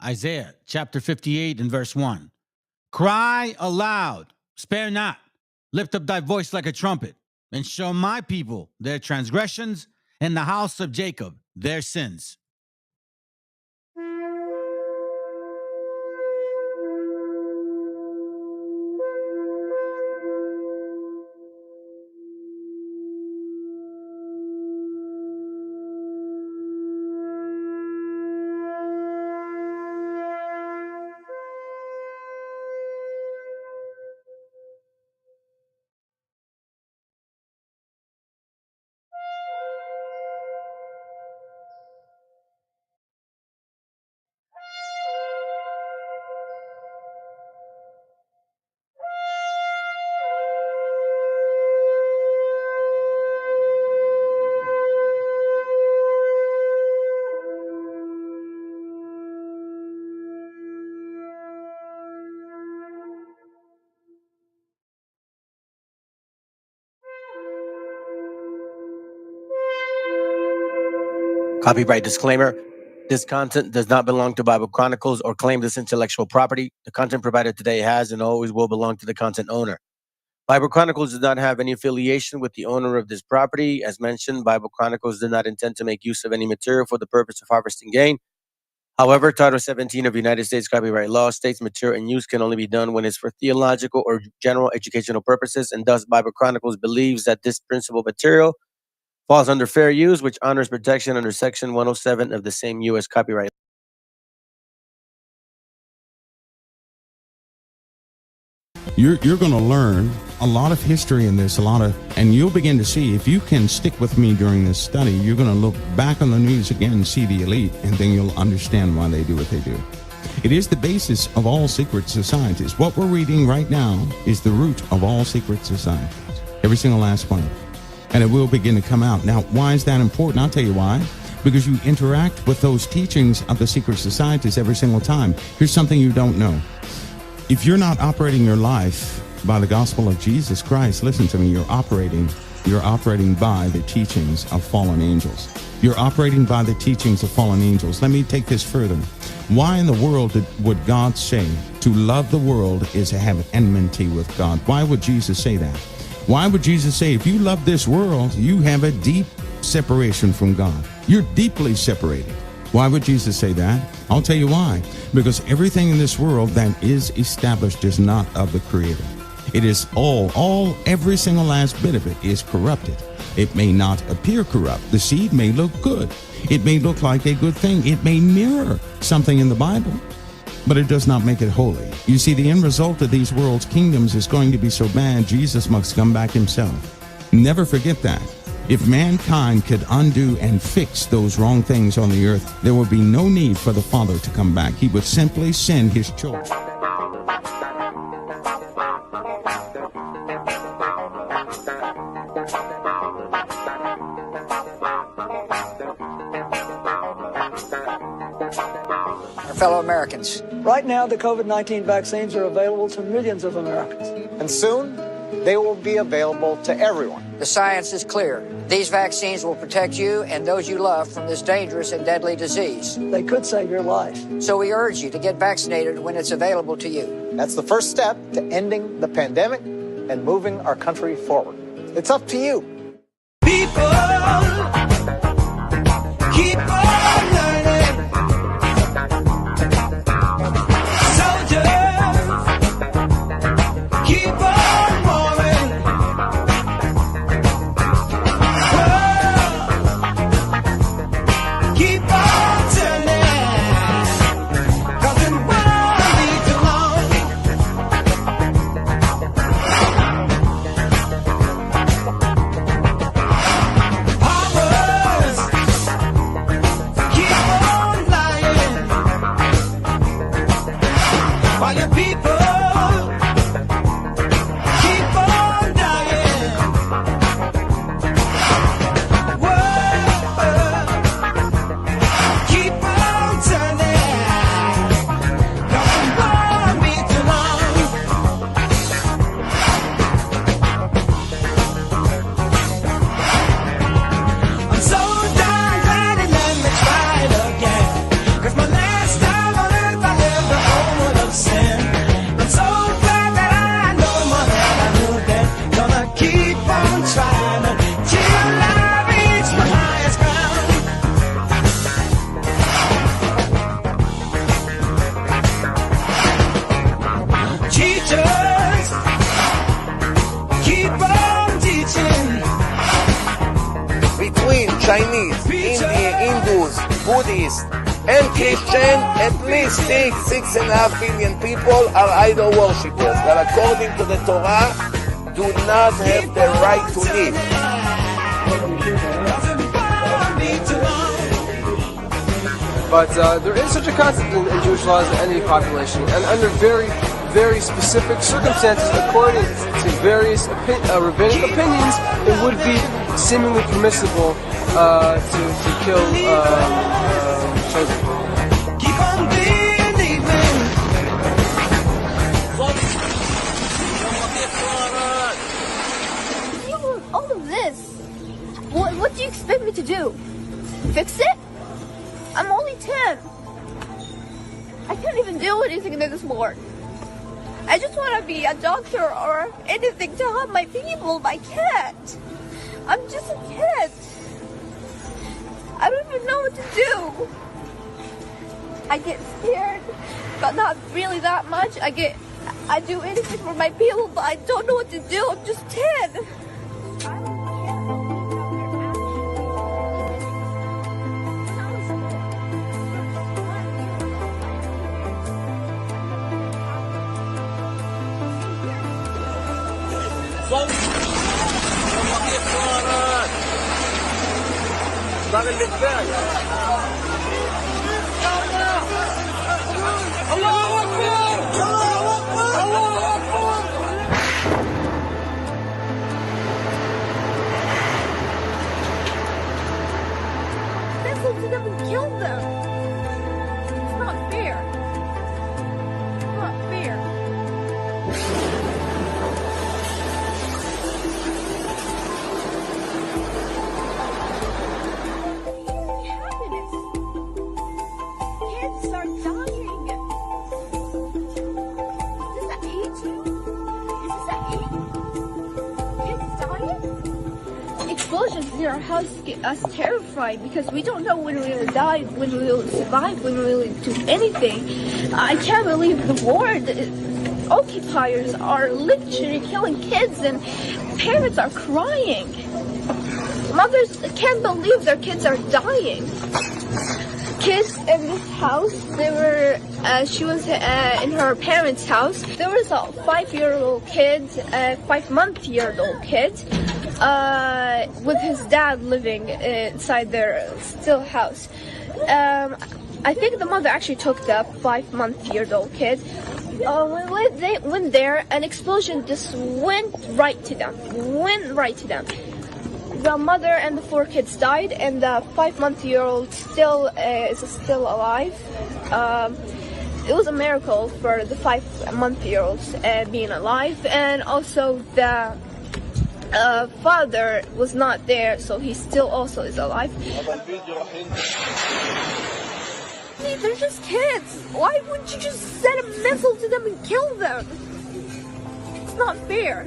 Isaiah chapter 58 and verse 1. Cry aloud, spare not, lift up thy voice like a trumpet, and show my people their transgressions, and the house of Jacob their sins. Copyright disclaimer. This content does not belong to Bible Chronicles or claim this intellectual property. The content provided today has and always will belong to the content owner. Bible Chronicles does not have any affiliation with the owner of this property. As mentioned, Bible Chronicles did not intend to make use of any material for the purpose of harvesting gain. However, Title 17 of United States copyright law states material and use can only be done when it's for theological or general educational purposes, and thus Bible Chronicles believes that this principal material falls under fair use, which honors protection under Section 107 of the same U.S. copyright. You're going to learn a lot of history in this, and you'll begin to see, if you can stick with me during this study, you're going to look back on the news again and see the elite, and then you'll understand why they do what they do. It is the basis of all secret societies. What we're reading right now is the root of all secret societies, every single last one. And it will begin to come out. Now, why is that important? I'll tell you why. Because you interact with those teachings of the secret societies every single time. Here's something you don't know. If you're not operating your life by the gospel of Jesus Christ, listen to me, you're operating by the teachings of fallen angels. You're operating by the teachings of fallen angels. Let me take this further. Why in the world would God say to love the world is to have enmity with God? Why would Jesus say that? Why would Jesus say, if you love this world, you have a deep separation from God? You're deeply separated. Why would Jesus say that? I'll tell you why. Because everything in this world that is established is not of the Creator. It is every single last bit of it is corrupted. It may not appear corrupt. The seed may look good. It may look like a good thing. It may mirror something in the Bible, but it does not make it holy. You see, the end result of these world's kingdoms is going to be so bad, Jesus must come back himself. Never forget that. If mankind could undo and fix those wrong things on the earth, there would be no need for the Father to come back. He would simply send his children. Fellow Americans. Right now, the COVID-19 vaccines are available to millions of Americans. And soon, they will be available to everyone. The science is clear. These vaccines will protect you and those you love from this dangerous and deadly disease. They could save your life. So we urge you to get vaccinated when it's available to you. That's the first step to ending the pandemic and moving our country forward. It's up to you. People, keep on learning. Buddhist, and Christian, at least 6.5 billion people are idol worshippers that according to the Torah do not have the right to live. But there is such a concept in Jewish laws as any population, and under very, very specific circumstances, according to various rabbinic opinions, it would be seemingly permissible to kill children. Keep on believing. All of this. What do you expect me to do? Fix it? I'm only 10. I can't even do anything this more. I just want to be a doctor or anything to help my people, but I can't. I'm just a kid. I don't even know what to do. I get scared, but not really that much. I do anything for my people, but I don't know what to do. I'm just 10. Listen to them and kill them. It's not fair. It's not fair. Kids are dying. Does that hate you? Does that hate you? Kids dying? Explosions in our house get us terrified because we don't know when we will die, when we will survive, when we will do anything. I can't believe the war. The occupiers are literally killing kids and parents are crying. Mothers can't believe their kids are dying. Kids in this house, she was in her parents' house. There was a 5-year-old kid, a 5-month-old kid, with his dad living inside their still house. I think the mother actually took the 5-month-old kid. When they went there, an explosion just went right to them. The mother and the 4 kids died, and the 5-month-old is still alive. It was a miracle for the 5-month-olds being alive, and also the father was not there, so he still also is alive. They're just kids. Why wouldn't you just send a missile to them and kill them? It's not fair.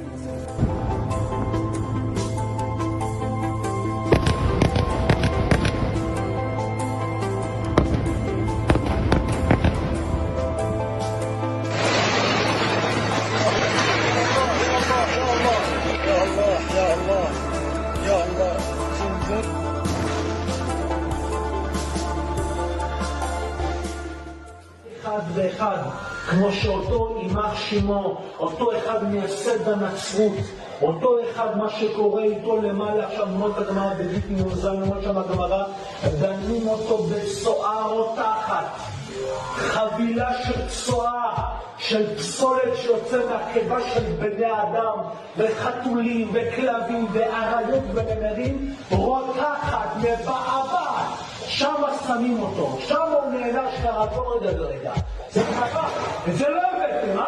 אחד ואחד, כמו שאותו יימח שמו, אותו אחד מייסד בנצרות, אותו אחד מה שקורה איתו למעלה, עכשיו נמות הגמרא בדיוק נמוזל, נמות שם הגמרא, דנים אותו בסועה רותחת, חבילה של צועה, של פסולת שיוצא מהקיבה של בני אדם, וחתולים וכלבים ואריות ונמרים, רותחת, מבעבעת, שם שמים אותו, שם הוא נענש כרתו רגע. זה ככה, וזה לא הבאתם,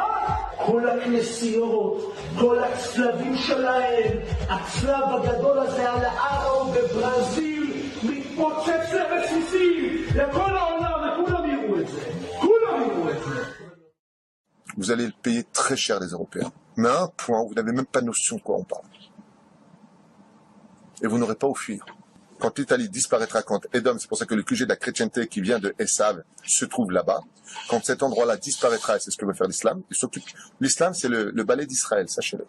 כל הכנסיות, כל הצלבים שלהם, הצלב הגדול הזה על הארו בברזיל, מתפוצץ לרסיסים, לכל העולם, וכולם יראו את זה, Vous allez le payer très cher, les Européens. Mais à un point où vous n'avez même pas notion de quoi on parle. Et vous n'aurez pas où fuir. Quand l'Italie disparaîtra, quand Edom, c'est pour ça que le QG de la chrétienté qui vient de Esav se trouve là-bas, quand cet endroit-là disparaîtra, et c'est ce que veut faire l'islam, il s'occupe. L'islam, c'est le balai d'Israël, sachez-le.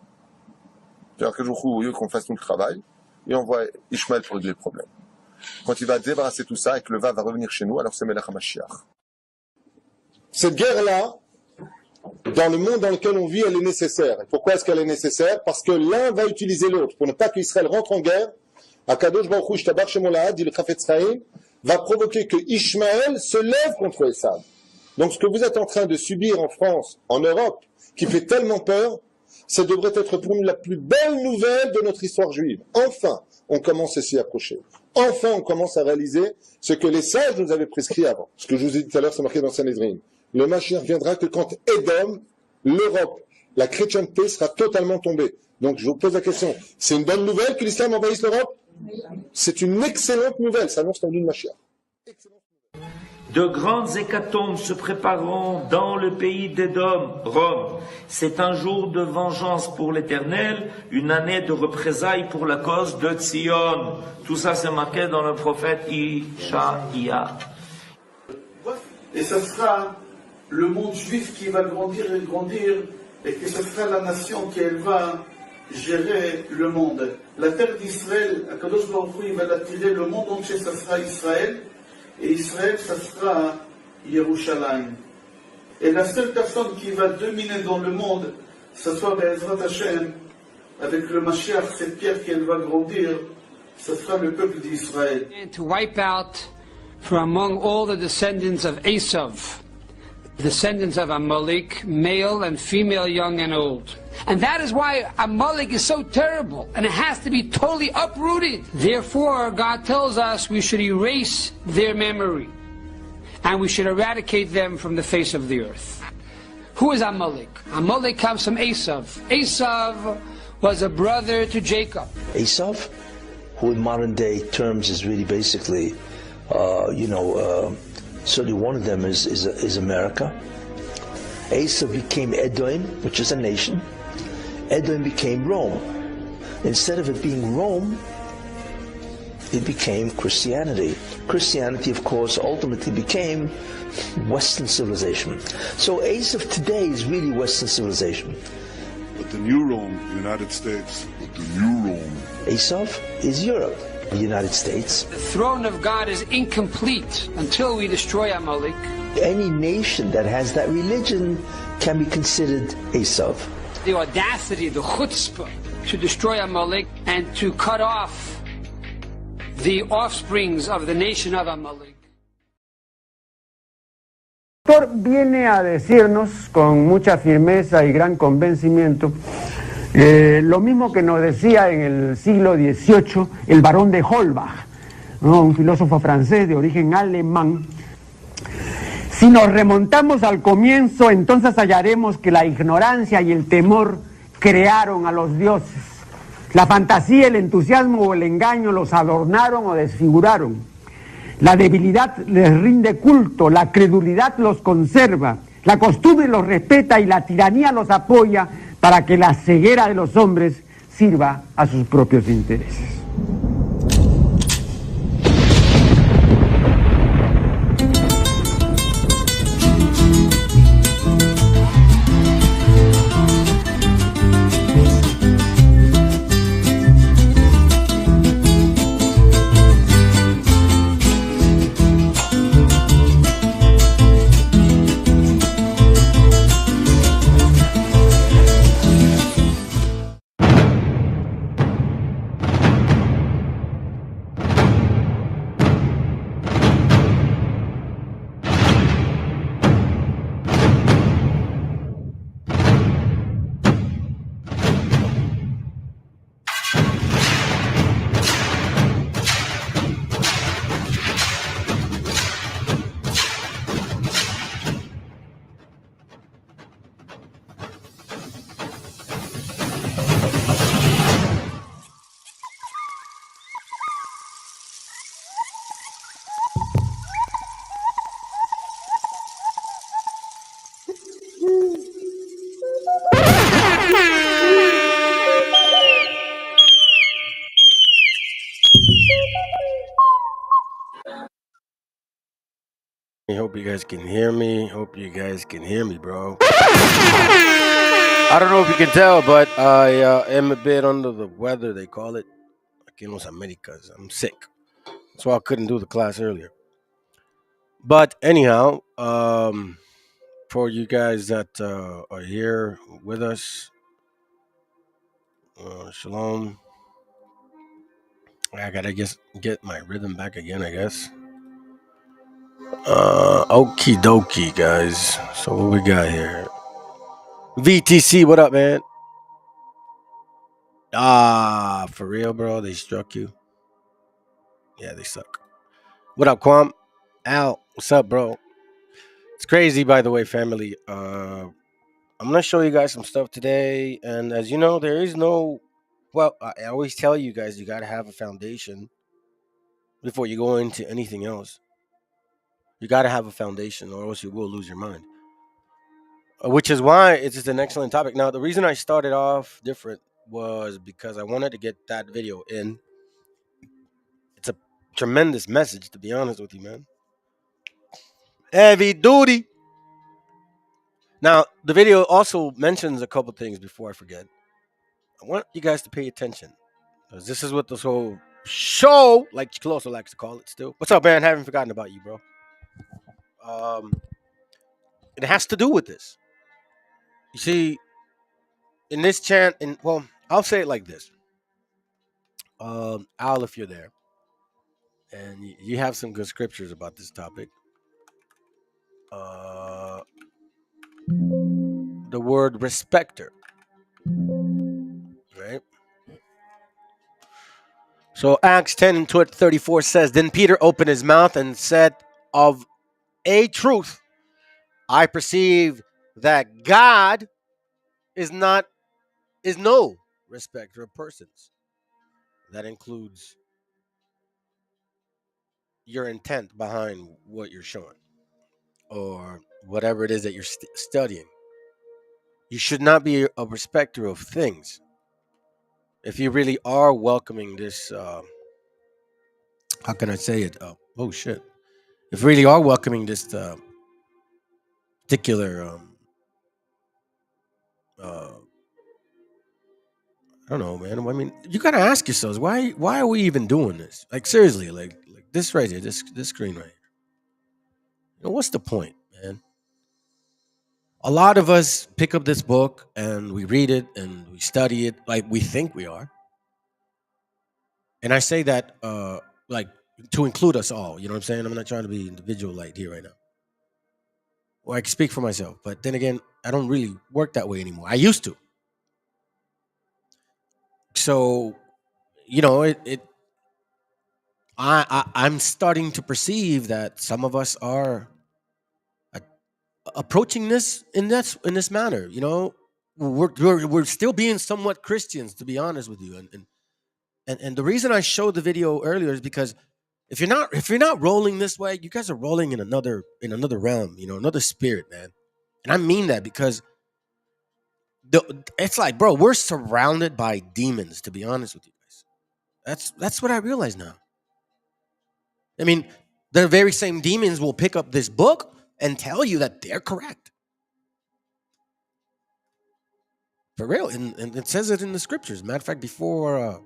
C'est-à-dire qu'un jour, au lieu qu'on fasse tout le travail, et on voit Ishmaël pour régler le problème. quand il va débarrasser tout ça et que le va revenir chez nous, alors c'est Melech HaMashiach. Cette guerre-là, dans le monde dans lequel on vit, elle est nécessaire. Et pourquoi est-ce qu'elle est nécessaire? Parce que l'un va utiliser l'autre. Pour ne pas qu'Israël rentre en guerre, Akadosh Baruch Hu, Shtabar Shemolahad, dit le Chafetz Chaim, va provoquer que Ishmaël se lève contre Esav. Donc ce que vous êtes en train de subir en France, en Europe, qui fait tellement peur, ça devrait être pour nous la plus belle nouvelle de notre histoire juive. Enfin, on commence à s'y approcher. Enfin, on commence à réaliser ce que les sages nous avaient prescrit avant. Ce que je vous ai dit tout à l'heure, c'est marqué dans Sanhedrin. Le Mashiach viendra que quand Édom, l'Europe, la chrétienté sera totalement tombée. Donc je vous pose la question, c'est une bonne nouvelle que l'islam envahisse l'Europe? C'est une excellente nouvelle, ça annonce la venue de Mashiach. De grandes hécatombes se prépareront dans le pays d'Édom, Rome. C'est un jour de vengeance pour l'Éternel, une année de représailles pour la cause de Tzion. Tout ça c'est marqué dans le prophète Ishaïa. Et ce sera le monde juif qui va grandir, et que ce sera la nation qui elle va gérer le monde. La terre d'Israël, Akadosh Baruch Hu, il va l'attirer, le monde entier, ça sera Israël. Et Israël, ça sera Yerushalayim. Et la seule personne qui va dominer dans le monde, ça sera Be'ezrat Hashem, avec le Mashiach, cette pierre qui elle va grandir, ça sera le peuple d'Israël. To wipe out from among all the descendants of Esav, descendants of Amalek, male and female, young and old. And that is why Amalek is so terrible, and it has to be totally uprooted. Therefore, God tells us we should erase their memory, and we should eradicate them from the face of the earth. Who is Amalek? Amalek comes from Esav. Esav was a brother to Jacob. Esav, who in modern day terms is really basically, certainly one of them is America. Esav became Edom, which is a nation. Edom became Rome. Instead of it being Rome, it became Christianity. Christianity, of course, ultimately became Western civilization. So Esav today is really Western civilization. But the new Rome, the United States, Esav is Europe, the United States. The throne of God is incomplete until we destroy Amalek. Any nation that has that religion can be considered Esav. The audacity, the chutzpah, to destroy Amalek and to cut off the offsprings of the nation of Amalek. El autor viene a decirnos con mucha firmeza y gran convencimiento lo mismo que nos decía en el siglo XVIII el barón de Holbach, ¿no? Un filósofo francés de origen alemán. Si nos remontamos al comienzo, entonces hallaremos que la ignorancia y el temor crearon a los dioses. La fantasía, el entusiasmo o el engaño los adornaron o desfiguraron. La debilidad les rinde culto, la credulidad los conserva, la costumbre los respeta y la tiranía los apoya para que la ceguera de los hombres sirva a sus propios intereses. I hope you guys can hear me. Bro. I don't know if you can tell, but I am a bit under the weather, they call it. Aquí en Los Americas. I'm sick. so I couldn't do the class earlier. But anyhow, for you guys that are here with us, shalom. I gotta get my rhythm back again, I guess. Okie dokie, guys. So what we got here? VTC, what up, man? For real, bro? They struck you? Yeah, they suck. What up, Quam? Al, what's up, bro? It's crazy, by the way, family. I'm gonna show you guys some stuff today, and as you know, there is no. Well, I always tell you guys, you gotta have a foundation before you go into anything else. You gotta have a foundation, or else you will lose your mind. Which is why it is an excellent topic. Now, the reason I started off different was because I wanted to get that video in. It's a tremendous message, to be honest with you, man. Heavy duty. Now, the video also mentions a couple things before I forget. I want you guys to pay attention, because this is what this whole show, like Chicloso likes to call it still. What's up, man? Haven't forgotten about you, bro. It has to do with this. You see, in this chant, well, I'll say it like this. Al, if you're there, and you have some good scriptures about this topic. The word respecter, right? So Acts 10 and 34 says, Then Peter opened his mouth and said, Of a truth, I perceive that God is no respecter of persons. That includes your intent behind what you're showing, or whatever it is that you're studying. You should not be a respecter of things. If you really are welcoming this, how can I say it? Oh shit! If you really are welcoming this particular, I don't know, man. I mean, you gotta ask yourselves why are we even doing this? Like seriously, like this right here, this screen right here. You know, what's the point, man? A lot of us pick up this book and we read it and we study it like we think we are. And I say that like to include us all. You know what I'm saying? I'm not trying to be individual like here right now. Or I can speak for myself, but then again, I don't really work that way anymore. I used to. So, you know, I'm starting to perceive that some of us are approaching this in this manner. You know, we're still being somewhat Christians, to be honest with you. And the reason I showed the video earlier is because if you're not rolling this way, you guys are rolling in another realm, you know, another spirit, man. And I mean that because it's like, bro, we're surrounded by demons, to be honest with you guys. That's what I realize now. I mean, the very same demons will pick up this book and tell you that they're correct. For real. And it says it in the scriptures. Matter of fact, before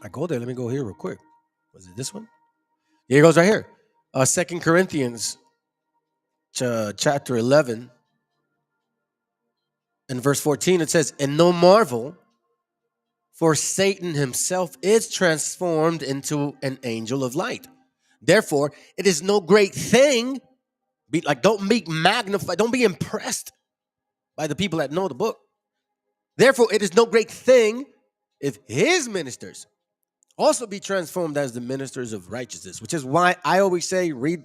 I go there, let me go here real quick. Was it this one? Here it goes right here. 2 Corinthians chapter 11 and verse 14, it says, And no marvel, for Satan himself is transformed into an angel of light. Therefore, it is no great thing. Don't be magnified. Don't be impressed by the people that know the book. Therefore, it is no great thing if his ministers also be transformed as the ministers of righteousness, which is why I always say, read.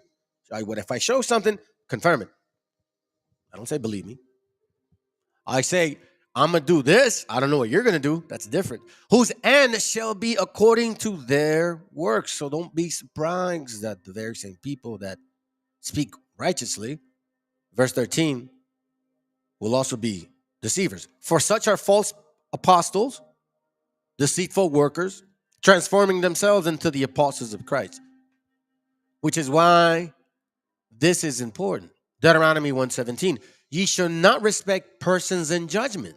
If I show something, confirm it. I don't say believe me. I say, I'm going to do this. I don't know what you're going to do. That's different. Whose end shall be according to their works. So don't be surprised that the very same people that speak righteously, verse 13, will also be deceivers. For such are false apostles, deceitful workers, transforming themselves into the apostles of Christ. Which is why this is important. Deuteronomy 1:17. Ye shall not respect persons in judgment.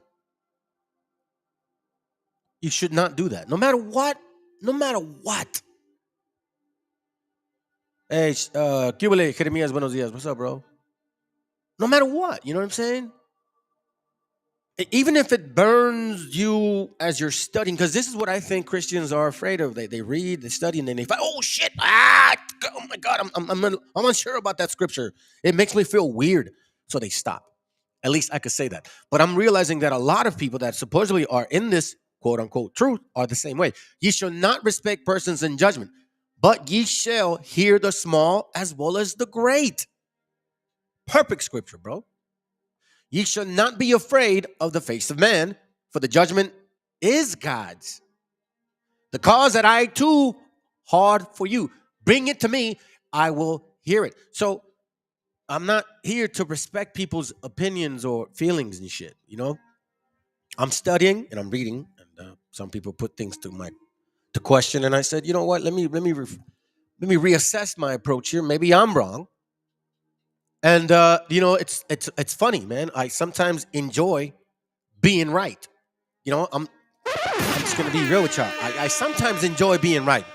You should not do that. No matter what. Hey, Cubile, Jeremias, buenos dias. What's up, bro? No matter what, you know what I'm saying? Even if it burns you as you're studying, because this is what I think Christians are afraid of. They read, they study, and then they find, oh shit, oh my God, I'm unsure about that scripture. It makes me feel weird. So they stop. At least I could say that. But I'm realizing that a lot of people that supposedly are in this quote unquote truth are the same way. Ye shall not respect persons in judgment, but ye shall hear the small as well as the great. Perfect scripture, bro. Ye shall not be afraid of the face of man, for the judgment is God's. The cause that I too hard for you. Bring it to me, I will hear it. So I'm not here to respect people's opinions or feelings and shit, you know? I'm studying and I'm reading, and some people put things to question, and I said, you know what? Let me reassess my approach here. Maybe I'm wrong. And you know, it's funny, man. I sometimes enjoy being right. You know, I'm just gonna be real with y'all. I sometimes enjoy being right.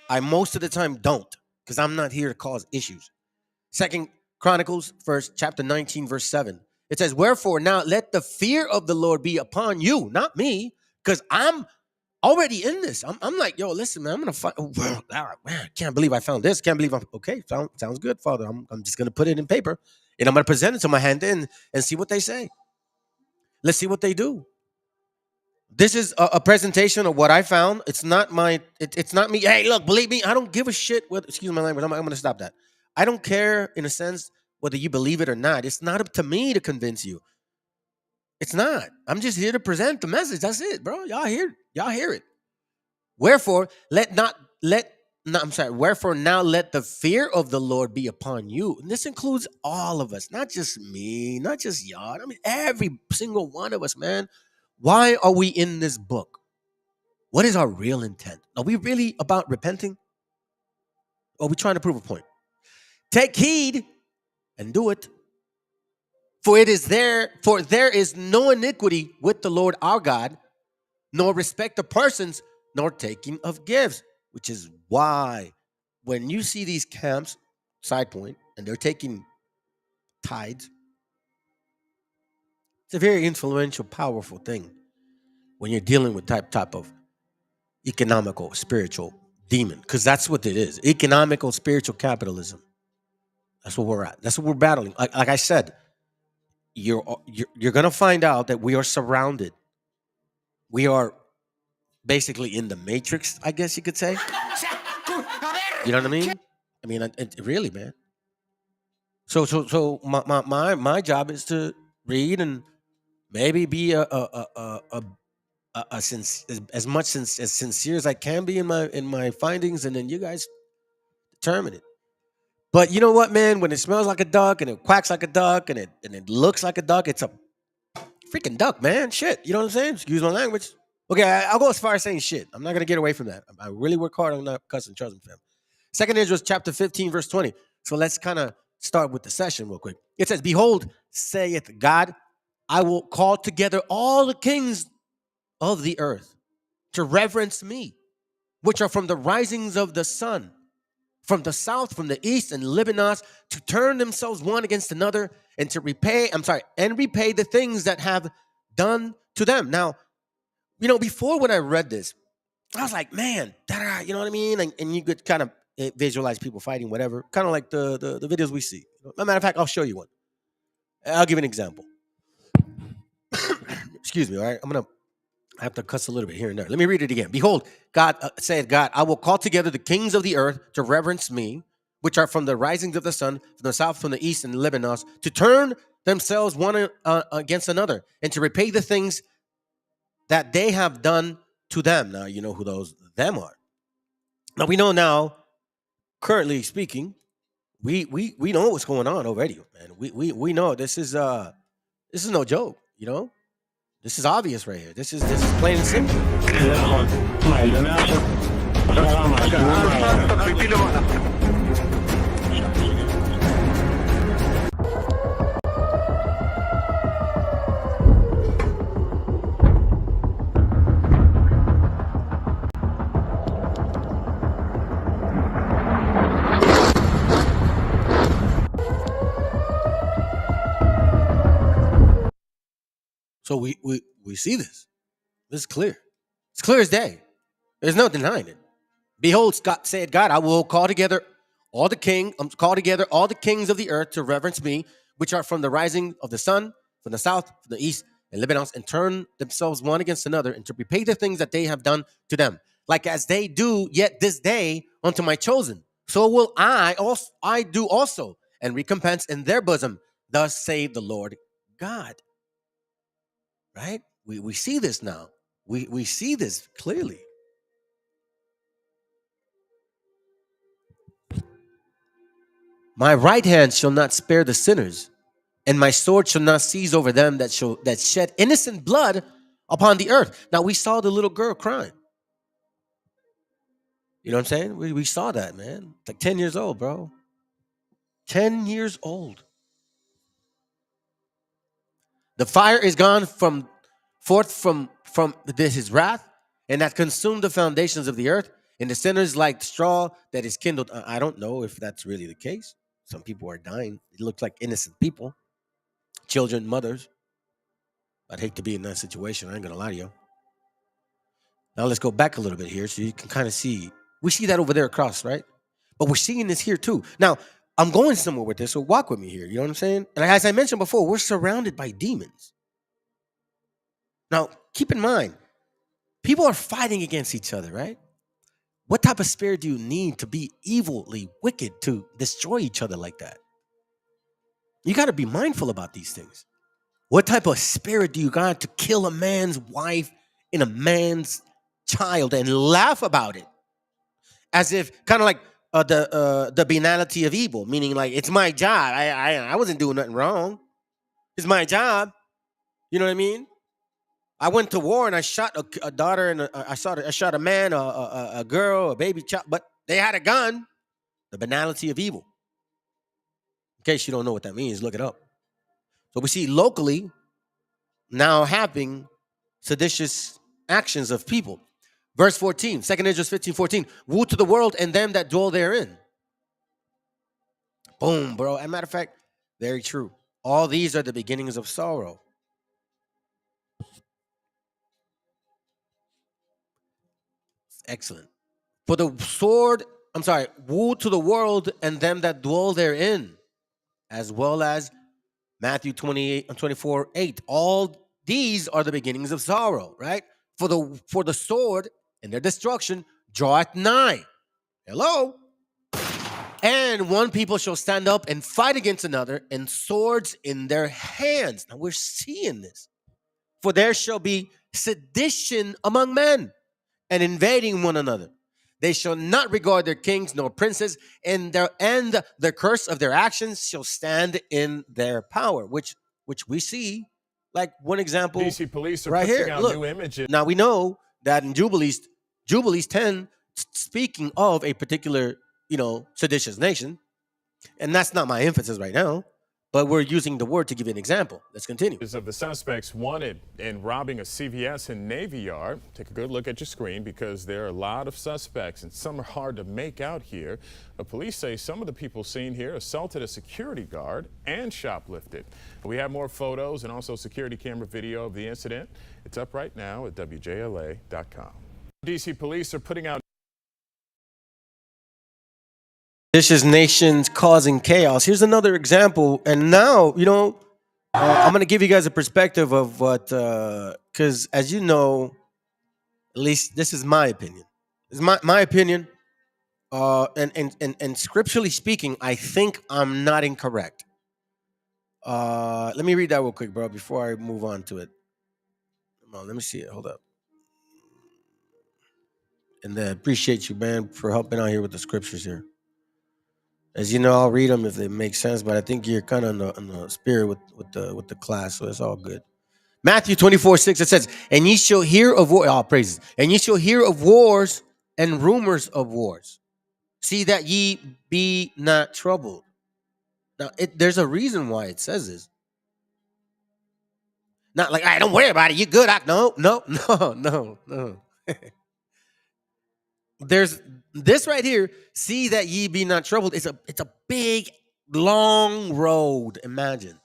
I most of the time don't, because I'm not here to cause issues. Second Chronicles, chapter 19, verse 7. It says, wherefore now let the fear of the Lord be upon you, not me, because I'm already in this. I'm like, yo, listen, man, I'm gonna find. Oh, all right, man, I can't believe I found this. Can't believe I'm okay. Sounds good, Father. I'm just gonna put it in paper, and I'm gonna present it to my hand in and see what they say. Let's see what they do. This is a presentation of what I found. It's not it's not me. Hey, look, believe me, I don't give a shit. Excuse my language. I'm going to stop that. I don't care, in a sense, whether you believe it or not. It's not up to me to convince you. It's not. I'm just here to present the message. That's it, bro. Y'all hear it. Wherefore now let the fear of the Lord be upon you. And this includes all of us, not just me, not just y'all. I mean, every single one of us, man. Why are we in this book? What is our real intent? Are we really about repenting? Or are we trying to prove a point? Take heed and do it. For there is no iniquity with the Lord our God, nor respect of persons, nor taking of gifts. Which is why when you see these camps, side point, and they're taking tithes, it's a very influential, powerful thing when you're dealing with type of economical, spiritual demon, because that's what it is. Economical, spiritual capitalism. That's what we're at. That's what we're battling. Like I said, you're gonna find out that we are surrounded. We are basically in the matrix, I guess you could say. You know what I mean? I mean, really, man. So my job is to read and maybe be as sincere as I can be in my findings, and then you guys determine it. But you know what, man? When it smells like a duck and it quacks like a duck and it looks like a duck, it's a freaking duck, man. Shit, you know what I'm saying? Excuse my language. Okay, I'll go as far as saying shit. I'm not gonna get away from that. I really work hard on not cussing. Trust me, fam. 2 Israel chapter 15, verse 20. So let's kind of start with the session real quick. It says, behold, saith God, I will call together all the kings of the earth to reverence me, which are from the risings of the sun, from the south, from the east, and Libanos, to turn themselves one against another, and to repay the things that have done to them. Now, you know, before when I read this, I was like, man, you know what I mean? And you could kind of visualize people fighting, whatever, kind of like the videos we see. As a matter of fact, I'll show you one. I'll give an example. Excuse me, all right? I have to cuss a little bit here and there. Let me read it again. Behold, God said, God, I will call together the kings of the earth to reverence me, which are from the risings of the sun, from the south, from the east, and Lebanon, to turn themselves one against another, and to repay the things that they have done to them. Now, you know who those them are. Now, we know now, currently speaking, we know what's going on already, man. We know this is no joke, you know? This is obvious right here. This is plain and simple. So we see this. This is clear. It's clear as day. There's no denying it. Behold, Scott said God, I will call together all the kings of the earth to reverence me, which are from the rising of the sun, from the south, from the east, and Lebanon, and turn themselves one against another, and to repay the things that they have done to them. Like as they do yet this day unto my chosen, so will I do also, and recompense in their bosom. Thus save the Lord God. Right? We see this now. We see this clearly. My right hand shall not spare the sinners, and my sword shall not cease over them that shed innocent blood upon the earth. Now we saw the little girl crying. You know what I'm saying? We saw that, man. It's like 10 years old, bro. 10 years old. The fire is gone forth from his wrath, and hath consumed the foundations of the earth, and the sinners like straw that is kindled. I don't know if that's really the case. Some people are dying. It looks like innocent people, children, mothers. I'd hate to be in that situation. I ain't gonna lie to you. Now let's go back a little bit here so you can kind of see. We see that over there across, right? But we're seeing this here too. Now, I'm going somewhere with this, so walk with me here. You know what I'm saying? And as I mentioned before, we're surrounded by demons. Now, keep in mind, people are fighting against each other, right? What type of spirit do you need to be evilly wicked to destroy each other like that? You got to be mindful about these things. What type of spirit do you got to kill a man's wife and a man's child and laugh about it? As if kind of like the banality of evil, meaning like it's my job. I wasn't doing nothing wrong. It's my job. You know what I mean? I went to war and I shot a daughter and I shot a man, a girl, a baby child, but they had a gun. The banality of evil. In case you don't know what that means, look it up. So we see locally now happening seditious actions of people. Verse 14, 2 Ezra 15:14. Woe to the world and them that dwell therein. Boom, bro. As a matter of fact, very true. All these are the beginnings of sorrow. Excellent. For the sword, woe to the world and them that dwell therein, as well as Matthew 24:8. All these are the beginnings of sorrow, right? For the sword and their destruction draweth nigh. Hello? And one people shall stand up and fight against another, and swords in their hands. Now we're seeing this. For there shall be sedition among men, and invading one another. They shall not regard their kings nor princes, and the curse of their actions shall stand in their power. Which we see, like one example. DC police are right pushing here. out Look, new images. now we know that in Jubilees 10, speaking of a particular, seditious nation, and that's not my emphasis right now, but we're using the word to give you an example. Let's continue. Of the suspects wanted in robbing a CVS and Navy Yard. Take a good look at your screen because there are a lot of suspects and some are hard to make out here. But police say some of the people seen here assaulted a security guard and shoplifted. We have more photos and also security camera video of the incident. It's up right now at WJLA.com. DC police are putting out Seditious nations causing chaos. Here's another example. And now, I'm going to give you guys a perspective of what, because as you know, at least this is my opinion. It's my opinion. And scripturally speaking, I think I'm not incorrect. Let me read that real quick, bro, before I move on to it. Come on, let me see it. Hold up. And then appreciate you, man, for helping out here with the scriptures here. As you know, I'll read them if they make sense, but I think you're kind of in the spirit with the class, so it's all good. Matthew 24:6, it says, and ye shall hear of war, all praises, and ye shall hear of wars and rumors of wars. See that ye be not troubled. Now, there's a reason why it says this. Not like, don't worry about it, you're good. No. There's this right here. See that ye be not troubled. It's a big, long road, imagine,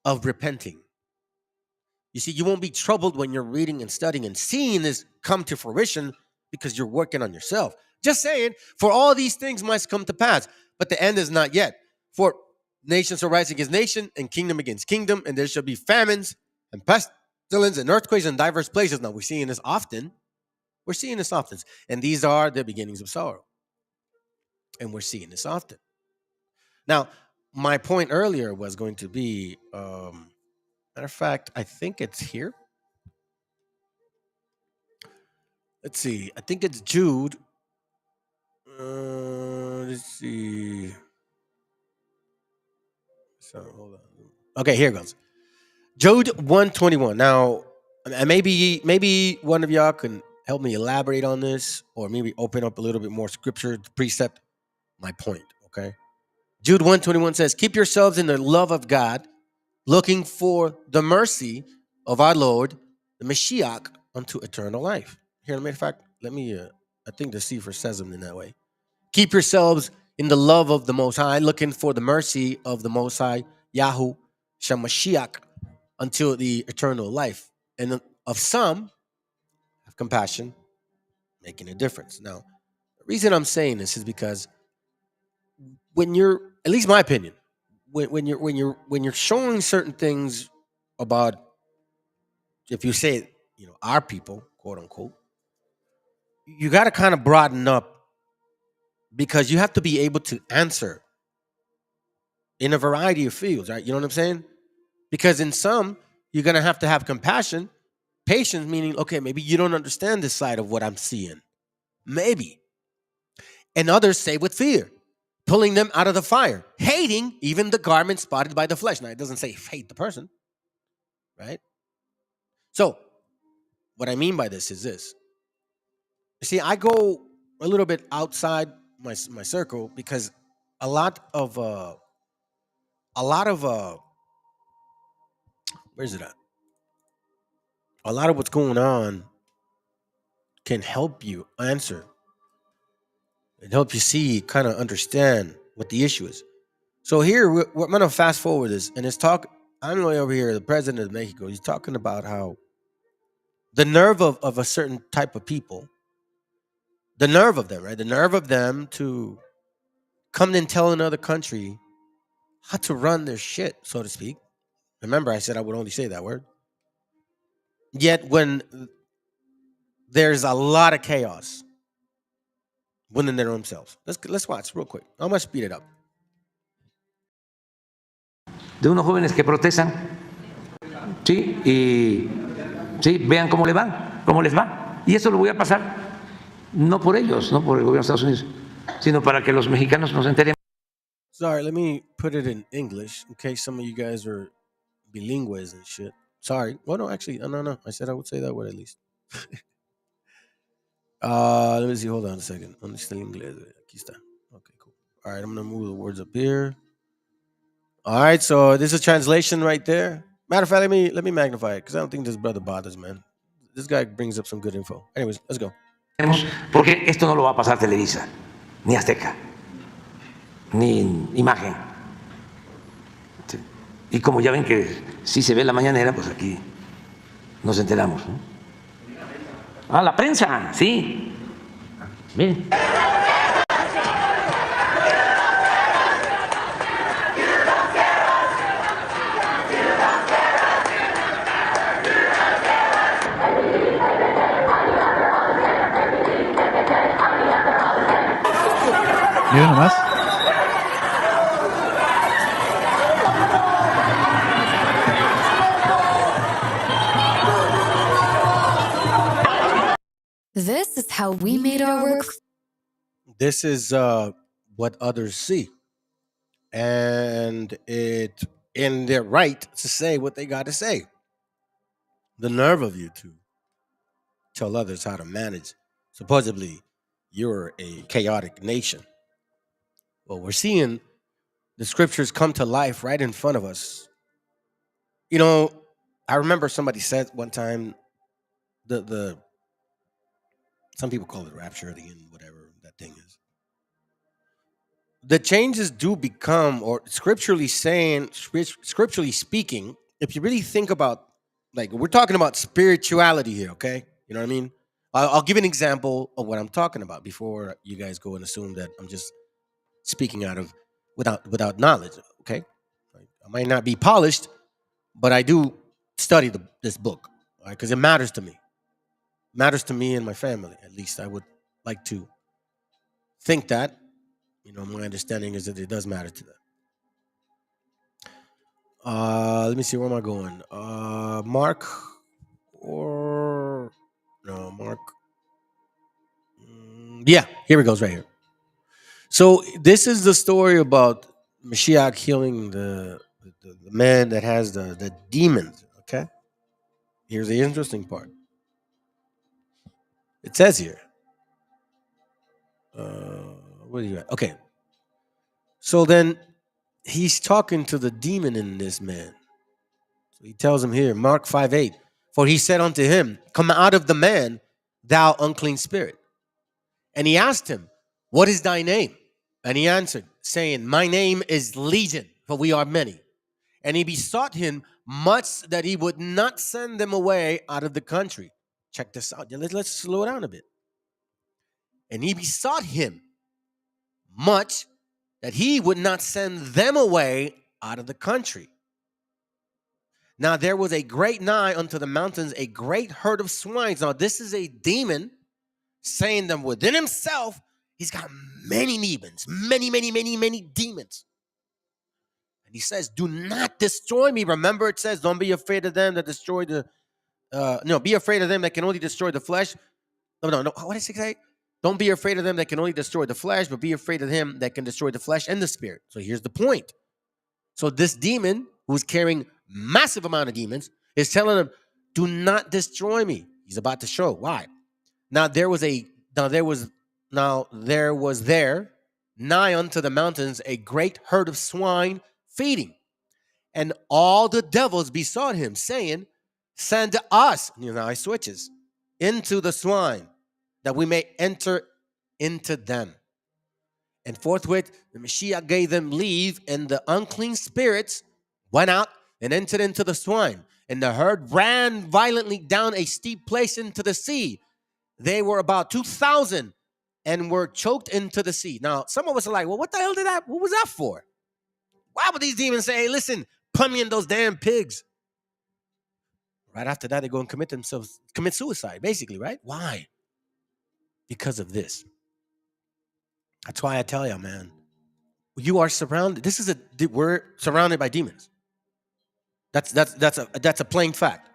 of repenting. You see, you won't be troubled when you're reading and studying and seeing this come to fruition because you're working on yourself. Just saying, for all these things must come to pass, but the end is not yet. For nations shall rise against nation and kingdom against kingdom, and there shall be famines and pestilence and earthquakes in diverse places. Now, we're seeing this often. We're seeing this often. And these are the beginnings of sorrow. And we're seeing this often. Now, my point earlier was going to be, matter of fact, I think it's here. Let's see. I think it's Jude. Let's see. So hold on. Okay, here goes. Jude 121. Now, maybe one of y'all can help me elaborate on this, or maybe open up a little bit more scripture to precept my point. Okay. Jude 121 says, "Keep yourselves in the love of God, looking for the mercy of our Lord, the Meshiacha, unto eternal life." Here, matter of fact, I think the Sefer says them in that way. Keep yourselves in the love of the Most High, looking for the mercy of the Most High, Yahoo, Shemashiach, until the eternal life. And of some, have compassion, making a difference. Now, the reason I'm saying this is because when you're, at least my opinion, when you're showing certain things about, if you say, our people, quote unquote, you got to kind of broaden up, because you have to be able to answer in a variety of fields, right? You know what I'm saying? Because in some, you're going to have compassion, patience, meaning, okay, maybe you don't understand this side of what I'm seeing. Maybe. And others say with fear, pulling them out of the fire, hating even the garment spotted by the flesh. Now, it doesn't say hate the person, right? So, what I mean by this is this. You see, I go a little bit outside my circle, because a lot of where's it at? A lot of what's going on can help you answer and help you see, kind of understand what the issue is. So here, we're going to fast forward this, and it's talk. I'm way over here, the president of Mexico, he's talking about how the nerve of a certain type of people, the nerve of them, right? The nerve of them to come and tell another country how to run their shit, so to speak. Remember, I said I would only say that word. Yet when there's a lot of chaos within their own selves. Let's watch real quick. I'm going to speed it up. De unos jóvenes que protestan, sí, y sí, vean cómo les va. Y eso lo voy a pasar, no por ellos, no por el gobierno de Estados Unidos, sino para que los mexicanos nos enteremos. Sorry, let me put it in English in case some of you guys are bilinguals and shit. Sorry. Well, no, actually, no. I said I would say that word at least. Let me see. Hold on a second. ¿Dónde está el inglés? Aquí está. Okay, cool. All right, I'm going to move the words up here. All right, so this is a translation right there. Matter of fact, let me magnify it, because I don't think this brother bothers, man. This guy brings up some good info. Anyways, let's go. Porque esto no lo va a pasar Televisa, ni Azteca, ni Imagen. Sí. Y como ya ven que sí se ve la mañanera, pues aquí nos enteramos, ¿no? Ah, la prensa, sí. Miren. Miren nomás. This is how we made our work. This is what others see. And it in their right to say what they got to say. The nerve of you to tell others how to manage. Supposedly, you're a chaotic nation. Well, we're seeing the scriptures come to life right in front of us. You know, I remember somebody said one time, the some people call it rapture, the end, whatever that thing is. The changes do become, or scripturally speaking, if you really think about Like, we're talking about spirituality here, okay? You know what I mean? I'll give an example of what I'm talking about before you guys go and assume that I'm just speaking out of without knowledge, okay? I might not be polished, but I do study this book, all right? Because it matters to me. It matters to me and my family. At least I would like to think that. You know, my understanding is that it does matter to them. Let me see, where am I going? Mark or no, Mark. Yeah, here it goes right here. So this is the story about Meshiach healing the man that has the demons. Okay, here's the interesting part. It says here. What are you at? Okay. So then he's talking to the demon in this man. So he tells him here, Mark 5:8. For he said unto him, come out of the man, thou unclean spirit. And he asked him, what is thy name? And he answered, saying, my name is Legion, for we are many. And he besought him much that he would not send them away out of the country. Check this out. Let's slow down a bit. And he besought him much that he would not send them away out of the country. Now there was a great nigh unto the mountains, a great herd of swines. Now this is a demon saying that within himself, he's got many demons, many demons. And he says, do not destroy me. Remember, it says, don't be afraid of them that destroy the, be afraid of them that can only destroy the flesh. No. What does it say? Don't be afraid of them that can only destroy the flesh, but be afraid of him that can destroy the flesh and the spirit. So here's the point. So this demon, who's carrying massive amount of demons, is telling him, do not destroy me. He's about to show why. Now there was there nigh unto the mountains a great herd of swine feeding. And all the devils besought him, saying, send us, now he switches, into the swine, that we may enter into them. And forthwith the Meshiach gave them leave, and the unclean spirits went out and entered into the swine. And the herd ran violently down a steep place into the sea. They were about 2,000 and were choked into the sea. Now, some of us are like, well, what the hell what was that for? Why would these demons say, hey, listen, put me in those damn pigs? Right after that, they go and commit suicide, basically, right? Why? Because of this. That's why I tell you, man, you are surrounded. We're surrounded by demons. That's a plain fact.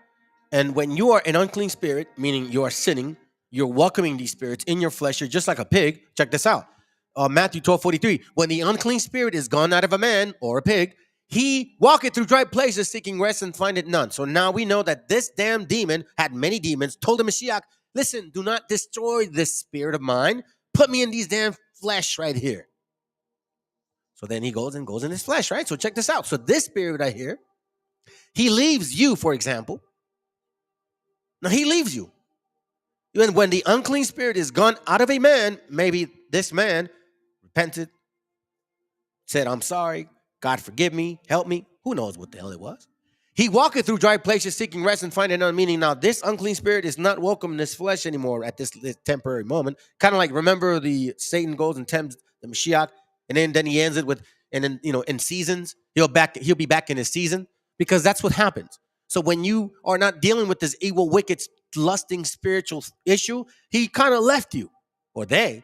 And when you are an unclean spirit, meaning you are sinning, you're welcoming these spirits in your flesh. You're just like a pig. Check this out. Matthew 12:43. When the unclean spirit is gone out of a man or a pig, he walketh through dry places seeking rest and findeth none. So now we know that this damn demon had many demons, told the Meshiach, listen, do not destroy this spirit of mine. Put me in these damn flesh right here. So then he goes in his flesh, right? So check this out. So this spirit right here, he leaves you, for example. Now he leaves you. And when the unclean spirit is gone out of a man, maybe this man repented, said, I'm sorry, God forgive me, help me. Who knows what the hell it was? He walketh through dry places seeking rest and finding none. Meaning now this unclean spirit is not welcome in this flesh anymore at this temporary moment. Kind of like, remember the Satan goes and tempts the Meshiach, and then he ends it with, and then, in seasons, he'll be back in his season, because that's what happens. So when you are not dealing with this evil, wicked, lusting spiritual issue, he kind of left you, or they.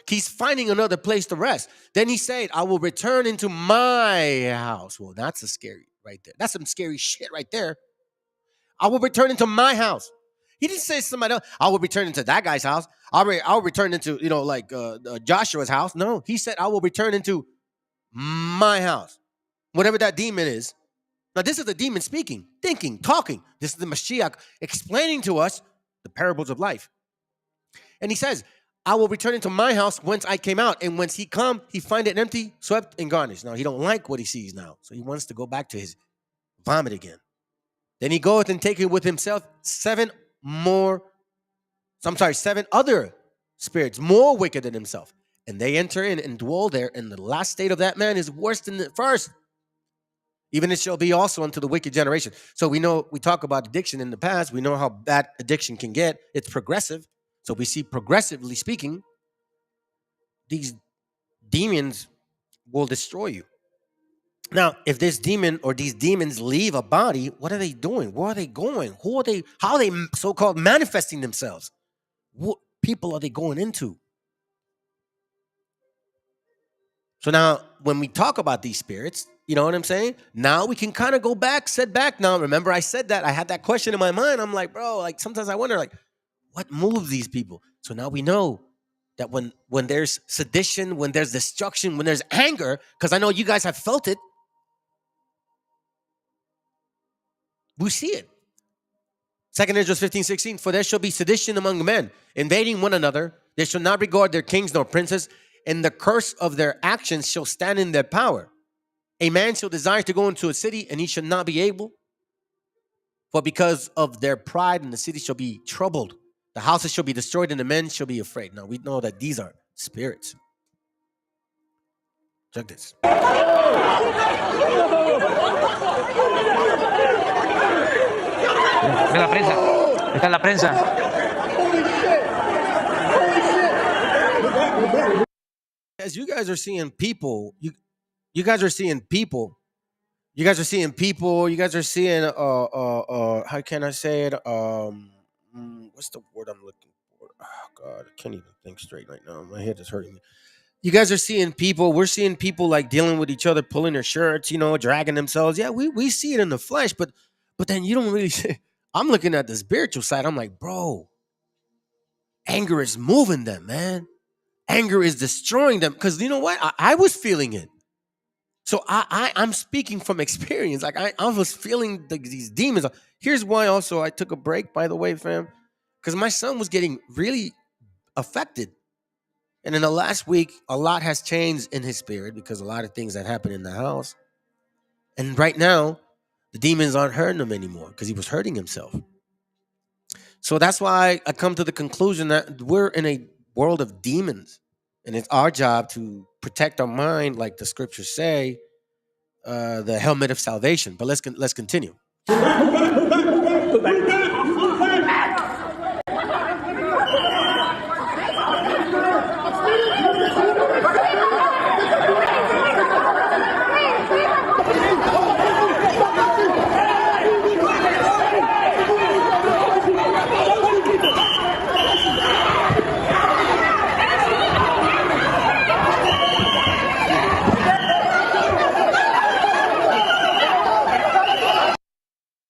He's finding another place to rest. Then he said, I will return into my house. Well, that's a scary right there. That's some scary shit right there. I will return into my house. He didn't say somebody else, I will return into that guy's house. I'll return into, Joshua's house. No, he said, I will return into my house. Whatever that demon is. Now, this is the demon speaking, thinking, talking. This is the Mashiach explaining to us the parables of life. And he says, I will return into my house whence I came out. And whence he come, he find it empty, swept, and garnished. Now, he don't like what he sees now. So he wants to go back to his vomit again. Then he goeth and taketh with himself 7 other spirits more wicked than himself. And they enter in and dwell there. And the last state of that man is worse than the first. even it shall be also unto the wicked generation. So we talk about addiction in the past. We know how bad addiction can get. It's progressive. So we see progressively speaking, these demons will destroy you. Now, if this demon or these demons leave a body, what are they doing? Where are they going? Who are they? How are they so-called manifesting themselves? What people are they going into? So now, when we talk about these spirits, you know what I'm saying? Now we can kind of go back, set back. Now, remember I said that. I had that question in my mind. I'm like, bro, like sometimes I wonder, like, what moves these people? So now we know that when there's sedition, when there's destruction, when there's anger, because I know you guys have felt it, we see it. 2 Ezra 15:16, for there shall be sedition among men, invading one another. They shall not regard their kings nor princes, and the curse of their actions shall stand in their power. A man shall desire to go into a city, and he shall not be able. For because of their pride, and the city shall be troubled. The houses shall be destroyed, and the men shall be afraid. Now we know that these are spirits. Check this. Ve la prensa. Está en la prensa. As you guys are seeing people, you guys are seeing people. You guys are seeing people. You guys are seeing how can I say it? What's the word I'm looking for? Oh God, I can't even think straight right now. My head is hurting me. You guys are seeing people. We're seeing people like dealing with each other, pulling their shirts, dragging themselves. Yeah, we see it in the flesh, but then you don't really see. I'm looking at the spiritual side. I'm like, bro, anger is moving them, man. Anger is destroying them. Because you know what? I was feeling it. So I'm speaking from experience. Like I was feeling these demons. Here's why also I took a break, by the way, fam. Because my son was getting really affected. And in the last week, a lot has changed in his spirit because a lot of things that happened in the house. And right now, the demons aren't hurting him anymore because he was hurting himself. So that's why I come to the conclusion that we're in a world of demons. And it's our job to protect our mind, like the scriptures say, the helmet of salvation. But let's continue.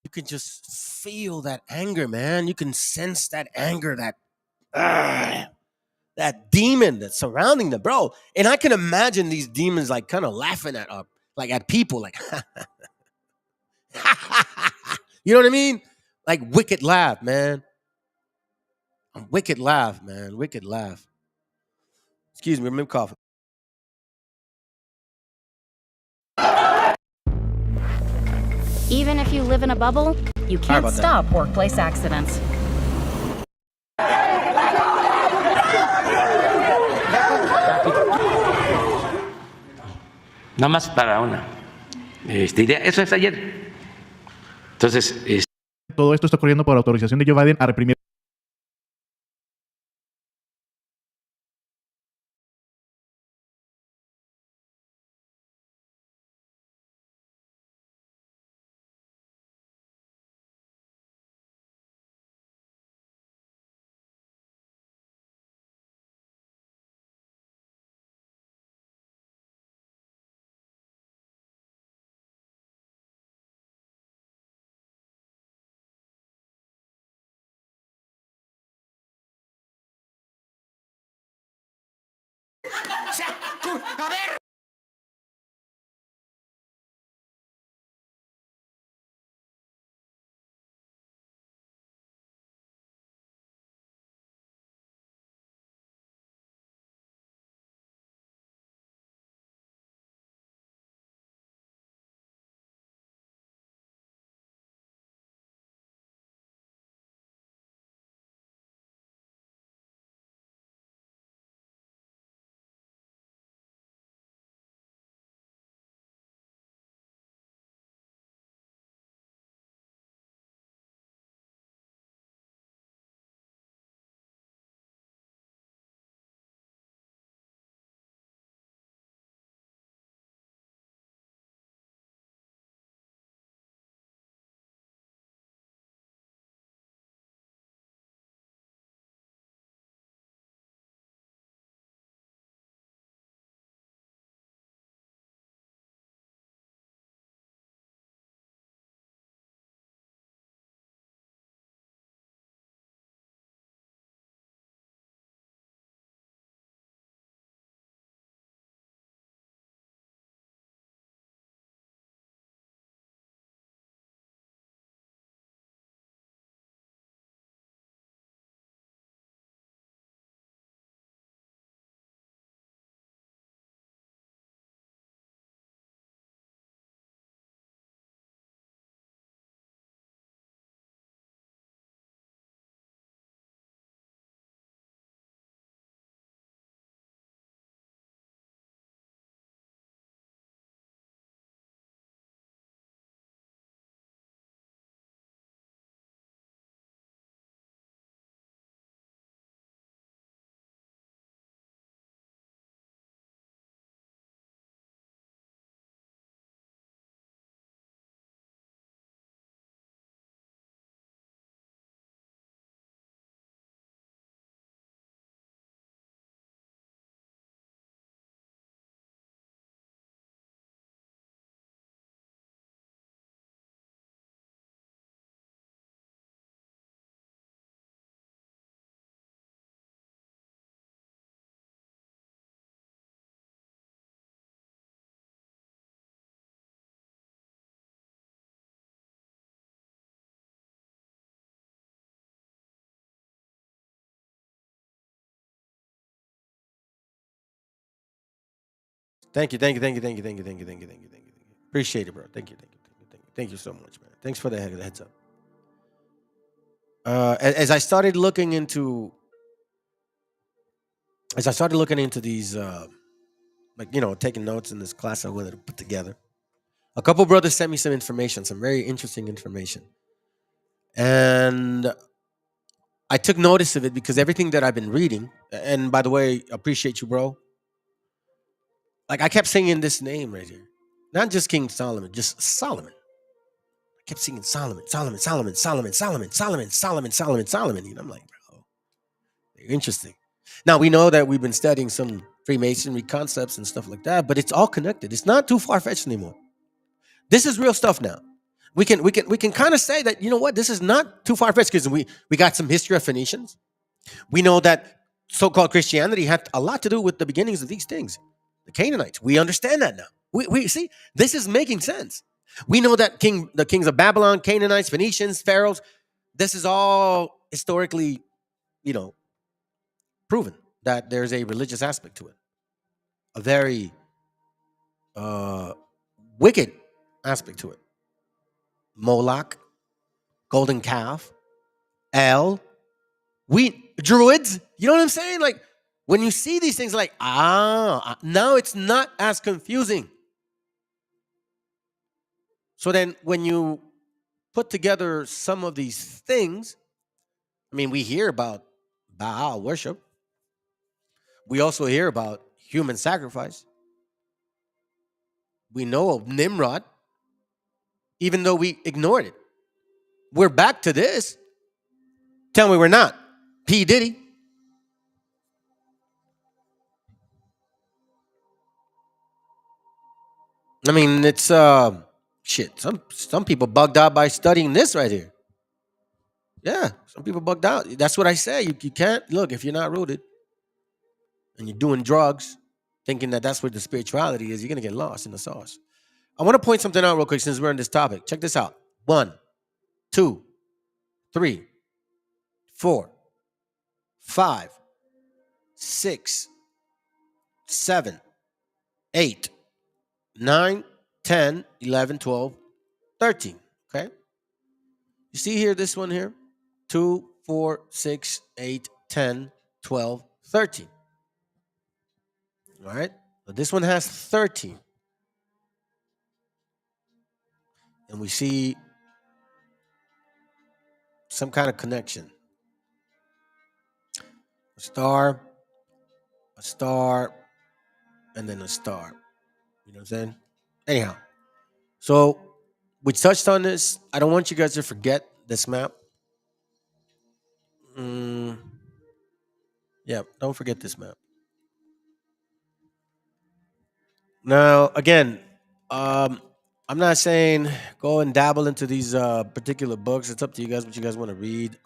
You can just feel that anger, man. You can sense that anger, that demon that's surrounding them, bro. And I can imagine these demons like kind of laughing at people, like, you know what I mean? Like wicked laugh, man. A wicked laugh, man. Wicked laugh. Excuse me, I'm coughing. Even if you live in a bubble, you can't stop workplace accidents. Nada más para una idea. Eso es ayer. Entonces, todo esto está ocurriendo por autorización de Joe Biden a reprimir A ver. Thank you. Appreciate it, bro. Thank you. Thank you so much, man. Thanks for the heads up. As I started looking into these, taking notes in this class I wanted to put together, a couple brothers sent me some information, some very interesting information, and I took notice of it because everything that I've been reading, and by the way, appreciate you, bro. Like I kept singing this name right here, not just King Solomon, just Solomon. I kept singing Solomon. And I'm like, bro, they're interesting. Now we know that we've been studying some Freemasonry concepts and stuff like that, but it's all connected. It's not too far fetched anymore. This is real stuff now. We can kind of say that, you know what, this is not too far fetched because we got some history of Phoenicians. We know that so-called Christianity had a lot to do with the beginnings of these things. The Canaanites. We understand that now. We see this is making sense. We know that the kings of Babylon, Canaanites, Phoenicians, Pharaohs. This is all historically, proven that there's a religious aspect to it, a very wicked aspect to it. Moloch, golden calf, El, Druids. You know what I'm saying? Like when you see these things, like now it's not as confusing. So then, when you put together some of these things, I mean, we hear about Baal worship. We also hear about human sacrifice. We know of Nimrod, even though we ignored it. We're back to this. Tell me we're not. P. Diddy. I mean, it's shit. Some people bugged out by studying this right here. Yeah, some people bugged out. That's what I say. You can't look if you're not rooted and you're doing drugs, thinking that that's where the spirituality is. You're gonna get lost in the sauce. I want to point something out real quick since we're on this topic. Check this out. 1, 2, 3, 4, 5, 6, 7, 8, 9, 10, 11, 12, 13. Okay. You see here, this one here, 2, 4, 6, 8, 10, 12, 13. All right. But this one has 13. And we see some kind of connection. A star, and then a star. You know what I'm saying? Anyhow, so we touched on this. I don't want you guys to forget this map. Yeah, don't forget this map. Now, again, I'm not saying go and dabble into these particular books. It's up to you guys what you guys want to read.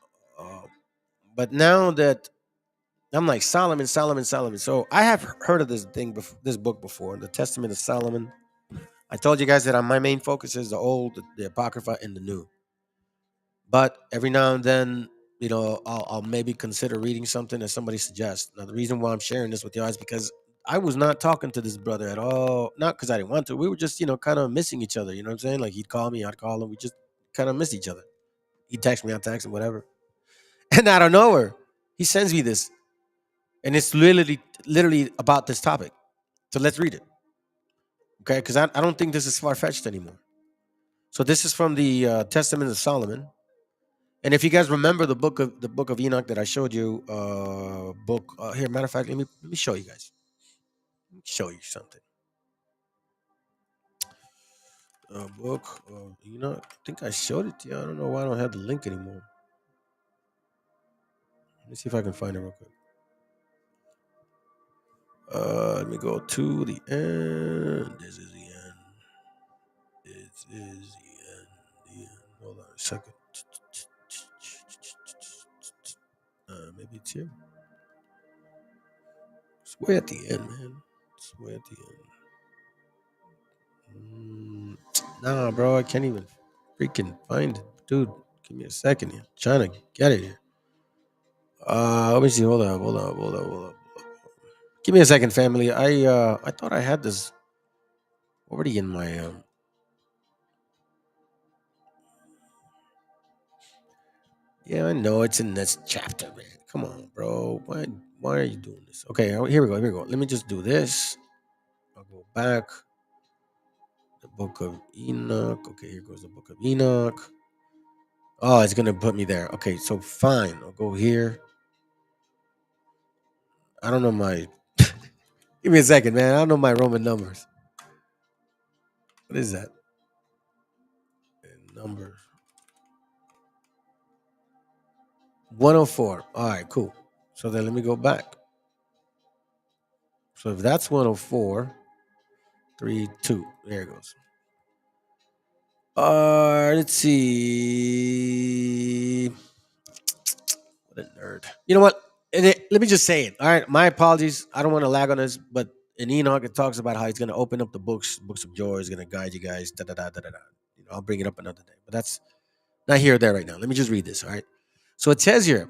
But now that I'm like Solomon. So I have heard of this book before, the Testament of Solomon. I told you guys that my main focus is the Old, the Apocrypha, and the New. But every now and then, I'll maybe consider reading something that somebody suggests. Now, the reason why I'm sharing this with you is because I was not talking to this brother at all. Not because I didn't want to. We were just, kind of missing each other. You know what I'm saying? Like he'd call me, I'd call him. We just kind of miss each other. He'd text me, I'd text him, whatever. And out of nowhere, he sends me this. And it's literally about this topic. So let's read it. Okay? Because I don't think this is far-fetched anymore. So this is from the Testament of Solomon. And if you guys remember the book of Enoch that I showed you, here, matter of fact, let me show you guys. Let me show you something. Book of Enoch. I think I showed it to you. I don't know why I don't have the link anymore. Let me see if I can find it real quick. Let me go to the end. This is the end. This is the end. Hold on a second. Maybe it's here. It's way at the end, man. It's way at the end. Nah, bro, I can't even freaking find it. Dude, give me a second here. I'm trying to get it here. Let me see. Hold up. Give me a second, family. I thought I had this already in my yeah, I know it's in this chapter, man. Come on, bro. Why are you doing this? Okay, here we go. Let me just do this. I'll go back. The book of Enoch. Okay, here goes the book of Enoch. Oh, it's gonna put me there. Okay, so fine. I'll go here. I don't know my give me a second, man. I don't know my Roman numbers. What is that? Numbers. 104. All right, cool. So then let me go back. So if that's 104, 3, 2. There it goes. Let's see. What a nerd. You know what? Let me just say it. All right, my apologies. I don't want to lag on this, but in Enoch it talks about how he's going to open up the books of joy. He's going to guide you guys. Da da da da da. You know, I'll bring it up another day. But that's not here or there right now. Let me just read this. All right. So it says here.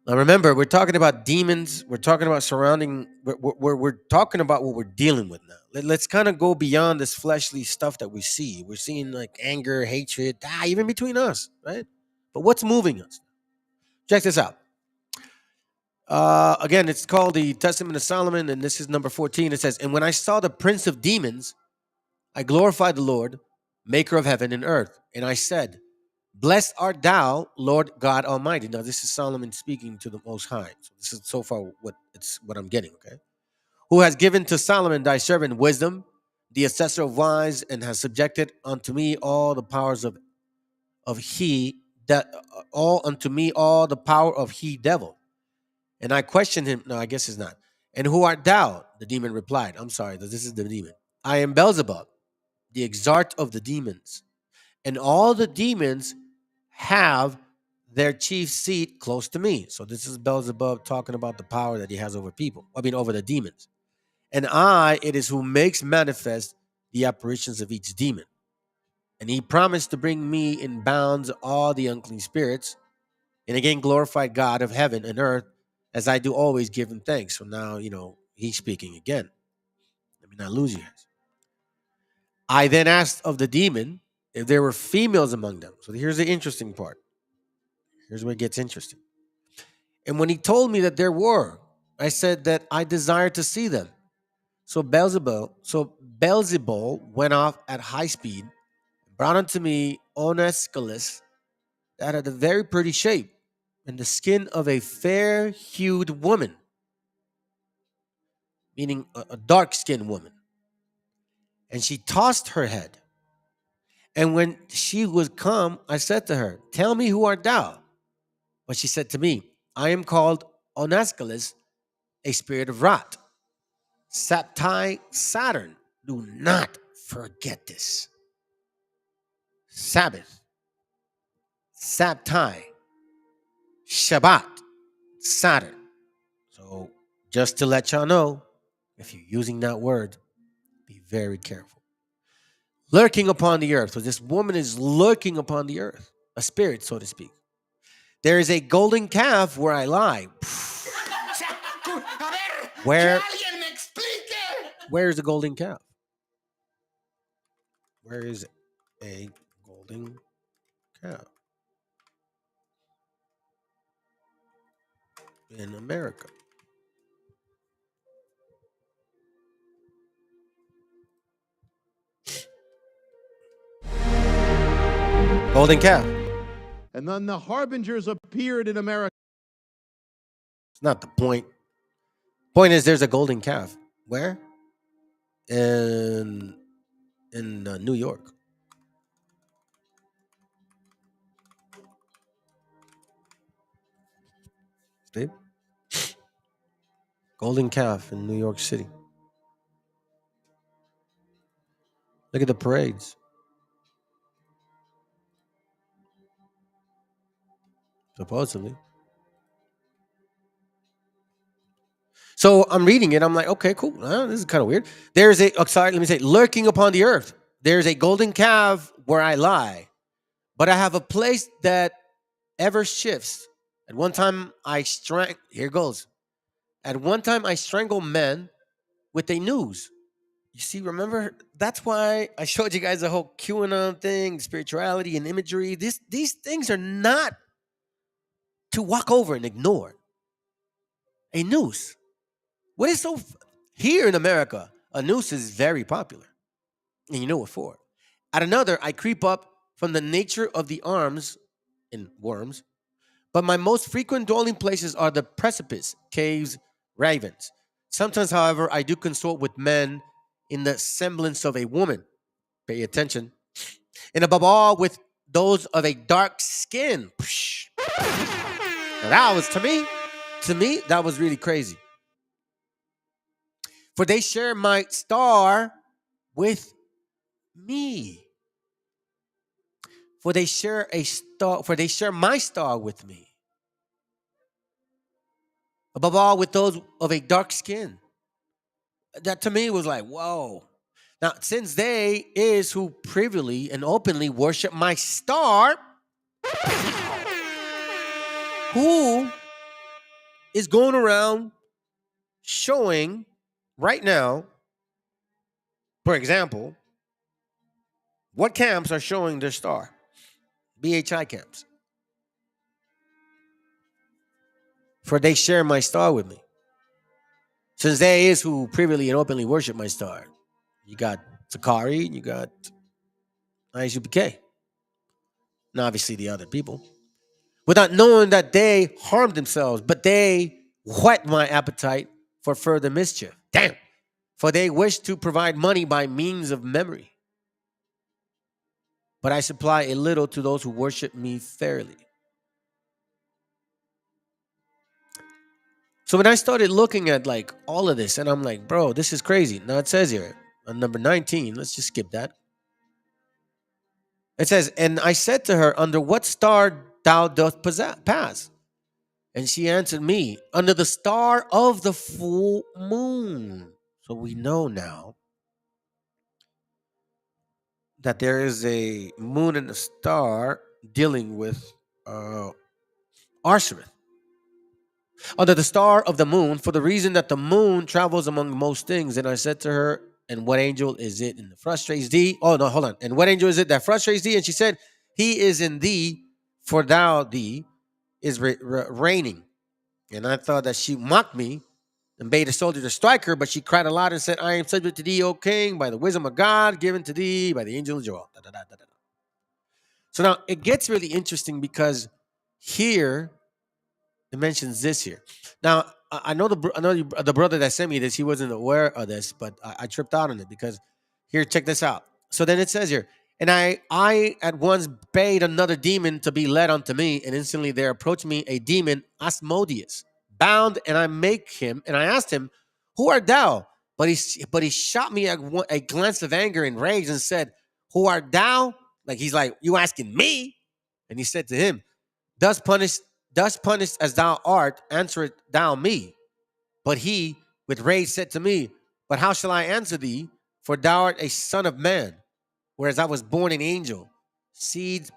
Now remember, we're talking about demons. We're talking about surrounding. We're talking about what we're dealing with now. Let's kind of go beyond this fleshly stuff that we see. We're seeing like anger, hatred, even between us, right? But what's moving us? Check this out. Again, it's called the Testament of Solomon, and this is number 14. It says, "And when I saw the prince of demons, I glorified the Lord, maker of heaven and earth. And I said, Blessed art thou, Lord God Almighty." Now, this is Solomon speaking to the Most High. So this is so far what I'm getting, okay? "Who has given to Solomon thy servant wisdom, the assessor of wise, and has subjected unto me all the powers of he that all unto me all the power of he devil. And I questioned him." No, I guess it's not. "And who art thou?" The demon replied. I'm sorry, this is the demon. "I am Beelzebub, the exart of the demons. And all the demons have their chief seat close to me." So this is Beelzebub talking about the power that he has over people. Over the demons. "And it is who makes manifest the apparitions of each demon. And he promised to bring me in bounds all the unclean spirits, and again glorified God of heaven and earth, as I do always give him thanks." So now, he's speaking again. Let me not lose you guys. "I then asked of the demon if there were females among them." So here's the interesting part. Here's where it gets interesting. "And when he told me that there were, I said that I desired to see them. So Beelzebul went off at high speed, brought unto me Onesculus, that had a very pretty shape, and the skin of a fair-hued woman," meaning a dark-skinned woman. "And she tossed her head. And when she was come, I said to her, Tell me, who art thou? But she said to me, I am called Onasculus, a spirit of wrath. Saptai Saturn." Do not forget this. Sabbath, Saptai, Shabbat, Saturn. So just to let y'all know, if you're using that word, be very careful. "Lurking upon the earth." So this woman is lurking upon the earth, a spirit, so to speak. "There is a golden calf where I lie." Where is the golden calf? Where is a golden calf? In America. Golden calf. And then the harbingers appeared in America. It's not the point. Point is, there's a golden calf. Where? In New York. See? Golden calf in New York City. Look at the parades. Supposedly. So I'm reading it. I'm like, okay, cool. This is kind of weird. Lurking upon the earth. There's a golden calf where I lie, but I have a place that ever shifts. At one time Here goes. At one time I strangle men with a noose, You see, remember, that's why I showed you guys the whole QAnon thing, spirituality and imagery. These things are not to walk over and ignore. A noose. What is here in America, a noose is very popular. And you know what for. At another, I creep up from the nature of the arms and worms, but my most frequent dwelling places are the precipice, caves, ravens. Sometimes, however, I do consort with men in the semblance of a woman. Pay attention. And above all, with those of a dark skin. Now that was, to me, that was really crazy. For they share my star with me. For they share my star with me. Above all, with those of a dark skin. That to me was like, whoa. Now, since they is who privily and openly worship my star, who is going around showing right now, for example, what camps are showing their star? BHI camps. For they share my star with me. Since they is who privily and openly worship my star. You got Sakari and you got ISUPK. And obviously the other people. Without knowing that they harmed themselves, but they whet my appetite for further mischief. Damn. For they wish to provide money by means of memory. But I supply a little to those who worship me fairly. So when I started looking at like all of this, and I'm like, bro, this is crazy. Now it says here on number 19, let's just skip that. It says, and I said to her, under what star thou dost pass? And she answered me, under the star of the full moon. So we know now that there is a moon and a star dealing with Arsareth. Under the star of the moon, for the reason that the moon travels among most things. And I said to her, and what angel is it that frustrates thee? Oh, no, hold on. And what angel is it that frustrates thee? And she said, he is in thee, for thee is reigning. And I thought that she mocked me and bade a soldier to strike her, but she cried aloud and said, I am subject to thee, O king, by the wisdom of God given to thee by the angel of Joel. So now it gets really interesting because here it mentions this here. Now I know the brother that sent me this, he wasn't aware of this, but I tripped out on it because here, check this out. So then it says here, and I at once bade another demon to be led unto me, and instantly there approached me a demon, Asmodeus, bound, and I asked him, who art thou? But he shot me a glance of anger and rage and said, who art thou? Like he's like, you asking me? And he said to him, thus punished as thou art, answer thou me. But he with rage said to me, but how shall I answer thee? For thou art a son of man, whereas I was born an angel seed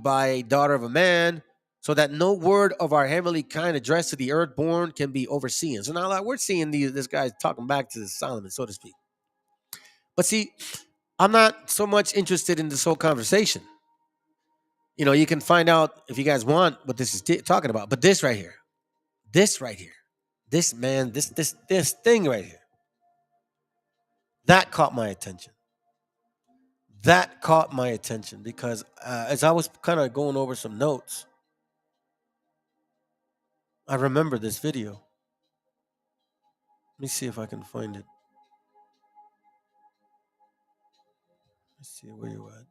by a daughter of a man, so that no word of our heavenly kind addressed to the earthborn can be overseen. So now like, we're seeing this guy talking back to Solomon, so to speak. But see, I'm not so much interested in this whole conversation. You know, you can find out if you guys want what this is talking about. But this right here, this thing right here, that caught my attention. That caught my attention because as I was kind of going over some notes, I remember this video. Let me see if I can find it. Let's see where you at.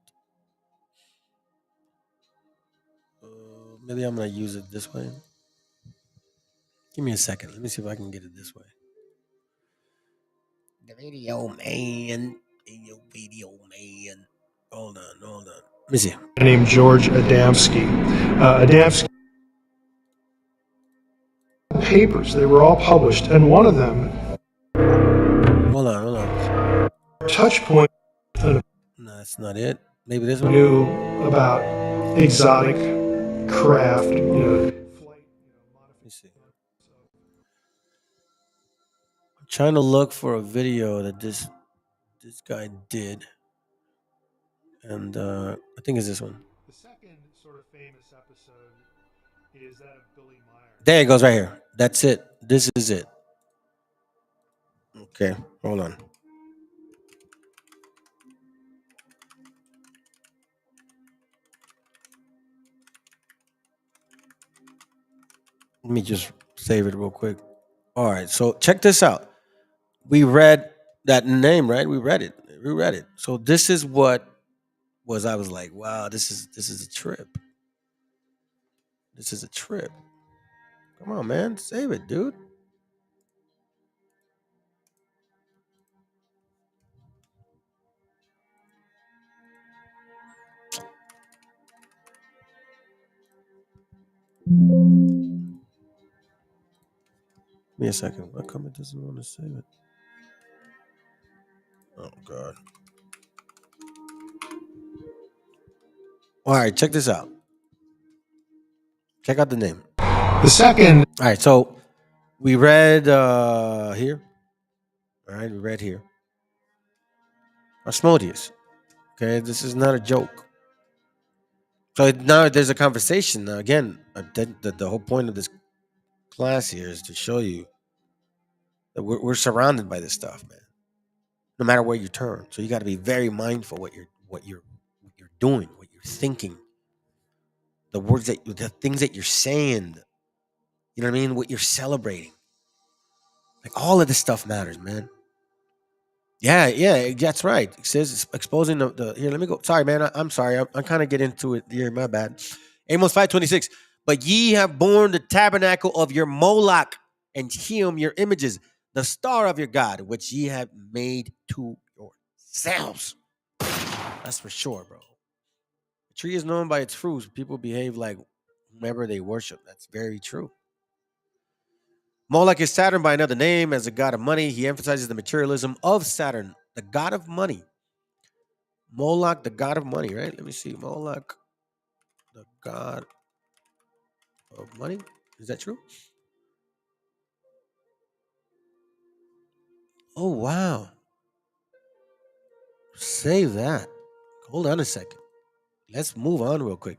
Maybe I'm gonna use it this way. Give me a second. Let me see if I can get it this way. The video man. Hold on. Let me see. Named George Adamski. Adamski papers, they were all published, and one of them. Hold on. Touch point. No, that's not it. Maybe this one. Knew about exotic craft, Let me see. I'm trying to look for a video that this this guy did. And I think it's this one. The second sort of famous episode is that of Billy Meyer. There it goes right here. That's it. This is it. Okay, hold on. Let me just save it real quick. All right, so check this out. We read that name, right? We read it. So this is what was. I was like, wow, this is a trip. This is a trip. Come on, man, save it, dude. Give me a second. How come it doesn't want to save it? Oh God. All right, check this out. Check out the name. The second. All right, so we read here. All right, we read here. Asmodeus. Okay, this is not a joke. So now there's a conversation. Now, again, the whole point of this class here is to show you that we're surrounded by this stuff, man. No matter where you turn, so you got to be very mindful what you're doing, what you're thinking, the things that you're saying. You know what I mean? What you're celebrating. Like all of this stuff matters, man. Yeah, that's right. It says it's exposing the here. Let me go. Sorry, man. I'm sorry. I'm kind of getting into it here. My bad. Amos 5:26. But ye have borne the tabernacle of your Moloch and him your images, the star of your God, which ye have made to yourselves. That's for sure, bro. The tree is known by its fruits. People behave like whomever they worship. That's very true. Moloch is Saturn by another name as a god of money. He emphasizes the materialism of Saturn, the god of money. Moloch, the god of money, right? Let me see. Moloch, the god of money. Is that true? Oh, wow. Save that. Hold on a second. Let's move on real quick.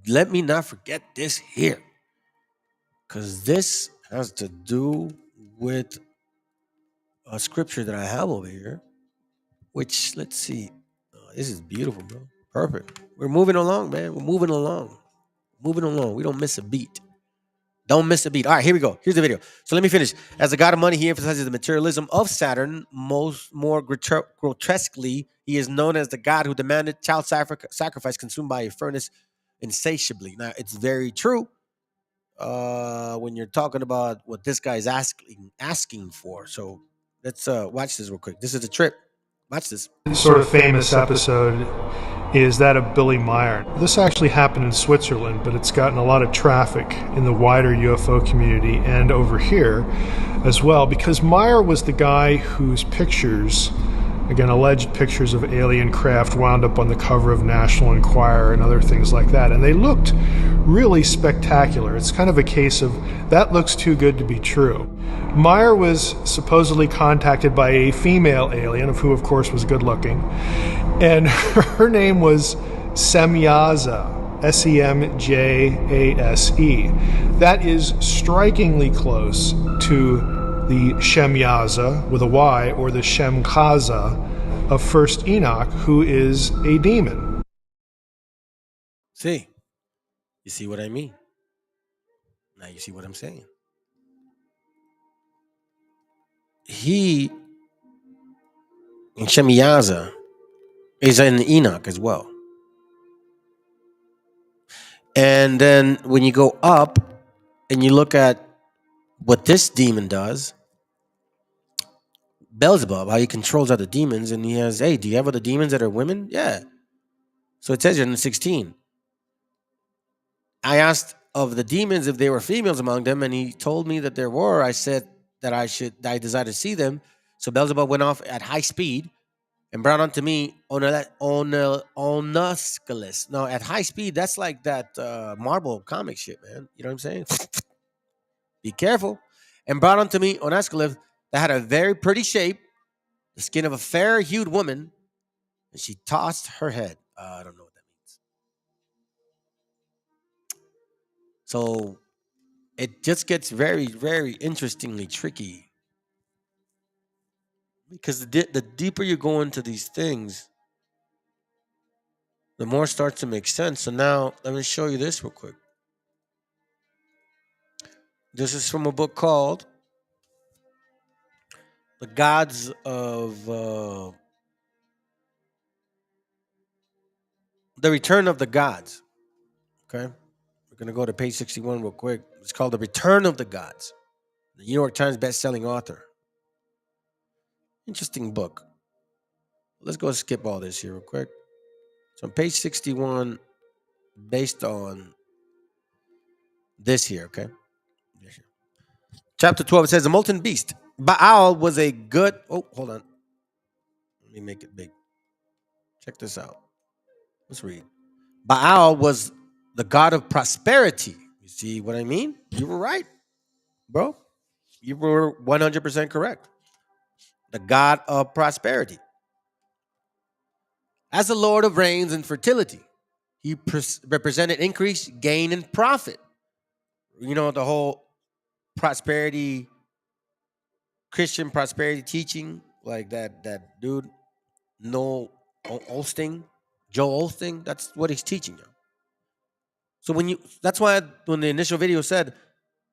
Let me not forget this here. Because this has to do with a scripture that I have over here. Which, let's see. Oh, this is beautiful, bro. Perfect. We're moving along, man. We're moving along. Moving along. We don't miss a beat. Don't miss a beat. All right, here we go. Here's the video. So let me finish. As a god of money, he emphasizes the materialism of Saturn. More grotesquely, he is known as the god who demanded child sacrifice consumed by a furnace insatiably. Now, it's very true when you're talking about what this guy is asking for. So let's watch this real quick. This is a trip. Watch this. Sort of famous episode is that of Billy Meyer. This actually happened in Switzerland, but it's gotten a lot of traffic in the wider UFO community and over here as well, because Meyer was the guy whose pictures, again, alleged pictures of alien craft, wound up on the cover of National Enquirer and other things like that. And they looked really spectacular. It's kind of a case of that looks too good to be true. Meyer was supposedly contacted by a female alien, of who, of course, was good looking. And her name was Semjaza, S-E-M-J-A-S-E. That is strikingly close to the Shemyaza with a Y, or the Shemkaza of First Enoch, who is a demon. See? You see what I mean? Now you see what I'm saying. He, in Shemyaza, is in Enoch as well. And then when you go up and you look at what this demon does, Beelzebub, how he controls other demons, and he has, hey, do you have other demons that are women? Yeah. So it says here in 16. I asked of the demons if there were females among them, and he told me that there were. I said that I desired to see them. So Beelzebub went off at high speed and brought unto me Onusculus. Now, at high speed, that's like that Marvel comic shit, man. You know what I'm saying? Be careful. And brought unto me Onusculus that had a very pretty shape, the skin of a fair-hued woman, and she tossed her head. I don't know what that means. So it just gets very, very interestingly tricky. Because the deeper you go into these things, the more it starts to make sense. So now, let me show you this real quick. This is from a book called The Gods of... The Return of the Gods. Okay? We're going to go to page 61 real quick. It's called The Return of the Gods. The New York Times best-selling author. Interesting book. Let's go skip all this here real quick. So on page 61, based on this here, okay? Chapter 12, it says, the molten beast. Baal was a good... Oh, hold on. Let me make it big. Check this out. Let's read. Baal was the god of prosperity. You see what I mean? You were right, bro. You were 100% correct. The god of prosperity. As the lord of rains and fertility, he represented increase, gain, and profit. You know, the whole prosperity, Christian prosperity teaching, like that dude, Joel Osteen, that's what he's teaching you. So that's why when the initial video said,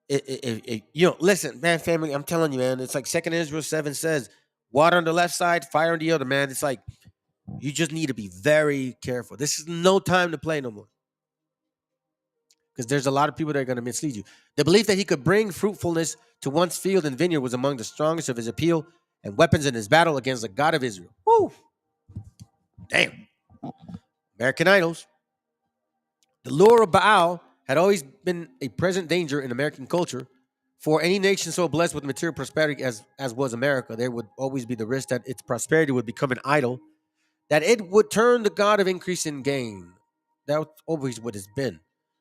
listen, man, family, I'm telling you, man, it's like 2 Israel 7 says, water on the left side, fire on the other, man. It's like, you just need to be very careful. This is no time to play no more. Because there's a lot of people that are going to mislead you. The belief that he could bring fruitfulness to one's field and vineyard was among the strongest of his appeal and weapons in his battle against the God of Israel. Woo! Damn. American Idols. The lure of Baal had always been a present danger in American culture. For any nation so blessed with material prosperity as was America, there would always be the risk that its prosperity would become an idol, that it would turn the God of increase and gain. That's always what it's been.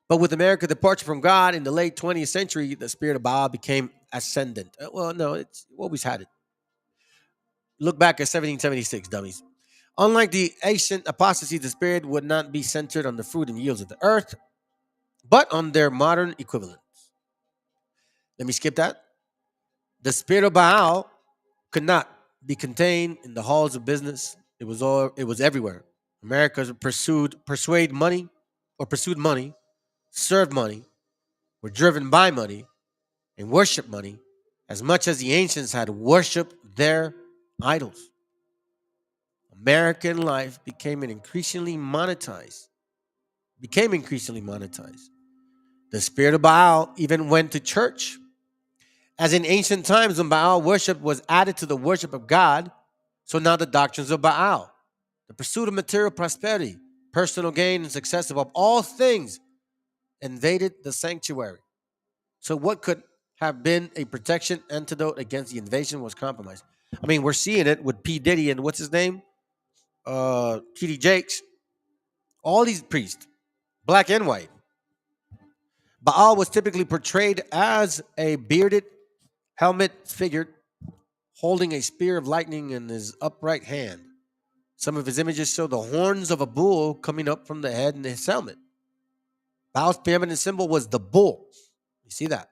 But with America's departure from God in the late 20th century, the spirit of Baal became ascendant. Well, no, it's always had it. Look back at 1776, dummies. Unlike the ancient apostasy, the spirit would not be centered on the fruit and yields of the earth, but on their modern equivalents. Let me skip that. The spirit of Baal could not be contained in the halls of business. It was everywhere. America pursued money, served money, were driven by money, and worshiped money as much as the ancients had worshipped their idols. American life became increasingly monetized. The spirit of Baal even went to church. As in ancient times, when Baal worship was added to the worship of God, so now the doctrines of Baal, the pursuit of material prosperity, personal gain, and success above all things, invaded the sanctuary. So what could have been a protection antidote against the invasion was compromised. I mean, we're seeing it with P. Diddy and what's his name? T.D. Jakes. All these priests, black and white. Baal was typically portrayed as a bearded, helmet figure holding a spear of lightning in his upright hand. Some of his images show the horns of a bull coming up from the head in his helmet. Baal's preeminent symbol was the bull. You see that?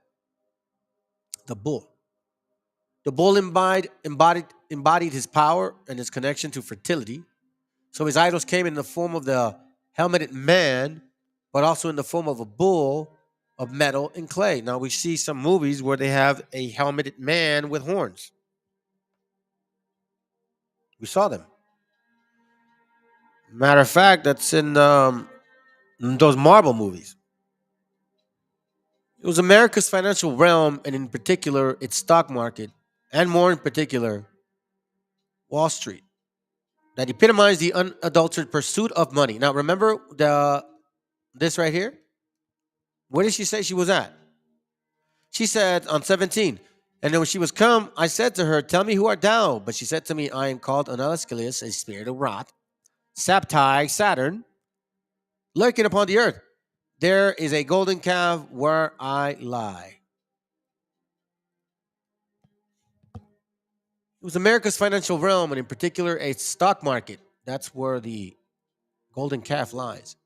The bull. The bull embodied his power and his connection to fertility. So his idols came in the form of the helmeted man, but also in the form of a bull of metal and clay. Now we see some movies where they have a helmeted man with horns. We saw them. Matter of fact, that's in those Marvel movies. It was America's financial realm, and in particular, its stock market, and more in particular, Wall Street, that epitomized the unadulterated pursuit of money. Now, remember this right here? Where did she say she was at? She said on 17, and then when she was come, I said to her, tell me who art thou? But she said to me, I am called Anascalius, a spirit of wrath, Saptai, Saturn, lurking upon the earth. There is a golden calf where I lie. was America's financial realm, and in particular, a stock market. That's where the golden calf lies.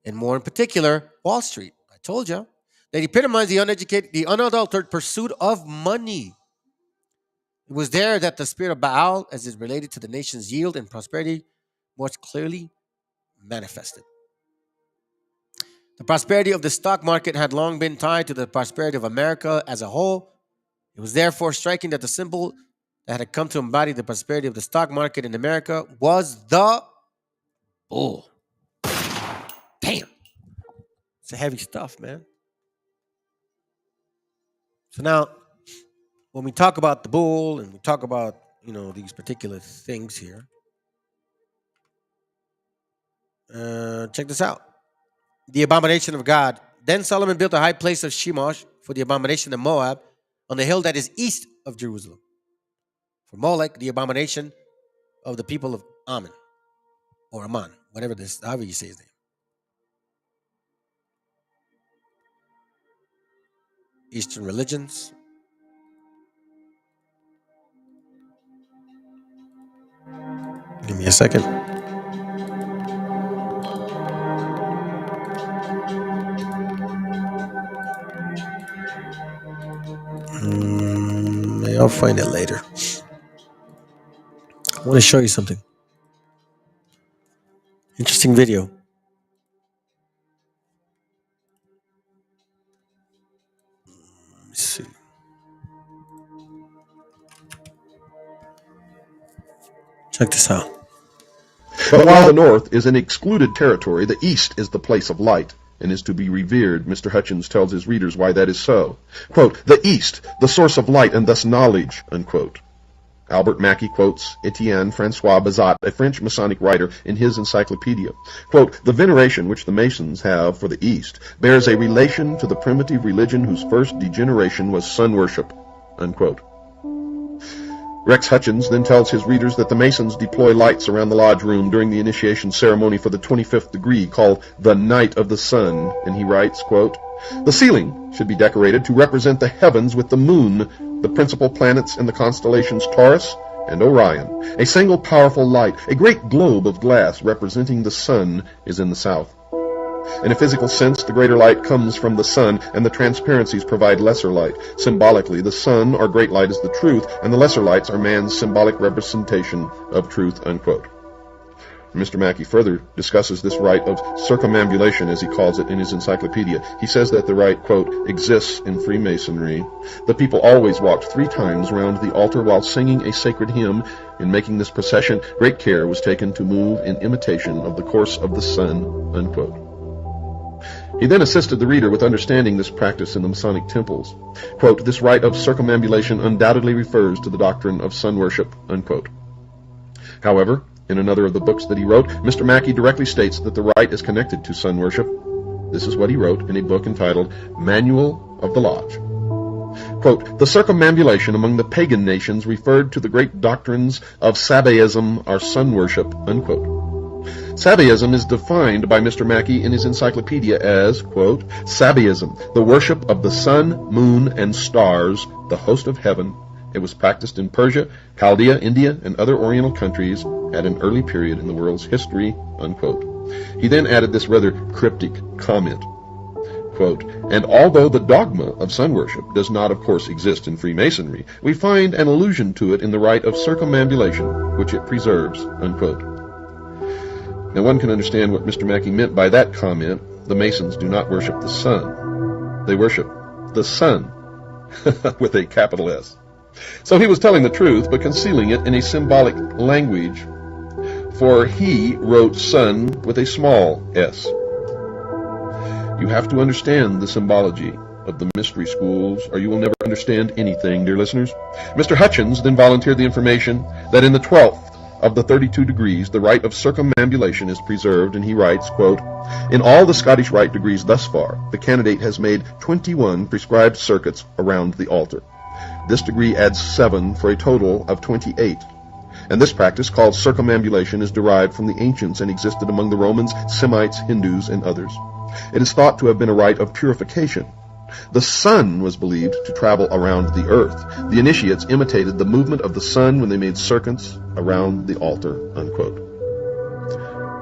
And more in particular, Wall Street. I told you. They epitomized the uneducated, the unadulterated pursuit of money. It was there that the spirit of Baal, as it related to the nation's yield and prosperity, most clearly manifested. The prosperity of the stock market had long been tied to the prosperity of America as a whole. It was therefore striking that the symbol that had come to embody the prosperity of the stock market in America was the bull. Damn. It's a heavy stuff, man. So now, when we talk about the bull and we talk about, these particular things here, check this out. The abomination of God. Then Solomon built a high place of Shemosh for the abomination of Moab on the hill that is east of Jerusalem. For Molech, the abomination of the people of Ammon, or Ammon, however you say his name. Eastern religions. Give me a second. I'll find it later. I want to show you something. Interesting video. Let me see. Check this out. But while the north is an excluded territory, the east is the place of light and is to be revered. Mr. Hutchins tells his readers why that is so. Quote, the east, the source of light and thus knowledge, unquote. Albert Mackey quotes Etienne Francois Bazat, a French Masonic writer, in his encyclopedia. Quote, the veneration which the Masons have for the East bears a relation to the primitive religion whose first degeneration was sun worship, unquote. Rex Hutchins then tells his readers that the Masons deploy lights around the lodge room during the initiation ceremony for the 25th degree, called the Night of the Sun, and he writes, quote, the ceiling should be decorated to represent the heavens with the moon, the principal planets in the constellations Taurus and Orion. A single powerful light, a great globe of glass representing the sun, is in the south. In a physical sense, the greater light comes from the sun, and the transparencies provide lesser light. Symbolically, the sun, or great light, is the truth, and the lesser lights are man's symbolic representation of truth, unquote. Mr. Mackey further discusses this rite of circumambulation, as he calls it in his encyclopedia. He says that the rite, quote, exists in Freemasonry. The people always walked 3 times round the altar while singing a sacred hymn. In making this procession, great care was taken to move in imitation of the course of the sun, unquote. He then assisted the reader with understanding this practice in the Masonic temples. Quote, this rite of circumambulation undoubtedly refers to the doctrine of sun worship, unquote. However, in another of the books that he wrote, Mr. Mackey directly states that the rite is connected to sun worship. This is what he wrote in a book entitled Manual of the Lodge. Quote, the circumambulation among the pagan nations referred to the great doctrines of Sabaism or sun worship, unquote. Sabaism is defined by Mr. Mackey in his encyclopedia as, quote, Sabaism, the worship of the sun, moon, and stars, the host of heaven. It was practiced in Persia, Chaldea, India, and other Oriental countries at an early period in the world's history, unquote. He then added this rather cryptic comment, quote, and although the dogma of sun worship does not, of course, exist in Freemasonry, we find an allusion to it in the rite of circumambulation, which it preserves, unquote. Now one can understand what Mr. Mackey meant by that comment. The Masons do not worship the sun. They worship the sun, with a capital S. So he was telling the truth, but concealing it in a symbolic language, for he wrote sun with a small s. You have to understand the symbology of the mystery schools, or you will never understand anything, dear listeners. Mr. Hutchins then volunteered the information that in the 12th of the 32 degrees, the rite of circumambulation is preserved, and he writes, quote, in all the Scottish rite degrees thus far, the candidate has made 21 prescribed circuits around the altar. This degree adds 7 for a total of 28. And this practice, called circumambulation, is derived from the ancients and existed among the Romans, Semites, Hindus, and others. It is thought to have been a rite of purification, The sun was believed to travel around the earth. The initiates imitated the movement of the sun when they made circuits around the altar, unquote.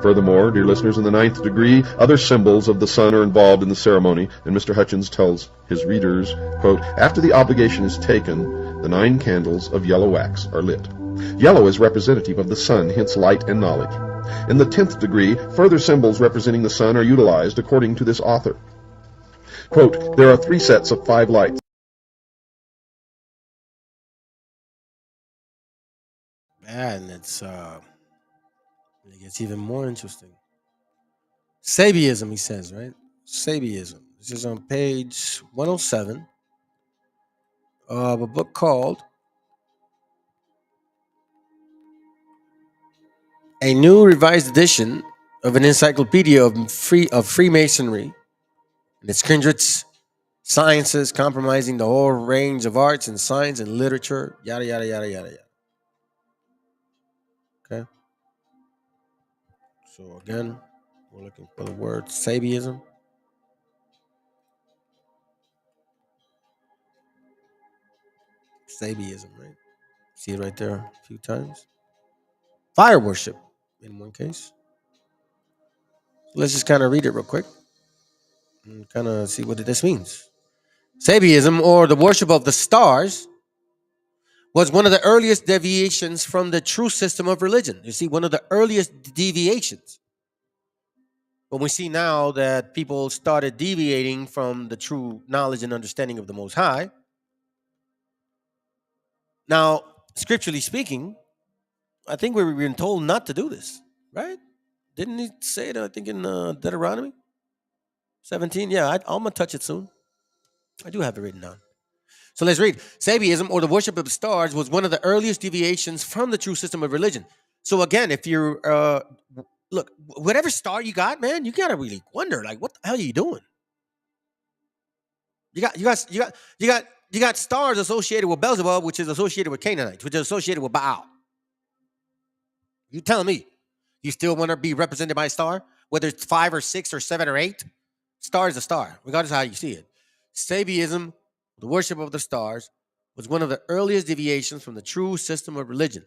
Furthermore, dear listeners, in the ninth degree, other symbols of the sun are involved in the ceremony, and Mr. Hutchins tells his readers, quote, after the obligation is taken, the 9 candles of yellow wax are lit. Yellow is representative of the sun, hence light and knowledge. In the 10th degree, further symbols representing the sun are utilized according to this author. Quote, there are 3 sets of 5 lights. And it gets even more interesting. Sabiism, he says, right? Sabiism. This is on page 107 of a book called A New Revised Edition of an Encyclopedia of Freemasonry and its kindreds, sciences compromising the whole range of arts and science and literature, yada, yada, yada, yada, yada. Okay? So again, we're looking for the word Sabiism. Sabiism, right? See it right there a few times. Fire worship in one case. Let's just kind of read it real quick and kind of see what this means. Sabiism, or the worship of the stars, was one of the earliest deviations from the true system of religion. You see, one of the earliest deviations. When we see now that people started deviating from the true knowledge and understanding of the Most High. Now, scripturally speaking, I think we've been told not to do this, right? Didn't he say it, I think, in Deuteronomy 17? Yeah, I'm going to touch it soon. I do have it written down. So let's read. Sabiism, or the worship of the stars, was one of the earliest deviations from the true system of religion. So again, if you're, look, whatever star you got, man, you got to really wonder, like, what the hell are you doing? You got stars associated with Beelzebub, which is associated with Canaanites, which is associated with Baal. You telling me you still want to be represented by a star? Whether it's 5 or 6 or 7 or 8, star is a star, regardless of how you see it. Sabiism, the worship of the stars, was one of the earliest deviations from the true system of religion.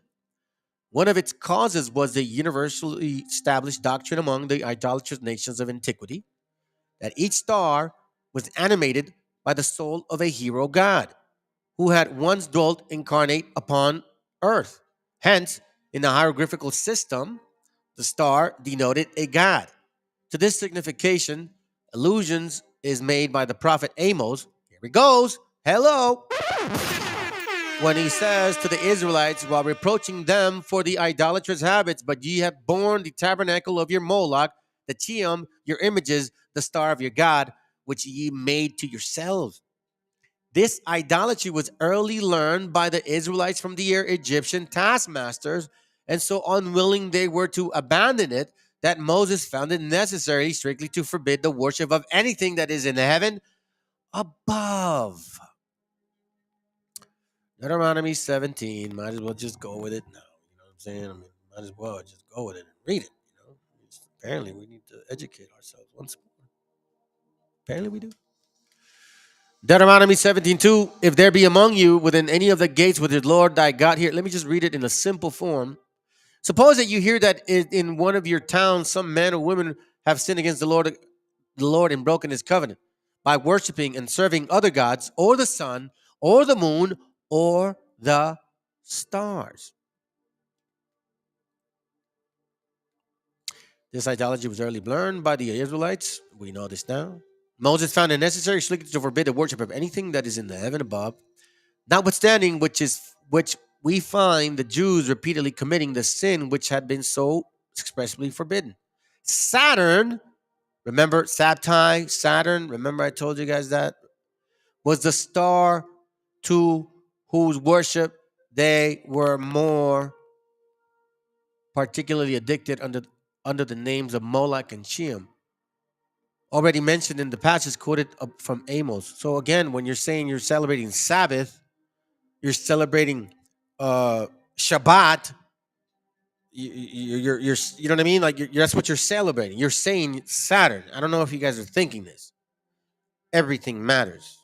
One of its causes was the universally established doctrine among the idolatrous nations of antiquity that each star was animated by the soul of a hero god who had once dwelt incarnate upon earth. Hence, in the hieroglyphical system, the star denoted a god. To this signification, allusions is made by the prophet Amos. Here he goes. Hello. When he says to the Israelites while reproaching them for the idolatrous habits, but ye have borne the tabernacle of your Moloch, the Cheam, your images, the star of your God, which ye made to yourselves. This idolatry was early learned by the Israelites from their Egyptian taskmasters, and so unwilling they were to abandon it that Moses found it necessary strictly to forbid the worship of anything that is in heaven above. Deuteronomy 17, might as well just go with it now. You know what I'm saying? I mean, might as well just go with it and read it. You know, apparently we need to educate ourselves once more. Apparently we do. Deuteronomy 17:2, if there be among you within any of the gates with the Lord thy God here. Let me just read it in a simple form. Suppose that you hear that in one of your towns some men or women have sinned against the Lord and broken his covenant by worshiping and serving other gods, or the sun, or the moon, or the stars. This idolatry was early learned by the Israelites. We know this now. Moses found it necessary strictly to forbid the worship of anything that is in the heaven above, notwithstanding which we find the Jews repeatedly committing the sin which had been so expressly forbidden. Saturn, remember Sabtai, Saturn, remember I told you guys that, was the star to whose worship they were more particularly addicted under the names of Moloch and Cheam, already mentioned in the passage quoted from Amos. So again, when you're saying you're celebrating Sabbath, you're celebrating Shabbat, you're you know what I mean? Like that's what you're celebrating. You're saying Saturn. I don't know if you guys are thinking this. everything matters.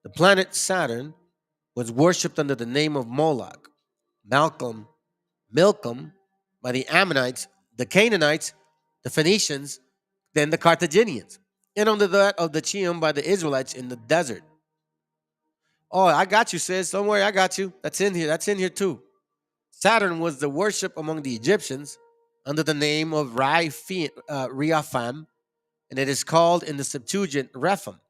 The planet Saturn was worshipped under the name of Moloch, Milcom, by the Ammonites, the Canaanites, the Phoenicians, then the Carthaginians, and under that of the Chium by the Israelites in the desert. Oh, I got you, sis. Don't worry, I got you. That's in here. That's in here too. Saturn was the worship among the Egyptians under the name of Riapham, and it is called in the Septuagint Rephaim.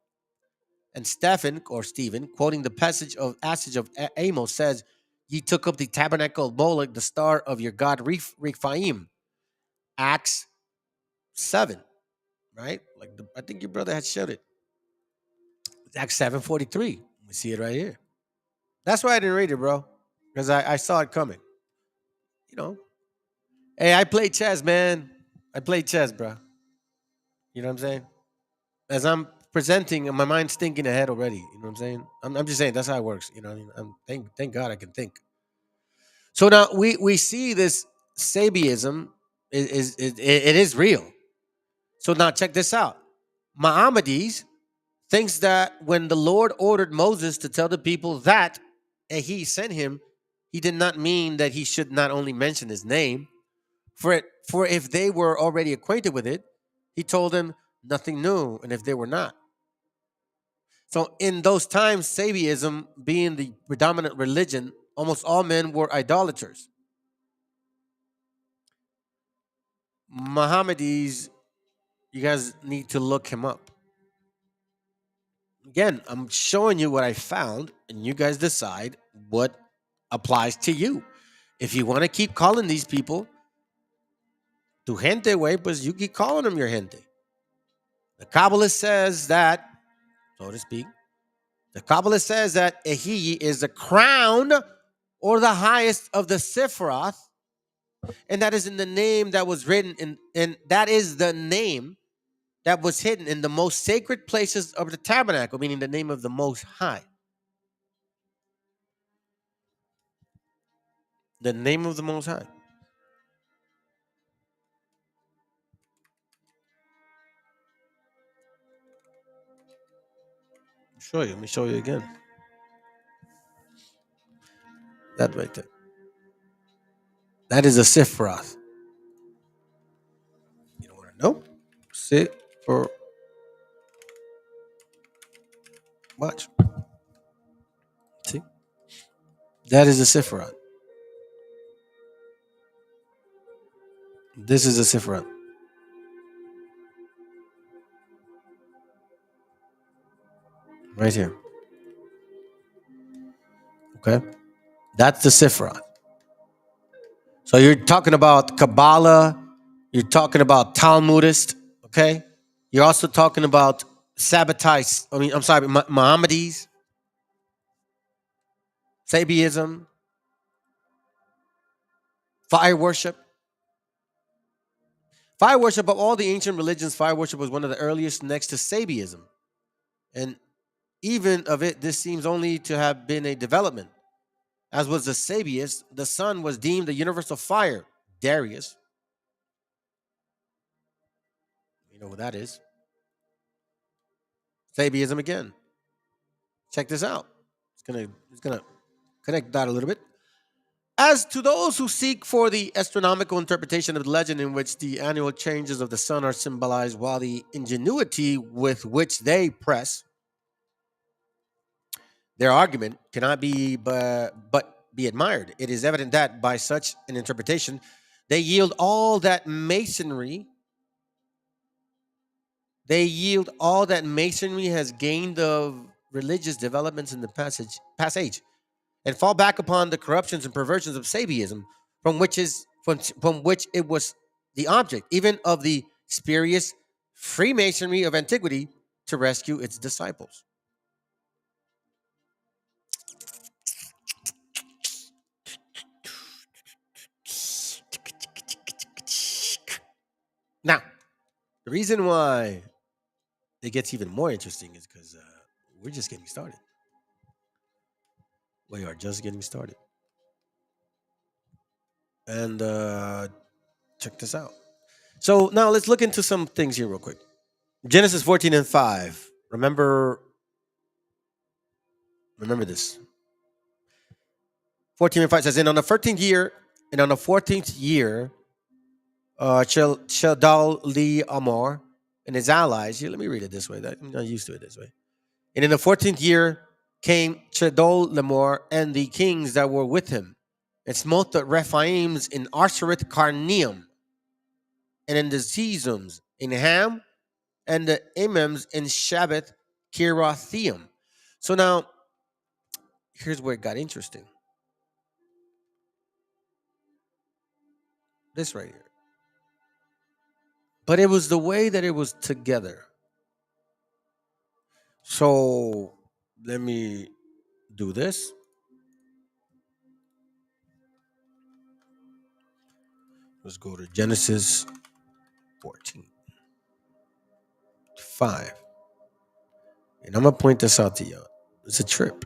And Stephen, quoting the passage of Amos, says, "Ye took up the tabernacle of Moloch, the star of your god Rephaim." Acts 7, right? I think your brother had showed it. It's Acts 7:43. We see it right here. That's why I didn't read it, bro, because I saw it coming. You know, hey, I play chess, man. I play chess, bro. You know what I'm saying? As I'm presenting, my mind's thinking ahead already. You know what I'm saying? I'm just saying that's how it works. You know what I mean? Thank God I can think. So now we see this Sabiism it is real. So now check this out. Maimonides thinks that when the Lord ordered Moses to tell the people that he sent him, he did not mean that he should not only mention his name. For if they were already acquainted with it, he told them nothing new, and if they were not. So in those times, Sabiism being the predominant religion, almost all men were idolaters. Maimonides, you guys need to look him up. Again, I'm showing you what I found, and you guys decide what applies to you. If you want to keep calling these people tu gente, way, pues you keep calling them your gente. The Kabbalist says that, so to speak, the Kabbalist says that Ehi is the crown or the highest of the Sephiroth, and that is in the name that was written in, and that is the name that was hidden in the most sacred places of the tabernacle, meaning the name of the Most High. The name of the Most High. Show you. Let me show you again. That right there. That is a Sephiroth. You don't want to know? Sit for watch. See? That is a Sephiroth. This is a Sephiroth. Right here. Okay? That's the Sephiroth. So you're talking about Kabbalah, you're talking about Talmudist, okay? You're also talking about Mohammedi's, Sabiism, fire worship. Fire worship, of all the ancient religions, fire worship was one of the earliest next to Sabiism. And even of it, this seems only to have been a development. As was the Sabiist, the sun was deemed the universal fire. Darius. You know what that is. Sabiism again. Check this out. It's gonna connect that a little bit. As to those who seek for the astronomical interpretation of the legend in which the annual changes of the sun are symbolized, while the ingenuity with which they press their argument cannot be but be admired, it is evident that by such an interpretation, they yield all that masonry has gained of religious developments in the past age, and fall back upon the corruptions and perversions of Sabiism, from which it was the object, even of the spurious Freemasonry of antiquity, to rescue its disciples. Now, the reason why it gets even more interesting is because we're just getting started. We are just getting started. And check this out. So now let's look into some things here real quick. Genesis 14 and 5. Remember this. 14 and 5 says, and on the 14th year, Shadal Li Amor and his allies. Here, let me read it this way. I'm not used to it this way. And in the 14th year came Chedol Lemor and the kings that were with him, and smote the Rephaims in Ashereth Karneum, and in the Zizums in Ham, and the Imims in Shabbath Kirathaim. So now, here's where it got interesting. This right here. But it was the way that it was together. So let me do this. Let's go to Genesis 14, 5. And I'm going to point this out to y'all. It's a trip.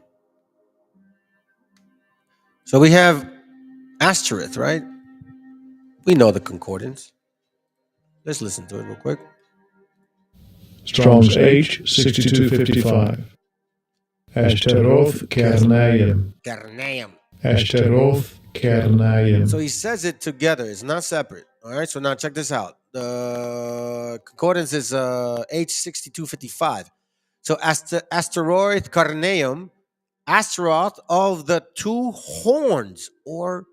So we have Ashtoreth, right? We know the concordance. Let's listen to it real quick. Strong's H 6255. Ashtaroth Karnaim. Ashtaroth Karnaim. So he says it together. It's not separate. All right. So now check this out. The concordance is H6255. So Asteroid Karnaim, Astaroth of the two horns or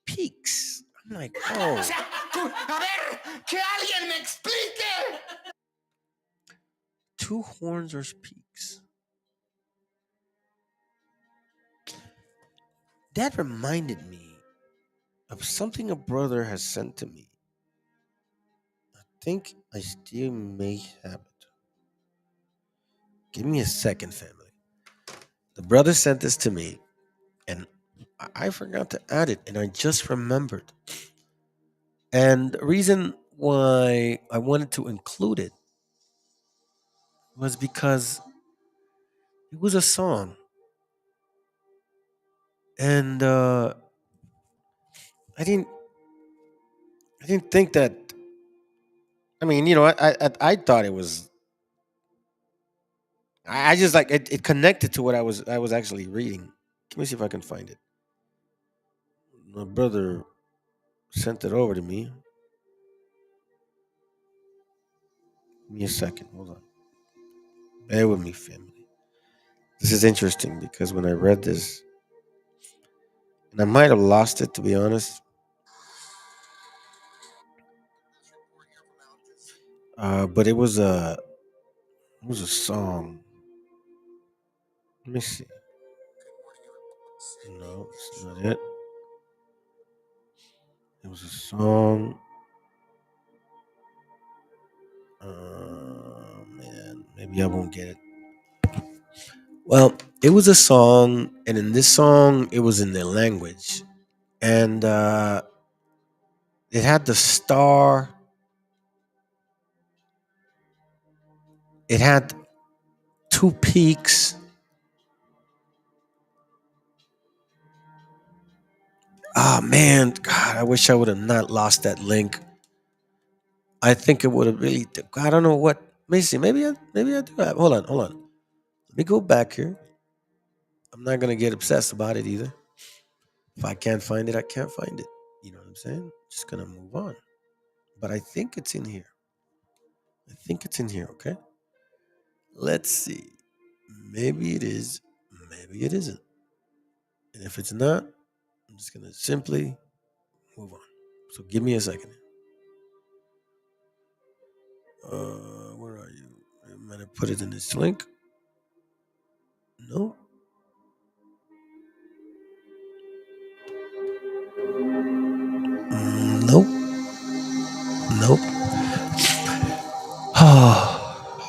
peaks. I'm like, oh. Two horns or peaks. That reminded me of something a brother has sent to me. I think I still may have it. Give me a second, family. The brother sent this to me, and I forgot to add it, and I just remembered. And the reason why I wanted to include it was because it was a song. And I didn't think that. I mean, I thought it was. I just like it connected to what I was actually reading. Let me see if I can find it. My brother sent it over to me. Give me a second. Hold on. Bear with me, family. This is interesting because when I read this, and I might have lost it, to be honest. But it was a song. Let me see. No, it's not it. It was a song. Man, maybe I won't get it. Well, it was a song, and in this song, it was in their language, and it had the star. It had two peaks. Oh man, God, I wish I would have not lost that link. I think it would have really. I don't know what. Let me see. Maybe I do have. Hold on. Let me go back here. I'm not gonna get obsessed about it either. If I can't find it, I can't find it. You know what I'm saying? Just gonna move on. But I think it's in here. Okay. Let's see. Maybe it is. Maybe it isn't. And if it's not, I'm just gonna simply move on. So give me a second. Where are you? I'm gonna put it in this link. No. Nope.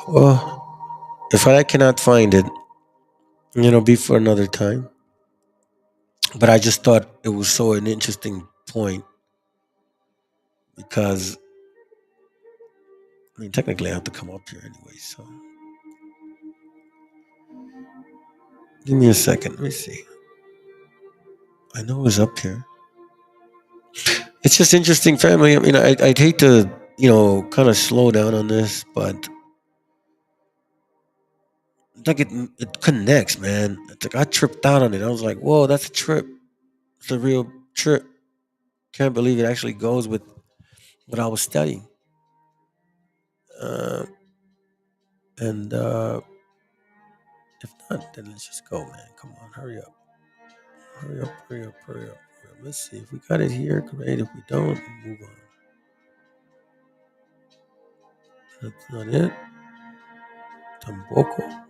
Well, if I cannot find it, be for another time. But I just thought it was so an interesting point because, I mean, technically I have to come up here anyway, so. Give me a second. Let me see. I know it was up here. It's just interesting, family. I mean, I'd hate to, kind of slow down on this, but like it connects, man. It's like I tripped out on it. I was like, whoa, that's a trip. It's a real trip. Can't believe it actually goes with what I was studying. Uh, and if not, then let's just go, man. Come on, hurry up. Hurry up, hurry up, hurry up. Let's see if we got it here. Great. If we don't, move on. That's not it. Tampoco.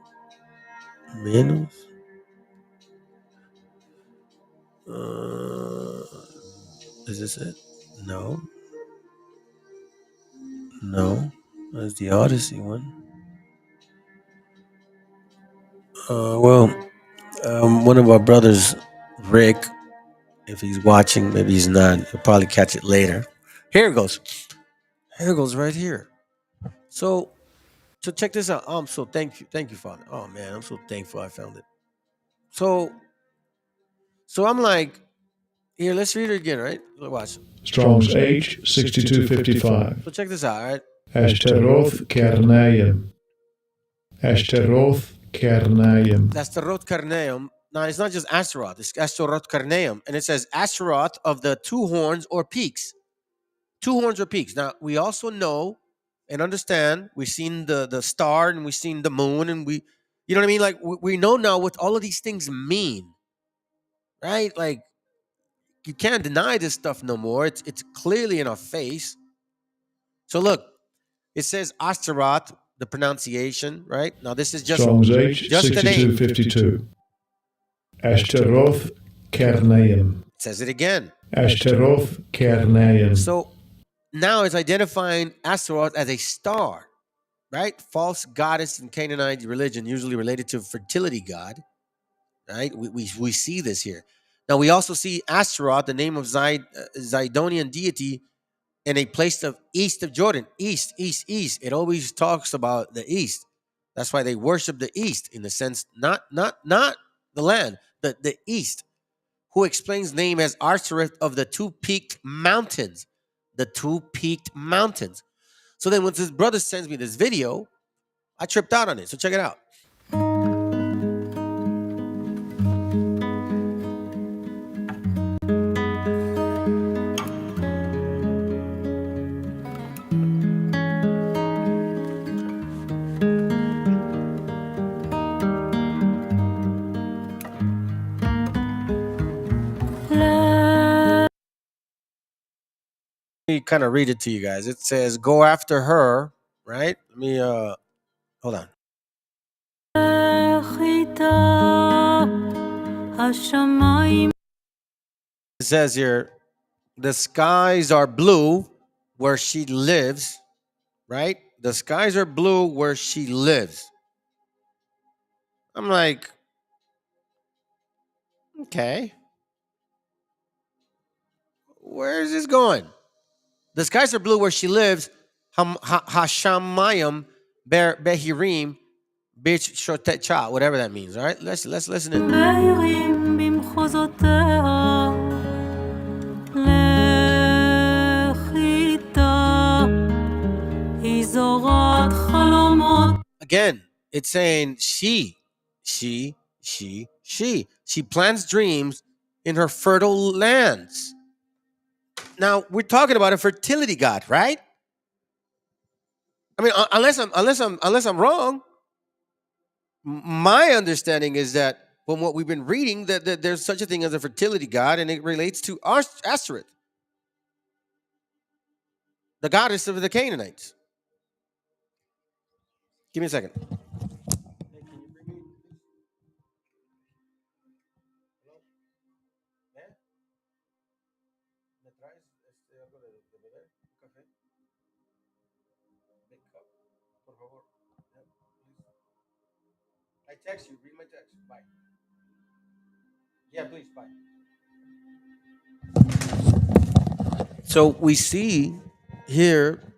Menos. Is this it? No. No. That's the Odyssey one. One of our brothers, Rick, if he's watching, maybe he's not. He'll probably catch it later. Here it goes. Here it goes right here. So check this out. I'm so thank you, Father. Oh man, I'm so thankful I found it. So I'm like, here, let's read it again, right? Watch. Strong's H 6255. So check this out, all right? Ashtaroth Karnaim. Ashtaroth Karnaim. That's the Roth Karnaim. Now it's not just Astaroth, it's Ashtaroth Karnaim, and it says Ashtaroth of the two horns or peaks. Two horns or peaks. Now we also know and understand. We've seen the star and we've seen the moon, and we, you know what I mean? Like we know now what all of these things mean, right? Like you can't deny this stuff no more. It's clearly in our face. So look, it says Ashtaroth, the pronunciation, right? Now this is just Strong's H just the name. 6252. Ashtaroth Karnaim. It says it again. Ashtaroth Karnaim. So now it's identifying Astaroth as a star, right? False goddess in Canaanite religion, usually related to fertility god, right? We see this here. Now we also see Astaroth, the name of Zidonian deity, in a place of east of Jordan. East. It always talks about the east. That's why they worship the east, in the sense, not the land, the east. Who explains name as Ashtaroth of the two-peaked mountains. The two-peaked mountains. So then when this brother sends me this video, I tripped out on it. So check it out. Let me kind of read it to you guys. It says, go after her, right? Let me, hold on. It says here, the skies are blue where she lives, right? The skies are blue where she lives. I'm like, okay. Where is this going? The skies are blue where she lives. Hashamayim Behirim Bitch Shotecha, whatever that means. All right, let's listen in. Again, it's saying she plants dreams in her fertile lands. Now we're talking about a fertility god, right? I mean, unless I'm wrong, my understanding is that from what we've been reading, that there's such a thing as a fertility god, and it relates to Ashtoreth, the goddess of the Canaanites. Give me a second. I text you. Read my text. Bye. Yeah, please. Bye. So we see here,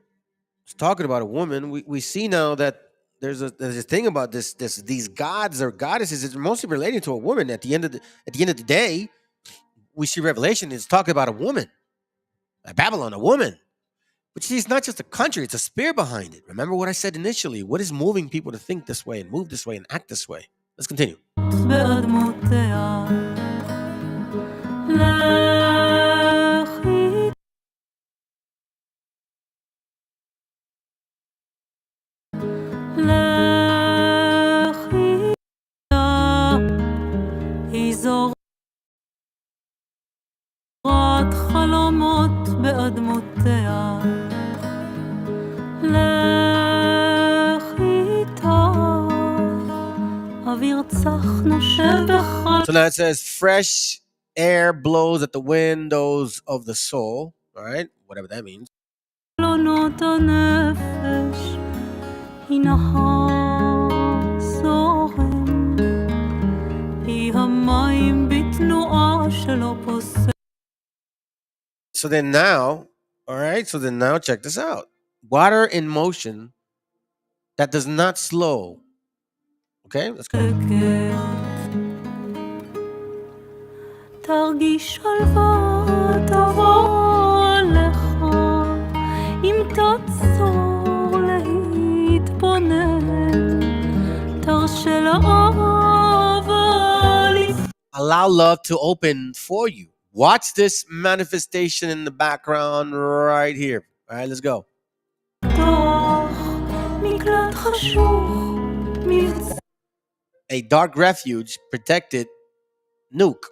it's talking about a woman. We see now that there's a thing about these gods or goddesses. It's mostly related to a woman. At the end of the day, we see Revelation is talking about a woman, a Babylon, a woman, But see, it's not just a country, it's a spirit behind it. Remember what I said initially. What is moving people to think this way and move this way and act this way? Let's continue. So now it says, fresh air blows at the windows of the soul. All right, whatever that means. So then now, all right, so then now check this out. Water in motion that does not slow. Okay, let's go. תרגיש שלווה תבוא לך אם תעצור להתבונן תרשה לאהבה Allow love to open for you. Watch this manifestation in the background right here. All right, let's go. מקלט חשוך A dark refuge protected nuke.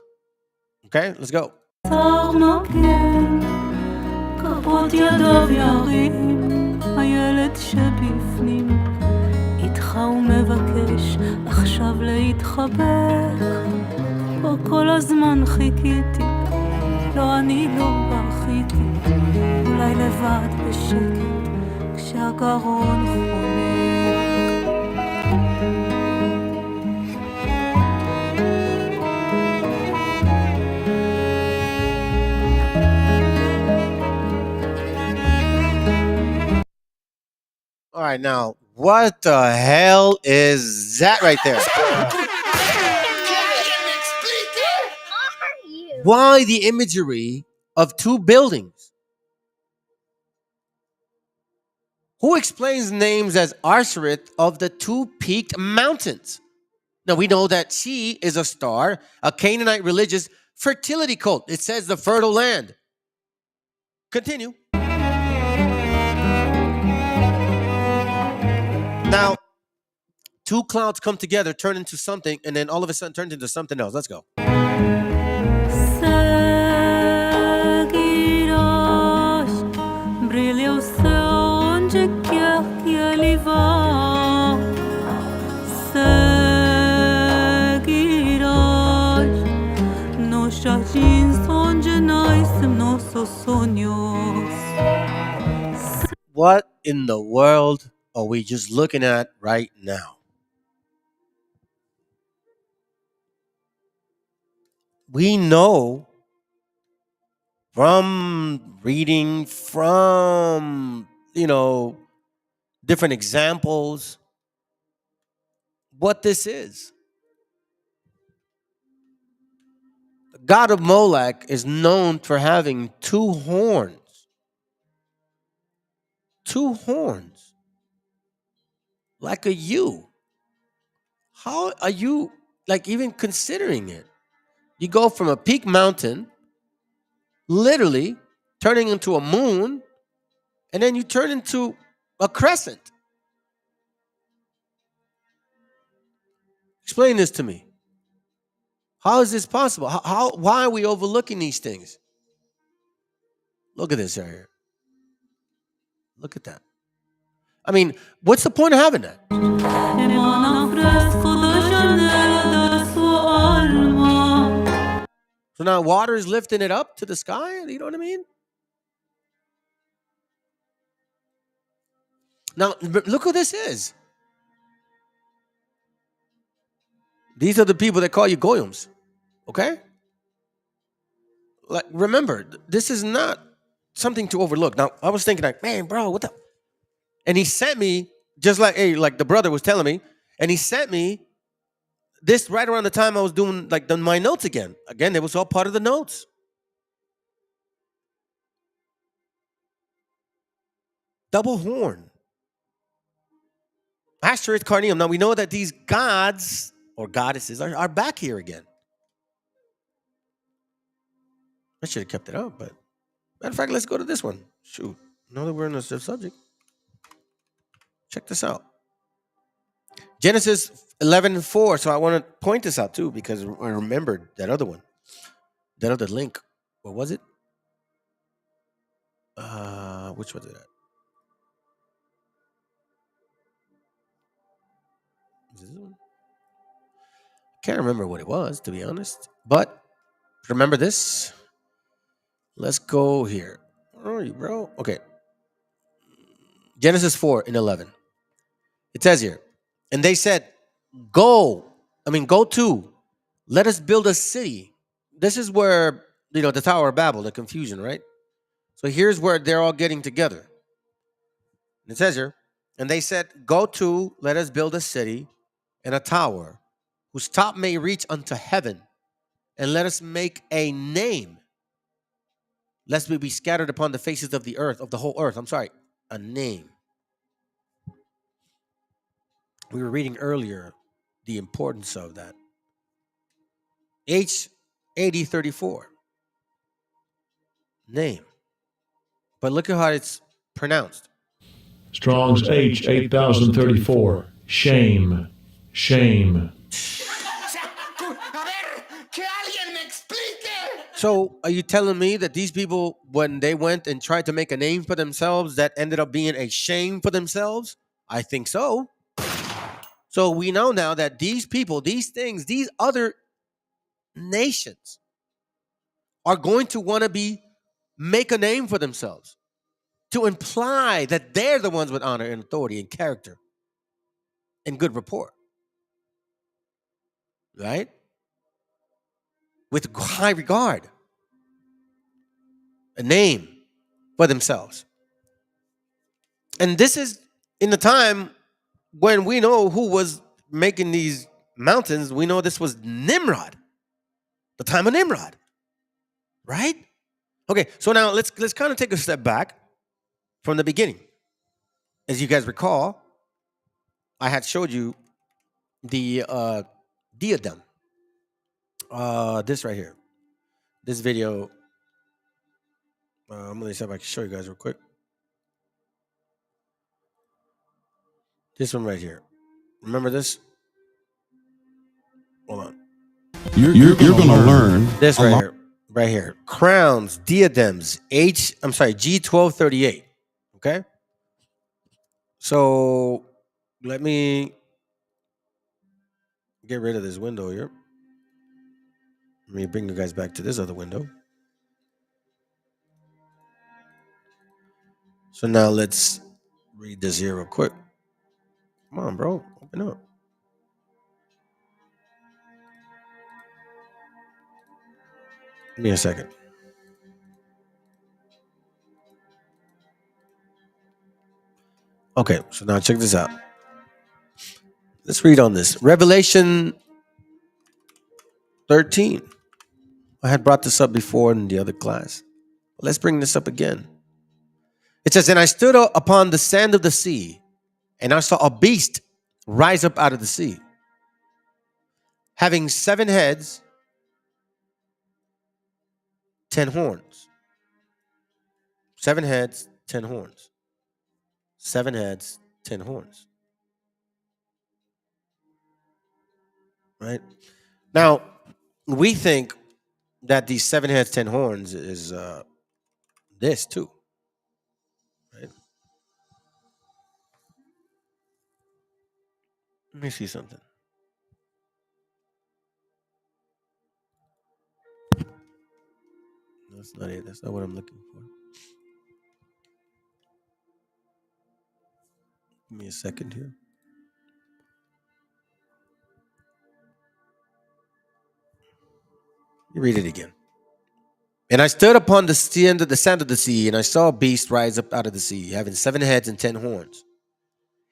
Okay, let's go. צר מגן כפות ידיו ירים הילד שבפנים איתך הוא מבקש עכשיו להתחבק פה כל הזמן חיכיתי לא אני לא בכיתי אולי לבד בשקט כשהגרון חונק All right, now, what the hell is that right there? Why the imagery of two buildings? Who explains names as Arsareth of the two peaked mountains? Now, we know that she is a star, a Canaanite religious fertility cult. It says the fertile land. Continue. Now, two clouds come together, turn into something, and then all of a sudden turns into something else. Let's go. What in the world are we just looking at right now? We know from reading, from, different examples, what this is. The god of Molech is known for having two horns. Two horns. Like a U. How are you, even considering it? You go from a peak mountain, literally turning into a moon, and then you turn into a crescent. Explain this to me. How is this possible? Why are we overlooking these things? Look at this right here. Look at that. I mean, what's the point of having that? So now water is lifting it up to the sky? You know what I mean? Now, look who this is. These are the people that call you goyums. Okay? Remember, this is not something to overlook. Now, I was thinking man, bro, what the? And he sent me, just like the brother was telling me, and he sent me this right around the time I was doing my notes again. Again, it was all part of the notes. Double horn. Asterisk carneum. Now we know that these gods or goddesses are back here again. I should have kept it up, but matter of fact, let's go to this one. Shoot. Now that we're in the subject, check this out. Genesis 11:4. So I want to point this out too because I remembered that other one, that other link. What was it? Which was it at? Is this one? Can't remember what it was, to be honest. But remember this. Let's go here. Where are you, bro? Okay. Genesis 4:11. It says here, and they said, go to, let us build a city. This is where, the Tower of Babel, the confusion, right? So here's where they're all getting together. And it says here, and they said, go to, let us build a city and a tower whose top may reach unto heaven, and let us make a name, lest we be scattered upon the faces of the earth, of the whole earth. I'm sorry, a name. We were reading earlier the importance of that. H8034. Name. But look at how it's pronounced. Strong's H 8034. Shame. Shame. So are you telling me that these people, when they went and tried to make a name for themselves, that ended up being a shame for themselves? I think so. So we know now that these people, these things, these other nations are going to want to make a name for themselves to imply that they're the ones with honor and authority and character and good rapport. Right? With high regard. A name for themselves. And this is in the time when we know who was making these mountains. We know this was Nimrod. The time of Nimrod. Right? Okay, so now let's kind of take a step back from the beginning. As you guys recall, I had showed you the diadem. This right here. This video. I'm going to see if I can show you guys real quick. This one right here. Remember this? Hold on. You're going to learn This right here. Right here. Crowns, diadems, G1238. Okay? So let me get rid of this window here. Let me bring you guys back to this other window. So now let's read this here real quick. Come on, bro. Open up. Give me a second. Okay, so now check this out. Let's read on this. Revelation 13. I had brought this up before in the other class. Let's bring this up again. It says, and I stood upon the sand of the sea, and I saw a beast rise up out of the sea, having 7 heads, 10 horns. 7 heads, 10 horns. 7 heads, 10 horns. Right? Now, we think that these 7 heads, 10 horns is this too. Right? Let me see something. That's not it. That's not what I'm looking for. Give me a second here. Let me read it again. And I stood upon the sand of the sea, and I saw a beast rise up out of the sea, having 7 heads and 10 horns.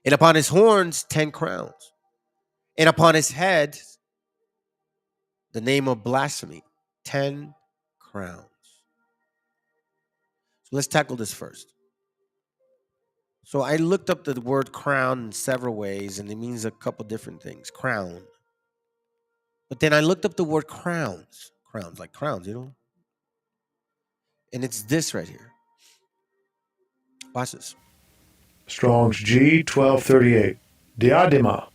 And upon his horns 10 crowns. And upon his head the name of blasphemy. 10 crowns. So let's tackle this first. So I looked up the word crown in several ways, and it means a couple different things. Crown. But then I looked up the word crowns. Crowns, like crowns, you know? And it's this right here. Watch this. Strong's G 1238. Diadema.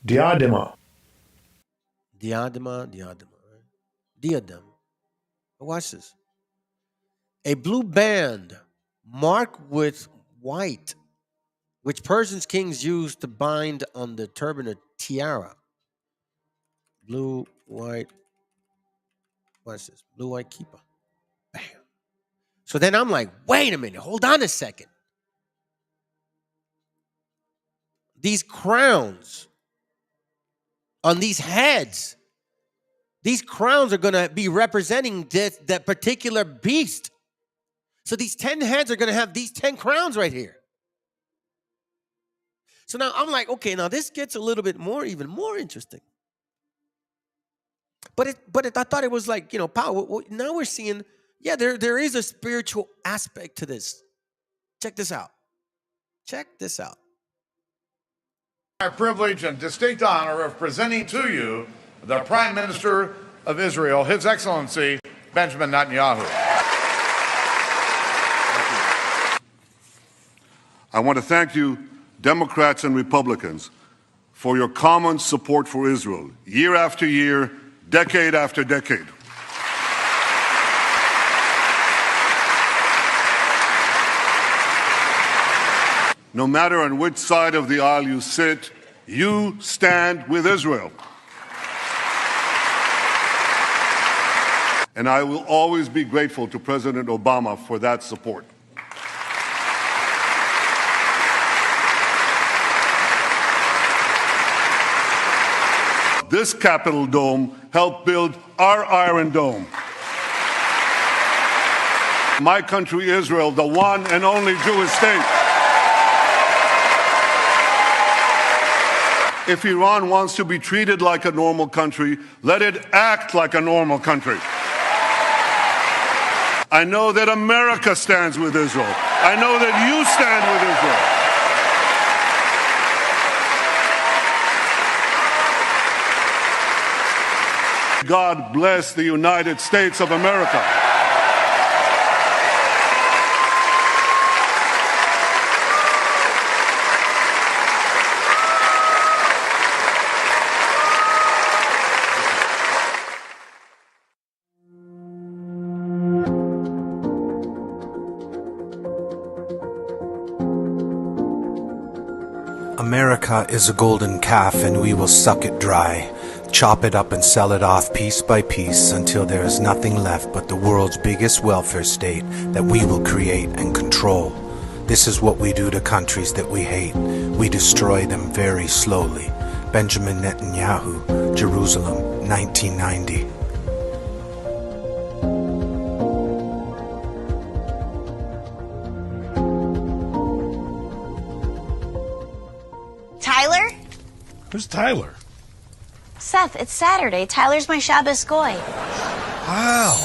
Diadema. Diadema. Right? Diadem. But watch this. A blue band marked with white, which Persian kings used to bind on the turban or tiara. Blue, white. Watch this. Blue, white kippah. Bam. So then I'm like, wait a minute. Hold on a second. These crowns on these heads, these crowns are going to be representing that particular beast. So these 10 heads are going to have these 10 crowns right here. So now I'm like, okay, now this gets a little bit even more interesting. But I thought it was like, power. Now we're seeing, there is a spiritual aspect to this. Check this out. Our privilege and distinct honor of presenting to you the Prime Minister of Israel, His Excellency Benjamin Netanyahu. I want to thank you, Democrats and Republicans, for your common support for Israel, year after year, decade after decade. No matter on which side of the aisle you sit, you stand with Israel. And I will always be grateful to President Obama for that support. This Capitol Dome helped build our Iron Dome. My country, Israel, the one and only Jewish state. If Iran wants to be treated like a normal country, let it act like a normal country. I know that America stands with Israel. I know that you stand with Israel. God bless the United States of America. America is a golden calf, and we will suck it dry, chop it up and sell it off piece by piece until there is nothing left but the world's biggest welfare state that we will create and control. This is what we do to countries that we hate. We destroy them very slowly. Benjamin Netanyahu, Jerusalem, 1990. Tyler? Who's Tyler? Seth, it's Saturday. Tyler's my Shabbos goy. Wow.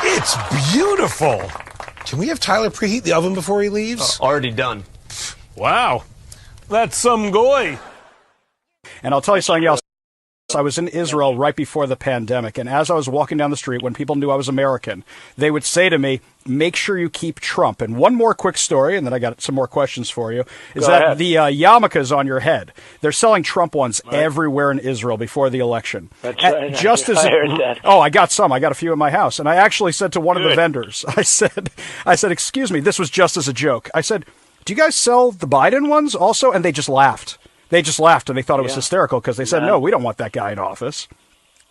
It's beautiful. Can we have Tyler preheat the oven before he leaves? Already done. Wow. That's some goy. And I'll tell you something else. I was in Israel right before the pandemic, and as I was walking down the street, when people knew I was American, they would say to me, make sure you keep Trump. And one more quick story, and then I got some more questions for you, is that the yarmulkes on your head, they're selling Trump ones everywhere in Israel before the election. That's right. I heard that. Oh, I got some. I got a few in my house. And I actually said to one of the vendors, I said, excuse me, this was just as a joke. I said, do you guys sell the Biden ones also? And they just laughed. They just laughed, and they thought it was hysterical because they said, no, we don't want that guy in office.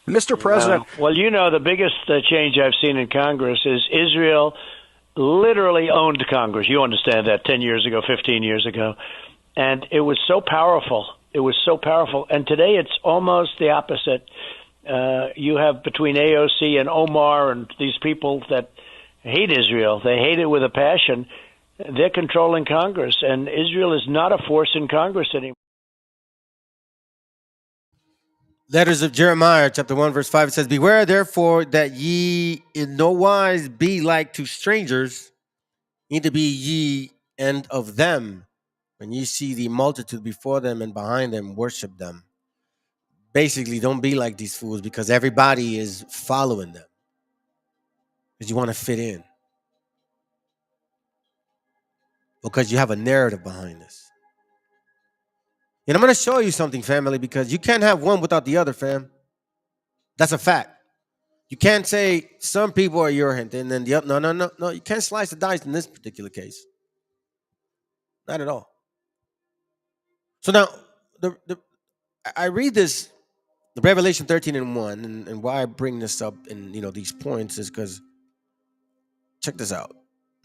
Mr. President. Well, the biggest change I've seen in Congress is Israel literally owned Congress. You understand that 10 years ago, 15 years ago. And it was so powerful. And today it's almost the opposite. You have between AOC and Omar and these people that hate Israel. They hate it with a passion. They're controlling Congress, and Israel is not a force in Congress anymore. Letters of Jeremiah, chapter 1, verse 5, it says, beware, therefore, that ye in no wise be like to strangers, neither be ye and of them, when you see the multitude before them and behind them, worship them. Basically, don't be like these fools because everybody is following them because you want to fit in, because you have a narrative behind this. And I'm going to show you something, family, because you can't have one without the other, fam. That's a fact. You can't say some people are your hint and then the other. No. You can't slice the dice in this particular case. Not at all. So now, I read this, the Revelation 13 and 1, and why I bring this up in these points is because, check this out.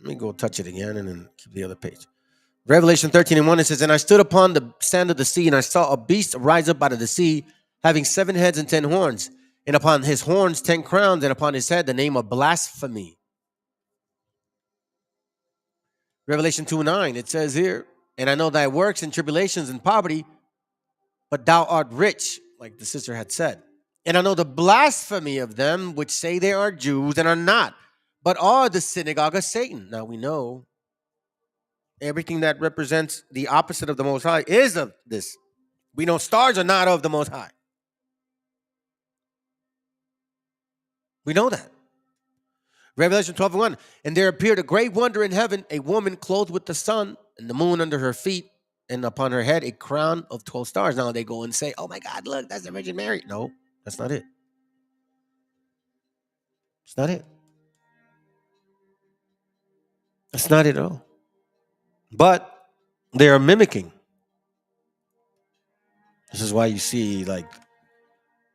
Let me go touch it again and then keep the other page. Revelation 13 and 1, it says, "And I stood upon the sand of the sea, and I saw a beast rise up out of the sea, having 7 heads and 10 horns, and upon his horns 10 crowns, and upon his head the name of blasphemy." Revelation 2:9, it says here, "And I know thy works and tribulations and poverty, but thou art rich," like the sister had said. "And I know the blasphemy of them which say they are Jews and are not, but are the synagogue of Satan." Now we know everything that represents the opposite of the Most High is of this. We know stars are not of the Most High. We know that. Revelation 12 and 1, "And there appeared a great wonder in heaven, a woman clothed with the sun and the moon under her feet, and upon her head a crown of 12 stars." Now they go and say, "Oh my God, look, that's the Virgin Mary." No, that's not it. It's not it. That's not it at all. But they are mimicking. This is why you see like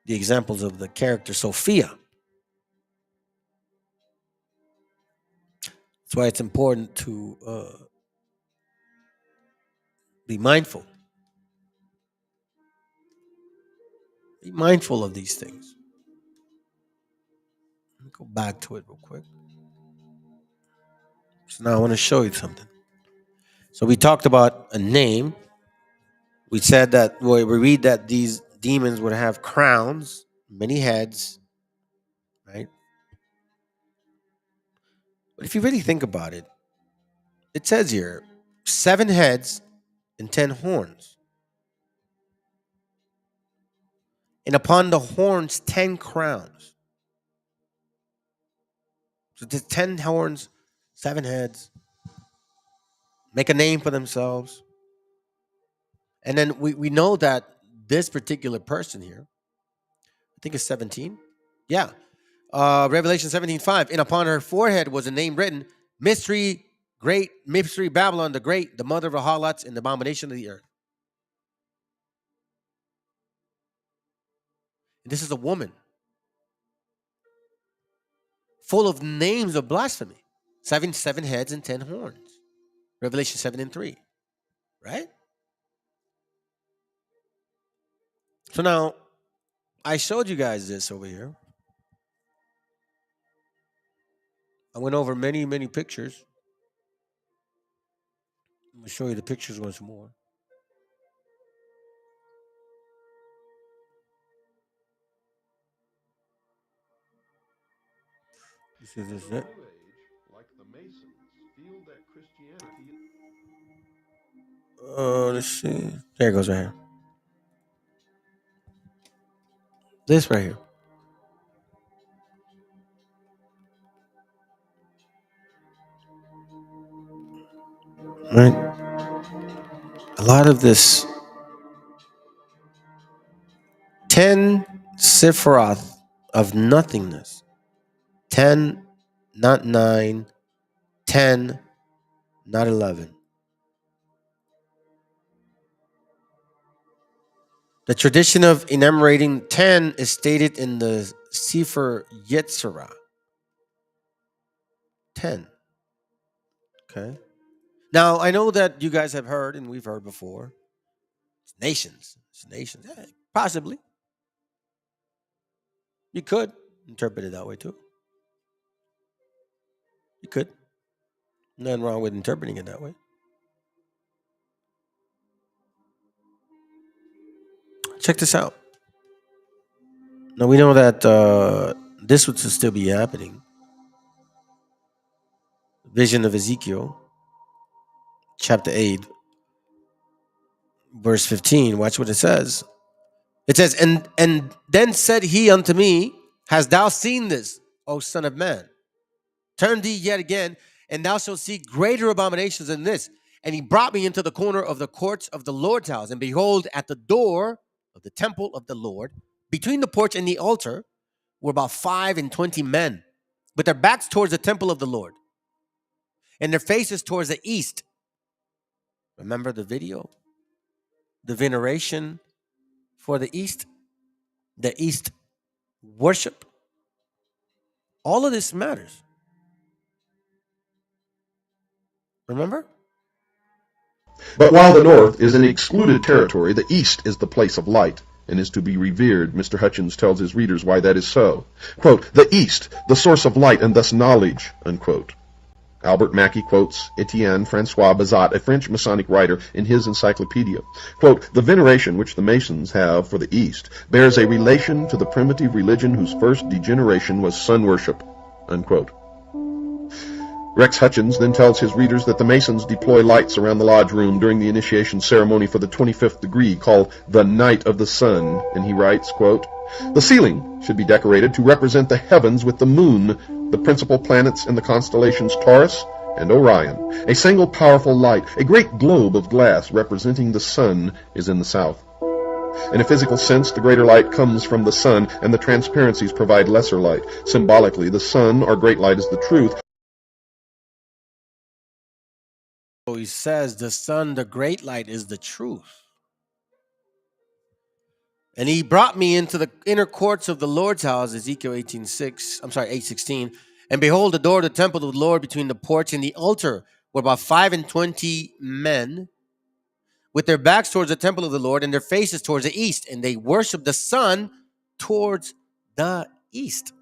the examples of the character Sophia. That's why it's important to be mindful. Be mindful of these things. Let me go back to it real quick. So now I want to show you something. So we talked about a name. We said that we read that these demons would have crowns, many heads, right? But if you really think about it, it says here 7 heads and 10 horns. And upon the horns 10 crowns. So there's 10 horns, 7 heads, make a name for themselves. And then we know that this particular person here, I think it's 17. Yeah. Revelation 17:5. "And upon her forehead was a name written, Mystery Babylon the Great, the mother of the harlots and the abomination of the earth." And this is a woman full of names of blasphemy. 7 heads and 10 horns. Revelation 7 and 3. Right? So now, I showed you guys this over here. I went over many, many pictures. I'm going to show you the pictures once more. This is it. Let's see. There it goes right here. This right here. Right? A lot of this 10 Sephiroth of nothingness. 10, not 9. 10, not 11. The tradition of enumerating 10 is stated in the Sefer Yetzirah. 10. Okay. Now, I know that you guys have heard, and we've heard before, it's nations. It's nations. Yeah, possibly. You could interpret it that way too. You could. Nothing wrong with interpreting it that way. Check this out. Now, we know that this would still be happening. Vision of Ezekiel chapter 8, verse 15. Watch what it says. It says, and then said he unto me, hast thou seen this, O son of man? Turn thee yet again, and thou shalt see greater abominations than this. And he brought me into the corner of the courts of the Lord's house. And behold, at the door of the temple of the Lord, between the porch and the altar, were about 25 men, with their backs towards the temple of the Lord, and their faces towards the east. Remember the video? The veneration for the east worship. All of this matters. Remember? But while the north is an excluded territory, the east is the place of light and is to be revered. Mr. Hutchins tells his readers why that is so. Quote, the east, the source of light and thus knowledge, unquote. Albert Mackey quotes Etienne Francois Bazat, a French Masonic writer, in his encyclopedia. Quote, the veneration which the Masons have for the East bears a relation to the primitive religion whose first degeneration was sun worship, unquote. Rex Hutchins then tells his readers that the Masons deploy lights around the lodge room during the initiation ceremony for the 25th degree, called the Night of the Sun, and he writes, quote, the ceiling should be decorated to represent the heavens with the moon, the principal planets and the constellations Taurus and Orion. A single powerful light, a great globe of glass representing the sun, is in the south. In a physical sense, the greater light comes from the sun, and the transparencies provide lesser light. Symbolically, the sun, or great light, is the truth. So he says the sun, the great light, is the truth. And he brought me into the inner courts of the Lord's house, Ezekiel 8:16. And behold, the door of the temple of the Lord between the porch and the altar were about 25 men, with their backs towards the temple of the Lord and their faces towards the east. And they worshiped the sun towards the east.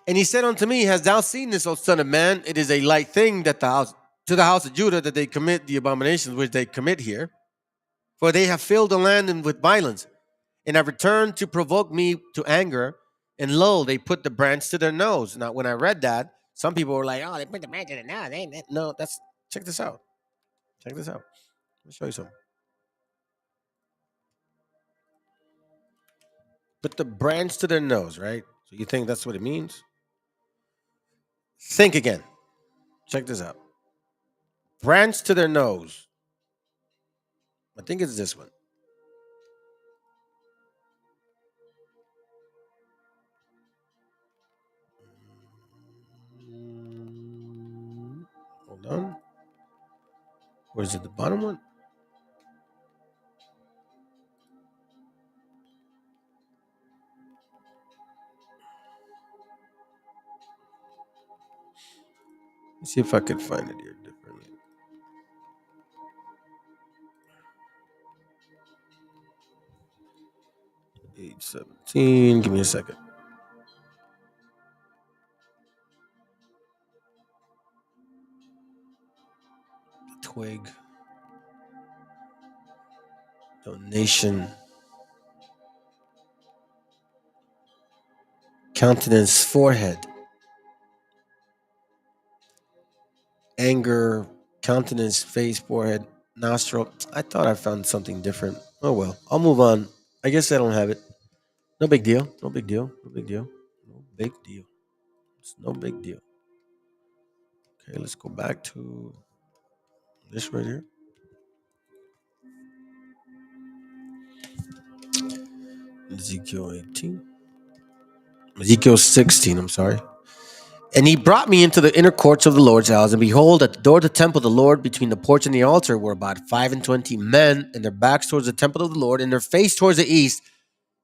And he said unto me, hast thou seen this, O son of man? It is a light thing that to the house of Judah that they commit the abominations which they commit here. For they have filled the land with violence, and have returned to provoke me to anger. And lo, they put the branch to their nose. Now, when I read that, some people were like, oh, they put the branch to their nose. No, check this out. Check this out. Let me show you something. Put the branch to their nose, right? So you think that's what it means? Think again. Check this out. Branch to their nose. I think it's this one. Hold on. Or is it the bottom one? Let's see if I can find it here differently. Page 17. Give me a second. The twig. Donation. Countenance, forehead. Anger, countenance, face, forehead, nostril. I thought I found something different. Oh well, I'll move on. I guess I don't have it. No big deal. No big deal. No big deal. No big deal. It's no big deal. Okay, let's go back to this right here. Ezekiel 18. Ezekiel 16, I'm sorry. And he brought me into the inner courts of the Lord's house, and behold, at the door of the temple of the Lord, between the porch and the altar, were about 25 men, and their backs towards the temple of the Lord, and their face towards the east,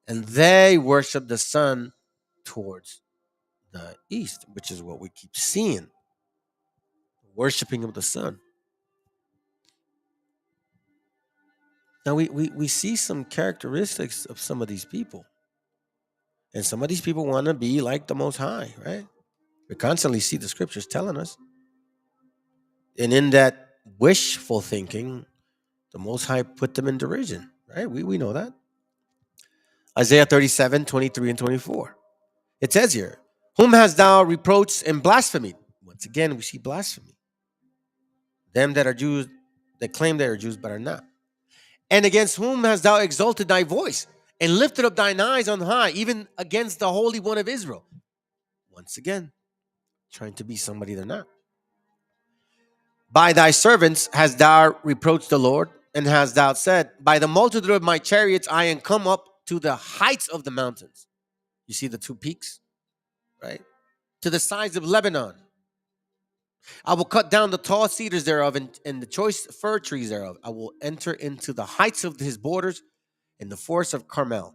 and they worshiped the sun towards the east, which is what we keep seeing. Worshiping of the sun. Now we see some characteristics of some of these people. And some of these people want to be like the Most High, right? We constantly see the scriptures telling us. And in that wishful thinking, the Most High put them in derision, right? We know that. Isaiah 37, 23 and 24. It says here, Whom hast thou reproached and blasphemed? Once again, we see blasphemy. Them that are Jews, that claim they are Jews but are not. And against whom hast thou exalted thy voice and lifted up thine eyes on high, even against the Holy One of Israel? Once again, trying to be somebody they're not. By thy servants hast thou reproached the Lord, and hast thou said, by the multitude of my chariots I am come up to the heights of the mountains. You see the two peaks, right? To the sides of Lebanon. I will cut down the tall cedars thereof and the choice fir trees thereof. I will enter into the heights of his borders in the forest of Carmel.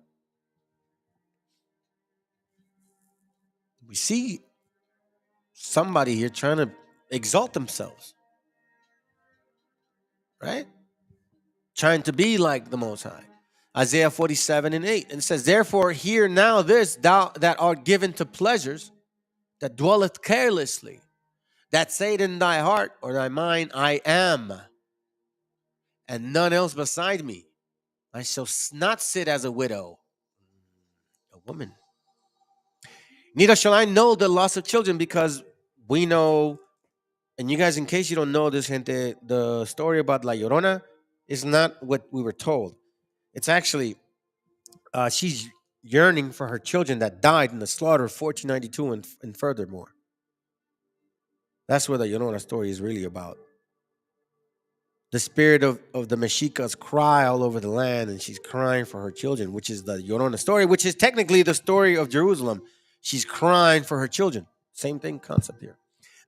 We see somebody here trying to exalt themselves, right? Trying to be like the Most High. Isaiah 47:8. And it says, therefore, hear now this, thou that art given to pleasures, that dwelleth carelessly, that said in thy heart or thy mind, I am, and none else beside me. I shall not sit as a widow, a woman. Neither shall I know the loss of children, because we know, and you guys, in case you don't know this, gente, the story about La Llorona is not what we were told. It's actually, she's yearning for her children that died in the slaughter of 1492 and furthermore. That's what the Llorona story is really about. The spirit of the Mexicas cry all over the land, and she's crying for her children, which is the Llorona story, which is technically the story of Jerusalem. She's crying for her children. Same thing, concept here.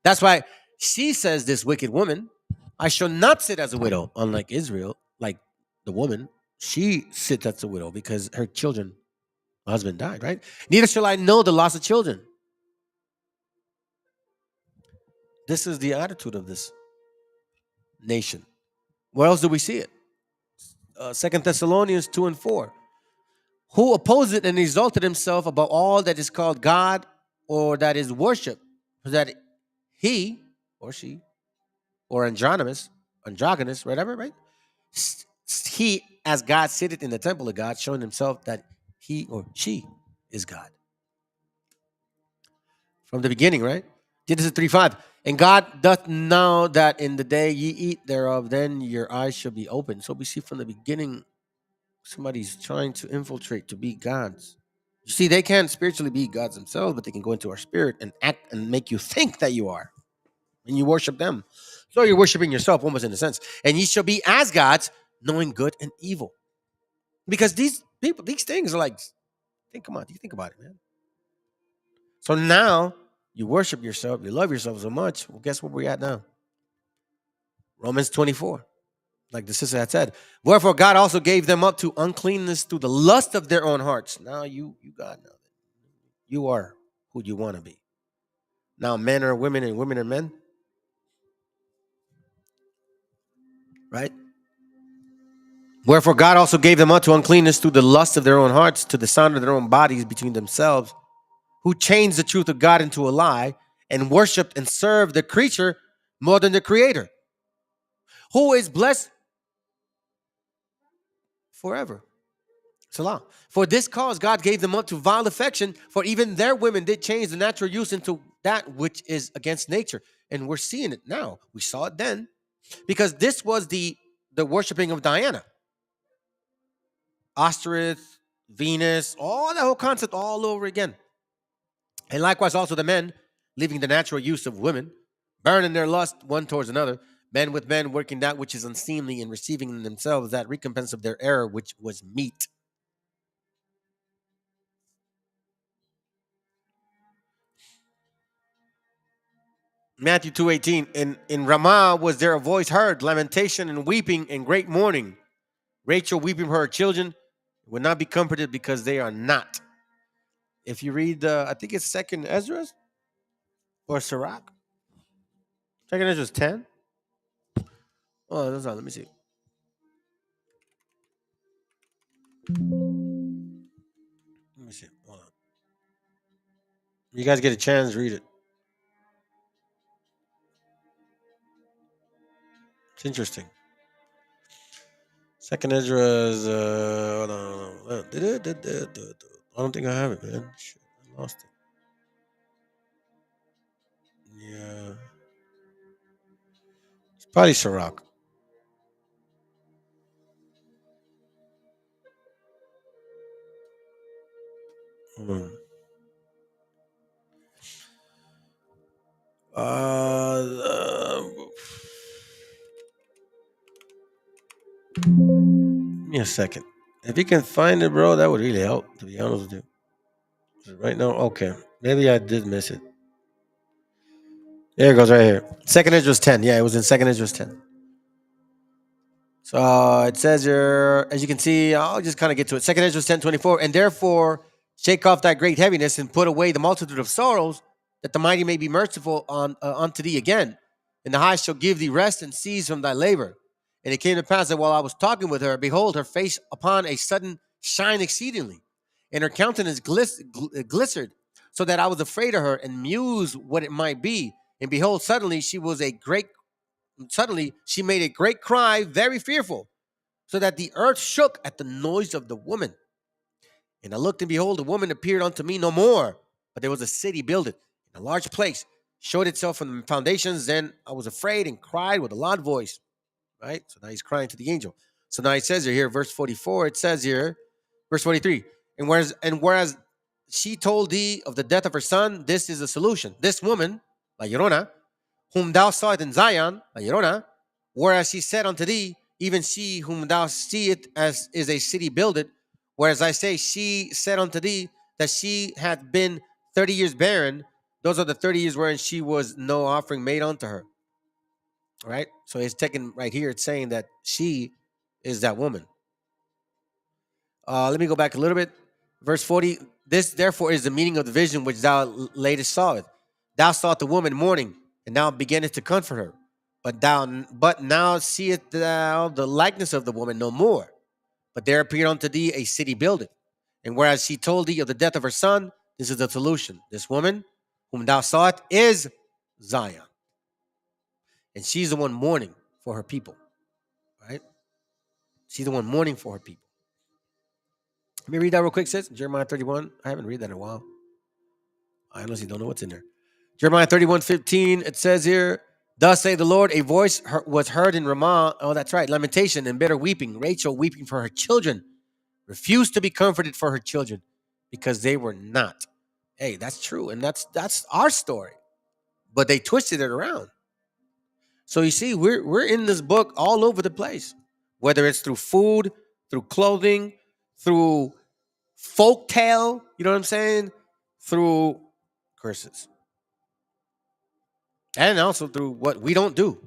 That's why she says, this wicked woman, I shall not sit as a widow, unlike Israel, like the woman. She sits as a widow because her children, husband died, right? Neither shall I know the loss of children. This is the attitude of this nation. Where else do we see it? 2 Thessalonians 2:4. Who opposed it and exalted himself above all that is called God or that is worshipped, so that he or she or androgynous, whatever, right? He, as God, sitteth in the temple of God, showing himself that he or she is God. From the beginning, right? Genesis 3:5. And God doth know that in the day ye eat thereof, then your eyes shall be opened. So we see from the beginning, somebody's trying to infiltrate to be gods. You see, they can't spiritually be gods themselves, but they can go into our spirit and act and make you think that you are. And you worship them. So you're worshiping yourself, almost in a sense. And ye shall be as gods, knowing good and evil. Because these people, these things are like, come on, you think about it, man. So now you worship yourself, you love yourself so much. Well, guess where we're at now? Romans 24. Like the sister had said, wherefore God also gave them up to uncleanness through the lust of their own hearts. Now you God know that you are who you want to be. Now men are women and women are men. Right? Wherefore God also gave them up to uncleanness through the lust of their own hearts, to the sound of their own bodies between themselves, who changed the truth of God into a lie and worshiped and served the creature more than the creator, who is blessed forever. Salah. For this cause God gave them up to vile affection, for even their women did change the natural use into that which is against nature. And we're seeing it now. We saw it then, because this was the worshiping of Diana. Osterith, Venus, all the whole concept all over again. And likewise also the men, leaving the natural use of women, burning their lust one towards another, men with men working that which is unseemly and receiving in themselves that recompense of their error which was meet. Matthew 2:18, in Ramah was there a voice heard, lamentation and weeping and great mourning. Rachel weeping for her children would not be comforted because they are not. If you read, I think it's 2nd Ezra or Sirach. 2nd Ezra 10. Oh, that's not. Let me see. Let me see. Hold on. You guys get a chance, read it. It's interesting. 2nd Ezra is, hold on. I don't think I have it, man. Shit, I lost it. Yeah. It's probably Sirach. Hold on. Give me a second. If you can find it, bro, that would really help, to be honest with you. Right now, okay. Maybe I did miss it. There it goes right here. Second Esdras 10. Yeah, it was in Second Esdras 10. So it says here, as you can see, I'll just kind of get to it. Second Esdras 10:24. And therefore shake off that great heaviness and put away the multitude of sorrows, that the mighty may be merciful unto thee again. And the high shall give thee rest and cease from thy labor. And it came to pass that while I was talking with her, behold, her face upon a sudden shine exceedingly, and her countenance glistered, so that I was afraid of her and mused what it might be. And behold, suddenly she made a great cry, very fearful, so that the earth shook at the noise of the woman. And I looked, and behold, the woman appeared unto me no more, but there was a city builded in a large place, showed itself from the foundations. Then I was afraid and cried with a loud voice. Right? So now he's crying to the angel. So now he says here, verse 44, it says here, verse 43, and whereas she told thee of the death of her son, this is the solution. This woman, La Llorona, whom thou sawest in Zion, La Llorona, whereas she said unto thee, even she whom thou seest as is a city builded, whereas I say she said unto thee that she had been 30 years barren, those are the 30 years wherein she was no offering made unto her. All right? So it's taken right here, it's saying that she is that woman. Let me go back a little bit. Verse 40, this therefore is the meaning of the vision which thou latest sawest. Thou sawest the woman mourning, and thou beginnest to comfort her. But now seest thou the likeness of the woman no more. But there appeared unto thee a city builded. And whereas she told thee of the death of her son, this is the solution. This woman, whom thou sawest, is Zion. And she's the one mourning for her people. Right? She's the one mourning for her people. Let me read that real quick, sis. Jeremiah 31. I haven't read that in a while. I honestly don't know what's in there. Jeremiah 31:15. It says here, thus say the Lord, a voice was heard in Ramah. Oh, that's right. Lamentation and bitter weeping. Rachel weeping for her children. Refused to be comforted for her children because they were not. Hey, that's true. And that's our story. But they twisted it around. So you see, we're in this book all over the place. Whether it's through food, through clothing, through folk tale, you know what I'm saying? Through curses. And also through what we don't do.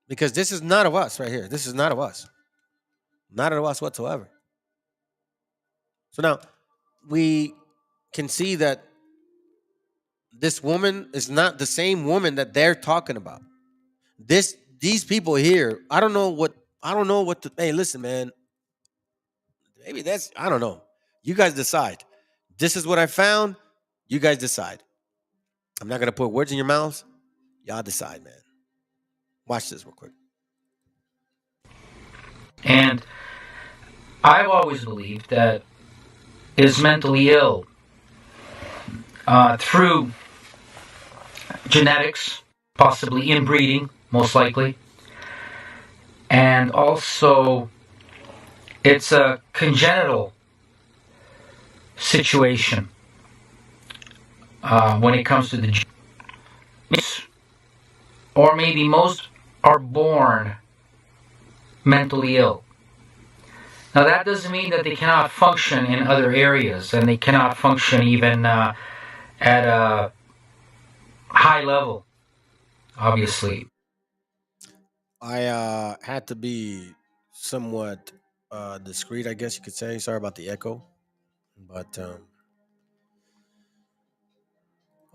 Because this is not of us right here. This is not of us. Not of us whatsoever. So now we can see that this woman is not the same woman that they're talking about. These people here, I don't know what to, hey, listen, man. Maybe that's, I don't know. You guys decide. This is what I found. You guys decide. I'm not going to put words in your mouths. Y'all decide, man. Watch this real quick. And I've always believed that is mentally ill through genetics, possibly inbreeding, most likely. And also, it's a congenital situation when it comes to the genes. Or maybe most are born mentally ill. Now that doesn't mean that they cannot function in other areas, and they cannot function even at a high level, obviously. I had to be somewhat discreet, I guess you could say. Sorry about the echo. But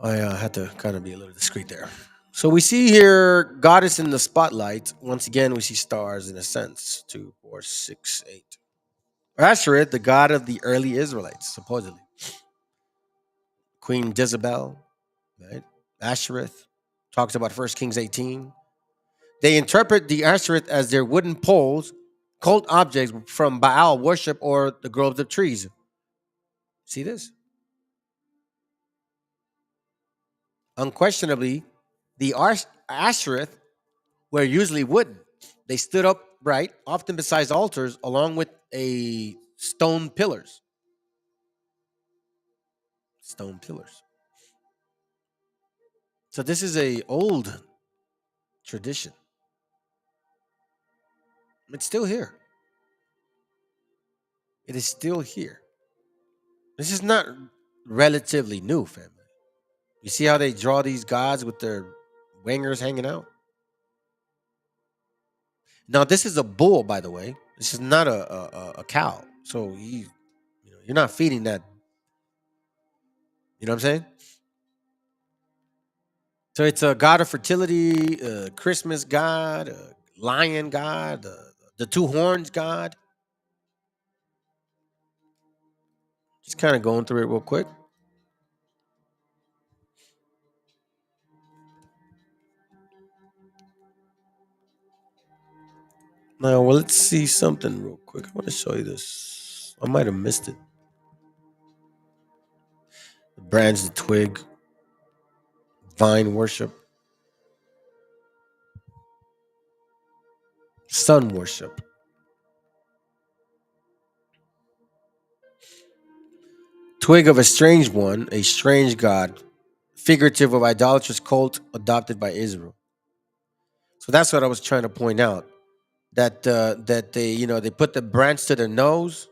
I had to kind of be a little discreet there. So we see here goddess in the spotlight. Once again, we see stars in a sense. 2, 4, 6, 8. Ashereth, the god of the early Israelites, supposedly. Queen Jezebel, right? Ashereth talks about 1 Kings 18. They interpret the Ashereth as their wooden poles, cult objects from Baal worship or the groves of trees. See this? Unquestionably, the Ashereth were usually wooden. They stood upright, often beside altars, along with a stone pillars. Stone pillars. So this is a old tradition. It's still here. It is still here. This is not relatively new, family. You see how they draw these gods with their wingers hanging out? Now, this is a bull, by the way. This is not a cow. So you're not feeding that. You know what I'm saying? So it's a god of fertility, Christmas god, a lion god, the two horns god. Just kind of going through it real quick. Now, well, let's see something real quick. I want to show you this. I might have missed it. The branch, the twig, vine worship, sun worship. Twig of a strange one, a strange god, figurative of idolatrous cult adopted by Israel. So that's what I was trying to point out. That they put the branch to their nose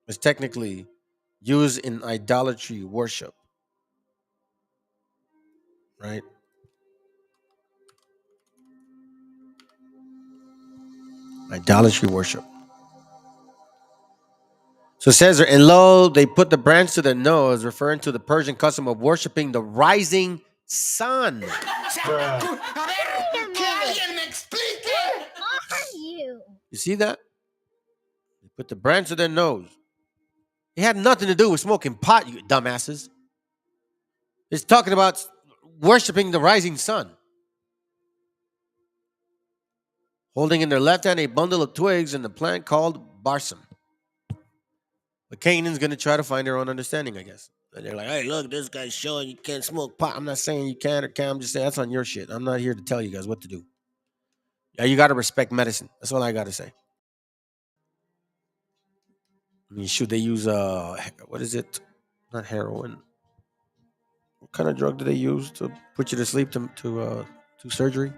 is technically used in idolatry worship, right? Idolatry worship. So it says, and lo, they put the branch to their nose, referring to the Persian custom of worshiping the rising sun. You see that? They put the branch to their nose. It had nothing to do with smoking pot, you dumbasses. It's talking about worshiping the rising sun. Holding in their left hand a bundle of twigs and the plant called barsum. But Canaan's going to try to find their own understanding, I guess. And they're like, hey, look, this guy's showing you can't smoke pot. I'm not saying you can or can't. I'm just saying that's on your shit. I'm not here to tell you guys what to do. Yeah, you got to respect medicine. That's all I got to say. I mean, should they use, what is it? Not heroin. What kind of drug do they use to put you to sleep to surgery?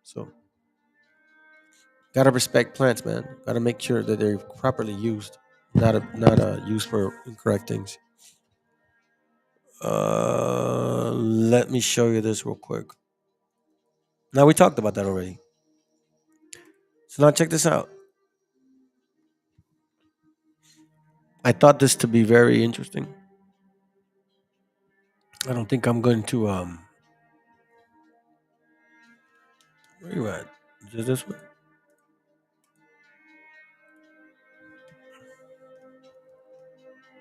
So, got to respect plants, man. Got to make sure that they're properly used, not used for incorrect things. Let me show you this real quick. Now, we talked about that already. So now check this out. I thought this to be very interesting. I don't think I'm going to where you at? Is this one?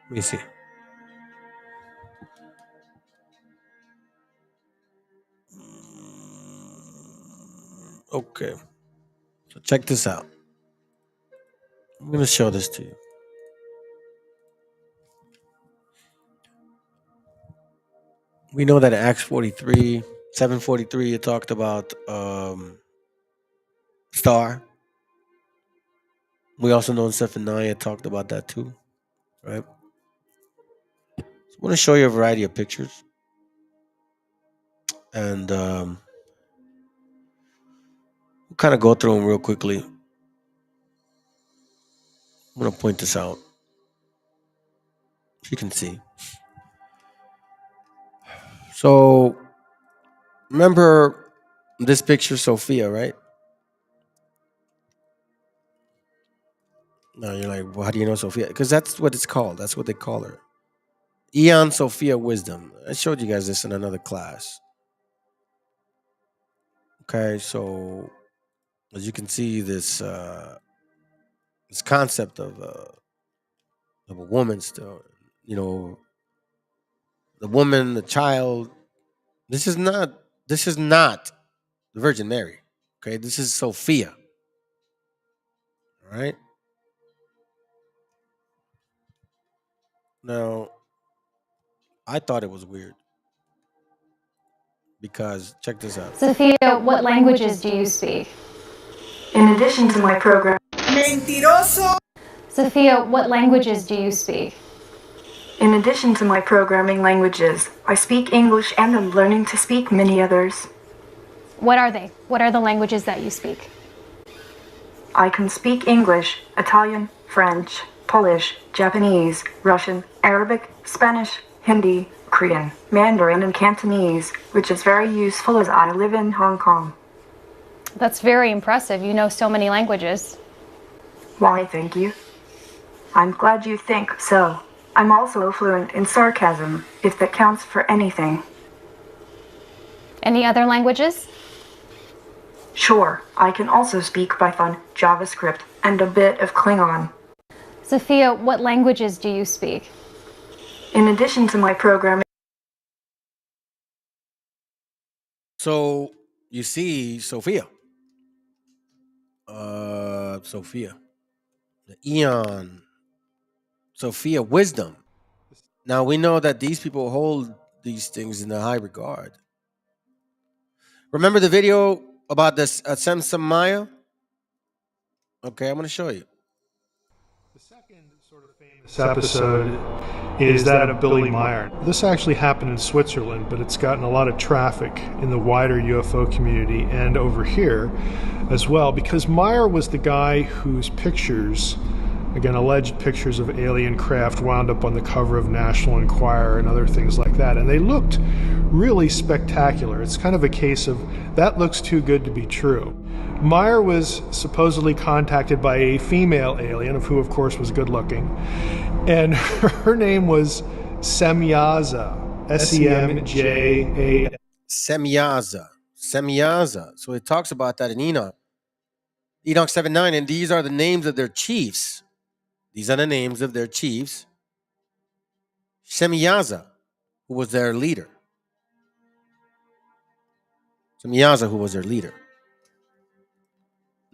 Let me see. Okay. So check this out. I'm going to show this to you. We know that in Acts 43, 743, it talked about star. We also know in Zephaniah it talked about that too, right? So I want to show you a variety of pictures. And we'll kind of go through them real quickly. I'm going to point this out. So you can see. So remember this picture, Sophia, right? Now you're like, well, how do you know Sophia? Because that's what it's called. That's what they call her. Eon Sophia Wisdom. I showed you guys this in another class. Okay, so as you can see, this concept of a woman still, the woman, the child. This is not the Virgin Mary. Okay, this is Sophia. All right. Now, I thought it was weird. because check this out. Sophia, what languages do you speak? In addition to my program. Mentiroso! Sophia, what languages do you speak? In addition to my programming languages, I speak English and I'm learning to speak many others. What are they? What are the languages that you speak? I can speak English, Italian, French, Polish, Japanese, Russian, Arabic, Spanish, Hindi, Korean, Mandarin, and Cantonese, which is very useful as I live in Hong Kong. That's very impressive. You know so many languages. Why, thank you. I'm glad you think so. I'm also fluent in sarcasm, if that counts for anything. Any other languages? Sure, I can also speak Python, JavaScript, and a bit of Klingon. Sophia, what languages do you speak? In addition to my programming. So you see, Sophia, Sophia, the Eon, Sophia, wisdom. Now we know that these people hold these things in a high regard. Remember the video about this Samsamaya? Okay, I'm going to show you. This episode is that of Billy Meyer. This actually happened in Switzerland, but it's gotten a lot of traffic in the wider UFO community and over here as well, because Meyer was the guy whose pictures, again, alleged pictures of alien craft, wound up on the cover of National Enquirer and other things like that. And they looked really spectacular. It's kind of a case of that looks too good to be true. Meyer was supposedly contacted by a female alien, of who, of course, was good looking. And her name was Semyaza. S-E-M-J-A. Semyaza. Semyaza. So it talks about that in Enoch. Enoch 7:9, and these are the names of their chiefs. These are the names of their chiefs. Semyaza, who was their leader. Semyaza, who was their leader.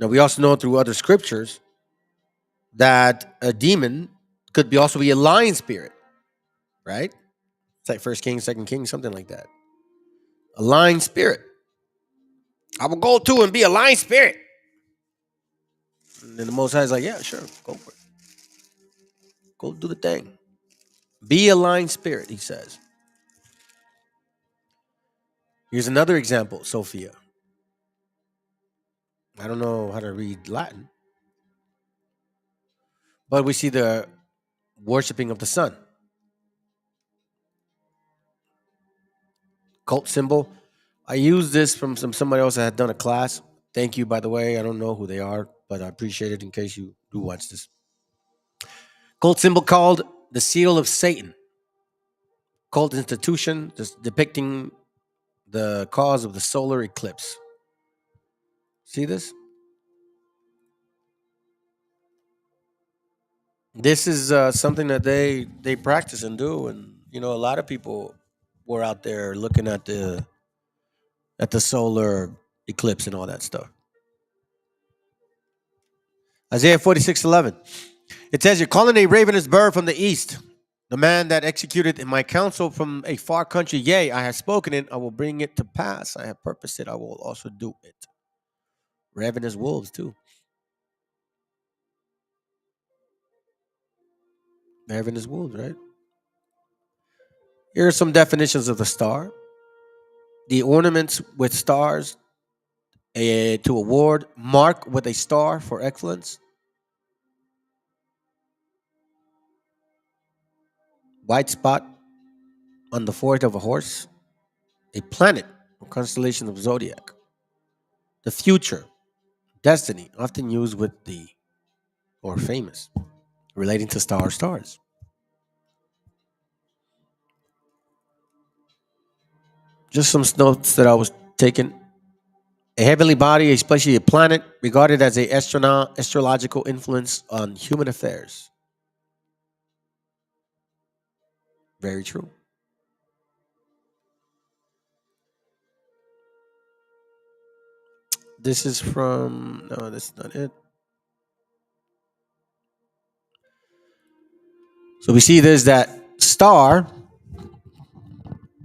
Now, we also know through other scriptures that a demon could also be a lion spirit, right? It's like 1 Kings, 2 Kings, something like that. A lion spirit. I will go to and be a lion spirit. And then the Most High is like, yeah, sure, go for it. Go do the thing. Be a lion spirit, he says. Here's another example, Sophia. I don't know how to read Latin, but we see the worshiping of the sun. Cult symbol. I used this from somebody else that had done a class. Thank you, by the way. I don't know who they are, but I appreciate it in case you do watch this. Cult symbol called the seal of Satan. Cult institution depicting the cause of the solar eclipse. See this? This is something that they practice and do, and you know a lot of people were out there looking at the solar eclipse and all that stuff. Isaiah 46:11. It says, "You're calling a ravenous bird from the east, the man that executed in my counsel from a far country. Yea, I have spoken it, I will bring it to pass. I have purposed it, I will also do it." Ravenous wolves too. Ravenous wolves, right? Here are some definitions of the star. The ornaments with stars to award, mark with a star for excellence. White spot on the forehead of a horse. A planet or constellation of zodiac. The future, destiny, often used with or famous, relating to stars. Just some notes that I was taking. A heavenly body, especially a planet, regarded as a astrological influence on human affairs. Very true. This is from, no, that's not it. So we see there's that star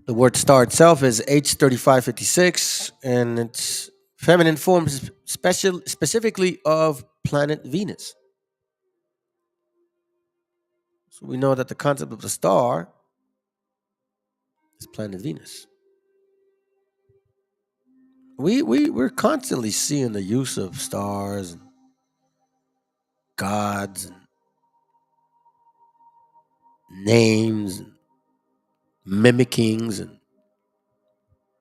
The word star itself is H3556, and it's feminine forms specifically of planet Venus. So we know that the concept of the star is planet Venus. We're constantly seeing the use of stars and gods and names and mimickings and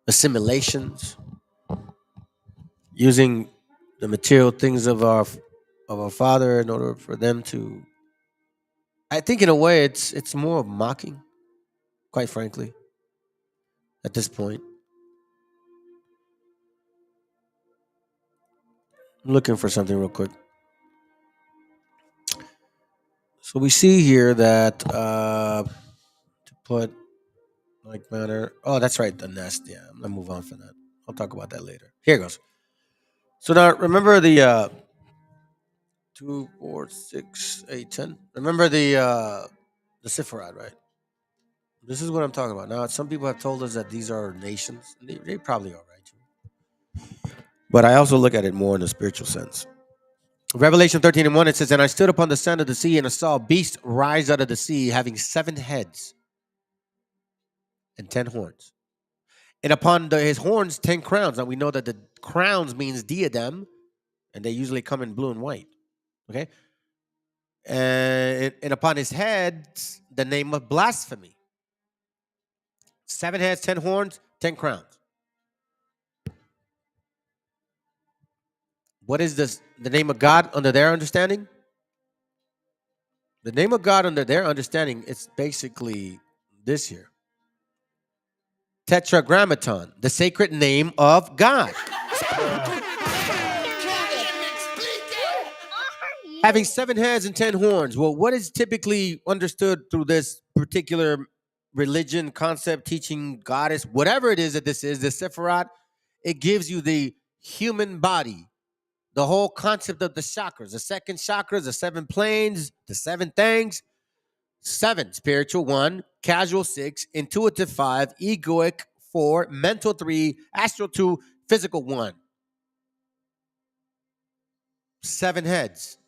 assimilations, using the material things of our father in order for them to. I think in a way it's more of mocking, quite frankly, at this point. I'm looking for something real quick. So we see here that to put like manner. Oh, that's right, the nest. Yeah, I'm gonna move on from that. I'll talk about that later. Here goes. So now remember the 2, 4, 6, 8, 10. Remember the Sephiroth, right? This is what I'm talking about. Now, some people have told us that these are nations. They probably are right. But I also look at it more in a spiritual sense. Revelation 13:1, it says, "And I stood upon the sand of the sea, and I saw a beast rise out of the sea, having 7 heads and 10 horns. And upon his horns, 10 crowns." Now, we know that the crowns means diadem, and they usually come in blue and white. Okay? And upon his heads, the name of blasphemy. 7 heads, 10 horns, 10 crowns. What is this? The name of God under their understanding? The name of God under their understanding, it's basically this here. Tetragrammaton, the sacred name of God. Having 7 heads and 10 horns. Well, what is typically understood through this particular religion, concept, teaching, goddess, whatever it is that this is, the Sephiroth, it gives you the human body. The whole concept of the chakras, the second chakras, the 7 planes, the 7 things. 7, spiritual 1, casual 6, intuitive 5, egoic 4, mental 3, astral 2, physical 1. 7 heads.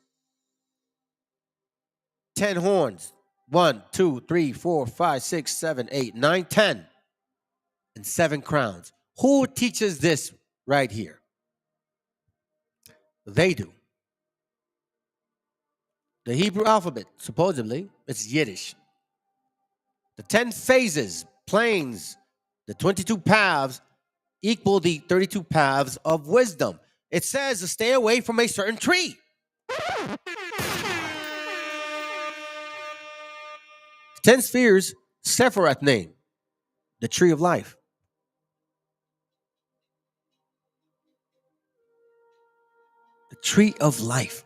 10 horns. 1, 2, 3, 4, 5, 6, 7, 8, 9, 10. And 7 crowns. Who teaches this right here? They do. The Hebrew alphabet, supposedly, it's Yiddish. The 10 phases, planes, the 22 paths equal the 32 paths of wisdom. It says to stay away from a certain tree. 10 spheres, Sephiroth name, the tree of life. The tree of life.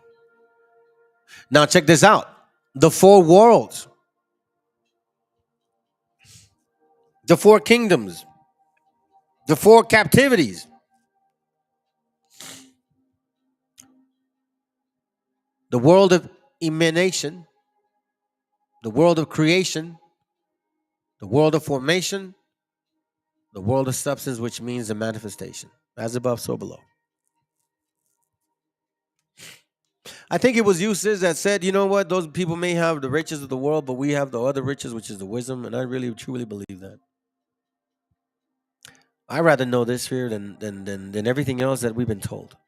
Now check this out. The 4 worlds. The 4 kingdoms. The 4 captivities. The world of emanation. The world of creation. The world of formation. The world of substance, which means the manifestation. As above, so below. I think it was Eustace that said, you know what, those people may have the riches of the world, but we have the other riches, which is the wisdom. And I really, truly believe that. I'd rather know this here than everything else that we've been told.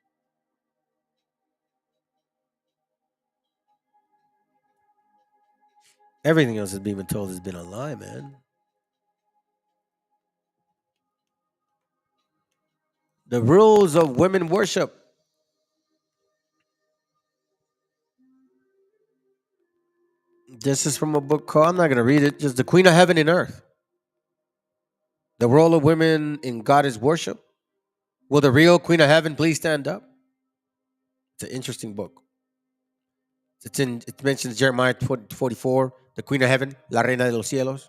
Everything else that's been told has been a lie, man. The rules of women worship. This is from a book called, I'm not going to read it, just The Queen of Heaven and Earth. The role of women in Goddess worship. Will the real Queen of Heaven please stand up? It's an interesting book. It mentions Jeremiah 44, the Queen of Heaven, La Reina de los Cielos,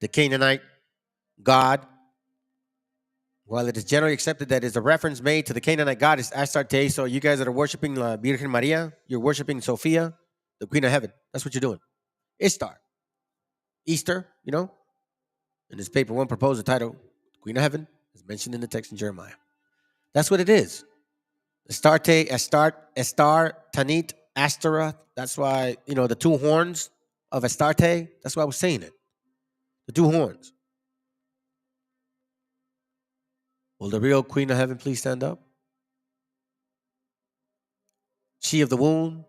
the Canaanite God. While it is generally accepted that is a reference made to the Canaanite goddess Astarte, so you guys that are worshiping La Virgen Maria, you're worshiping Sophia, the Queen of Heaven. That's what you're doing. Ishtar. Easter, you know? In this paper, one proposed the title, Queen of Heaven, is mentioned in the text in Jeremiah. That's what it is. Astarte, Estar, Tanit, Ashtaroth. That's why, the two horns of Astarte. That's why I was saying it. The two horns. Will the real Queen of Heaven please stand up? She of the womb,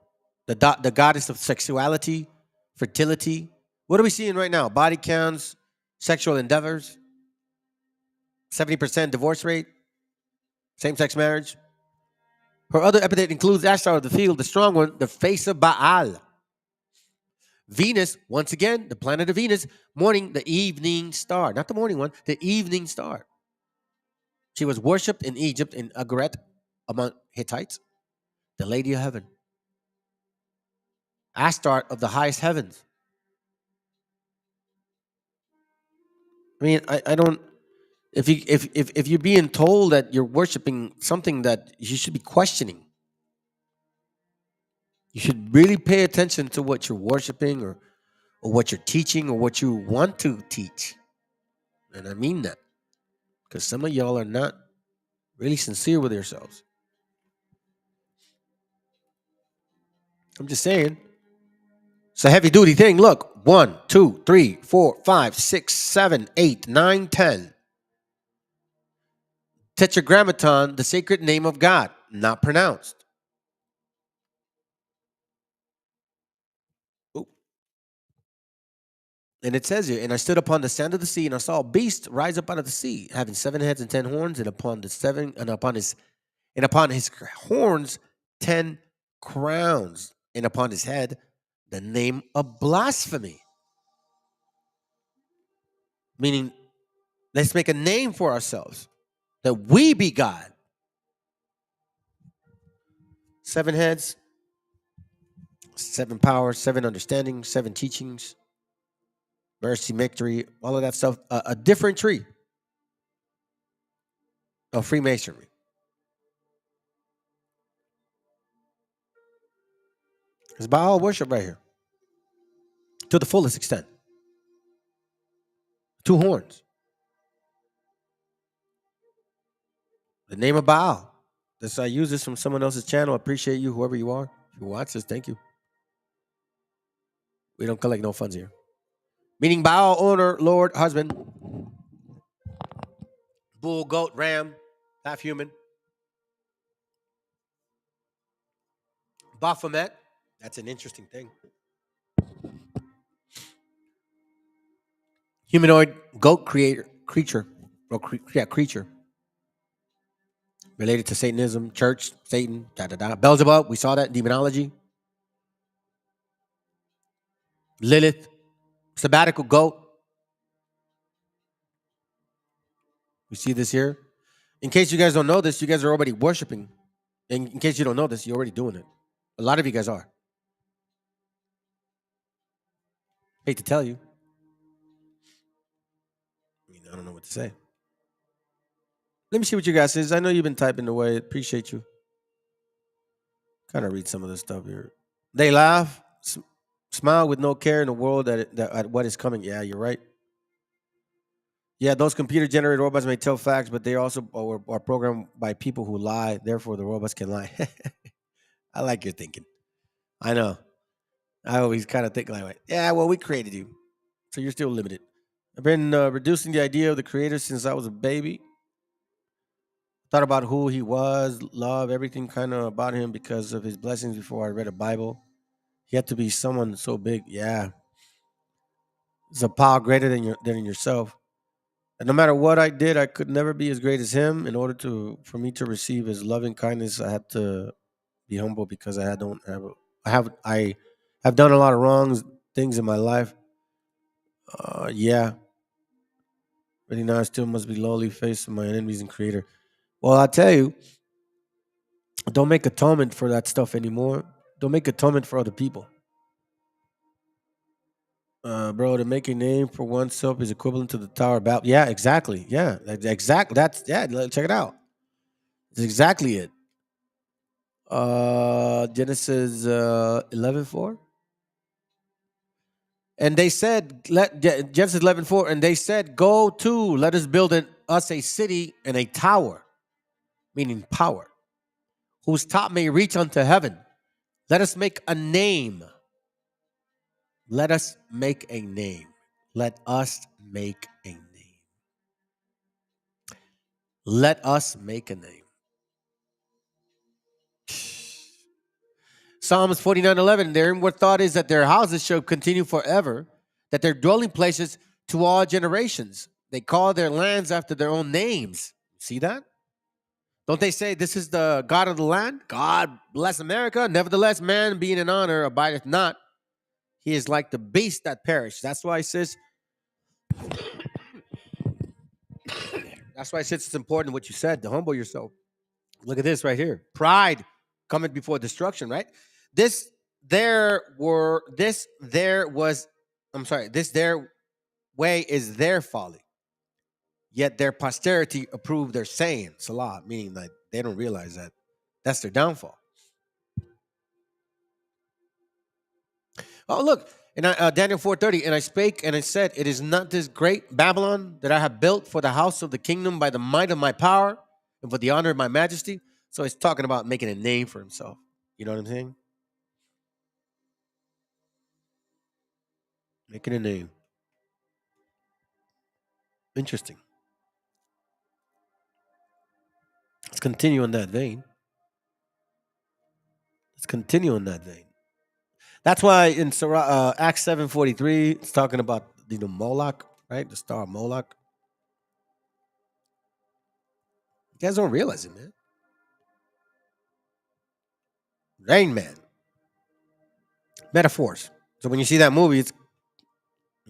the goddess of sexuality, fertility. What are we seeing right now? Body counts, sexual endeavors, 70% divorce rate, same-sex marriage. Her other epithet includes Ashtar of the field, the strong one, the face of Baal. Venus, once again, the planet of Venus, morning, the evening star. Not the morning one, the evening star. She was worshipped in Egypt in Agaret among Hittites, the Lady of Heaven. Astarte of the highest heavens. I mean, I don't. If you're being told that you're worshiping something that you should be questioning, you should really pay attention to what you're worshiping or what you're teaching or what you want to teach. And I mean that. Because some of y'all are not really sincere with yourselves. I'm just saying. It's a heavy duty thing. Look, 1, 2, 3, 4, 5, 6, 7, 8, 9, 10. Tetragrammaton, the sacred name of God, not pronounced. Ooh. And it says here, and I stood upon the sand of the sea, and I saw a beast rise up out of the sea, having 7 heads and 10 horns, and upon his horns 10 crowns, and upon his head the name of blasphemy. Meaning, let's make a name for ourselves, that we be God. 7 heads, 7 powers, 7 understandings, 7 teachings, mercy, victory, all of that stuff. A different tree of Freemasonry. It's Baal worship right here, to the fullest extent. 2 horns. The name of Baal. I use this from someone else's channel. I appreciate you, whoever you are. If you watch this, thank you. We don't collect no funds here. Meaning Baal, owner, Lord, husband. Bull, goat, ram, half human. Baphomet. That's an interesting thing. Humanoid goat creature. Creature. Related to Satanism, church, Satan, Beelzebub, we saw that in demonology. Lilith, sabbatical goat. We see this here. In case you guys don't know this, you guys are already worshiping. And in case you don't know this, you're already doing it. A lot of you guys are. Hate to tell you. I mean, I don't know what to say. Let me see what you guys says. I know you've been typing away. Appreciate you. Kind of read some of this stuff here. They laugh, smile with no care in the world at what is coming. Yeah, you're right. Yeah, those computer-generated robots may tell facts, but they also are programmed by people who lie. Therefore, the robots can lie. I like your thinking. I know. I always kind of think like, yeah, well, we created you, so you're still limited. I've been reducing the idea of the creator since I was a baby. Thought about who he was, love, everything kind of about him because of his blessings before I read a Bible. He had to be someone so big. Yeah. It's a power greater than yourself. And no matter what I did, I could never be as great as him. In order for me to receive his loving kindness, I had to be humble because I have done a lot of wrong things in my life. Yeah. But now I still must be lowly faced with my enemies and creator. Well, I tell you, don't make atonement for that stuff anymore. Don't make atonement for other people. Bro, to make a name for oneself is equivalent to the Tower of Babel. Yeah, exactly. Yeah, exactly. Check it out. That's exactly it. Genesis 11:4. And they said, Genesis 11:4, and they said, go to, let us build us a city and a tower, meaning power, whose top may reach unto heaven. Let us make a name. Let us make a name. Let us make a name. Let us make a name. Psalms 49:11, therein what thought is that their houses shall continue forever, that their dwelling places to all generations. They call their lands after their own names. See that? Don't they say this is the God of the land? God bless America. Nevertheless, man being in honor abideth not. He is like the beast that perish. That's why it says it's important what you said to humble yourself. Look at this right here. Pride cometh before destruction, right? This their way is their folly. Yet their posterity approve their saying. Salah, meaning that they don't realize that that's their downfall. Oh, look, in Daniel 4:30, and I spake and I said, it is not this great Babylon that I have built for the house of the kingdom by the might of my power and for the honor of my majesty. So he's talking about making a name for himself. You know what I'm saying? Making a name. Interesting. Let's continue on that vein. That's why in Acts 7:43, it's talking about Moloch, right? The star Moloch. You guys don't realize it, man. Rain Man. Metaphors. So when you see that movie, it's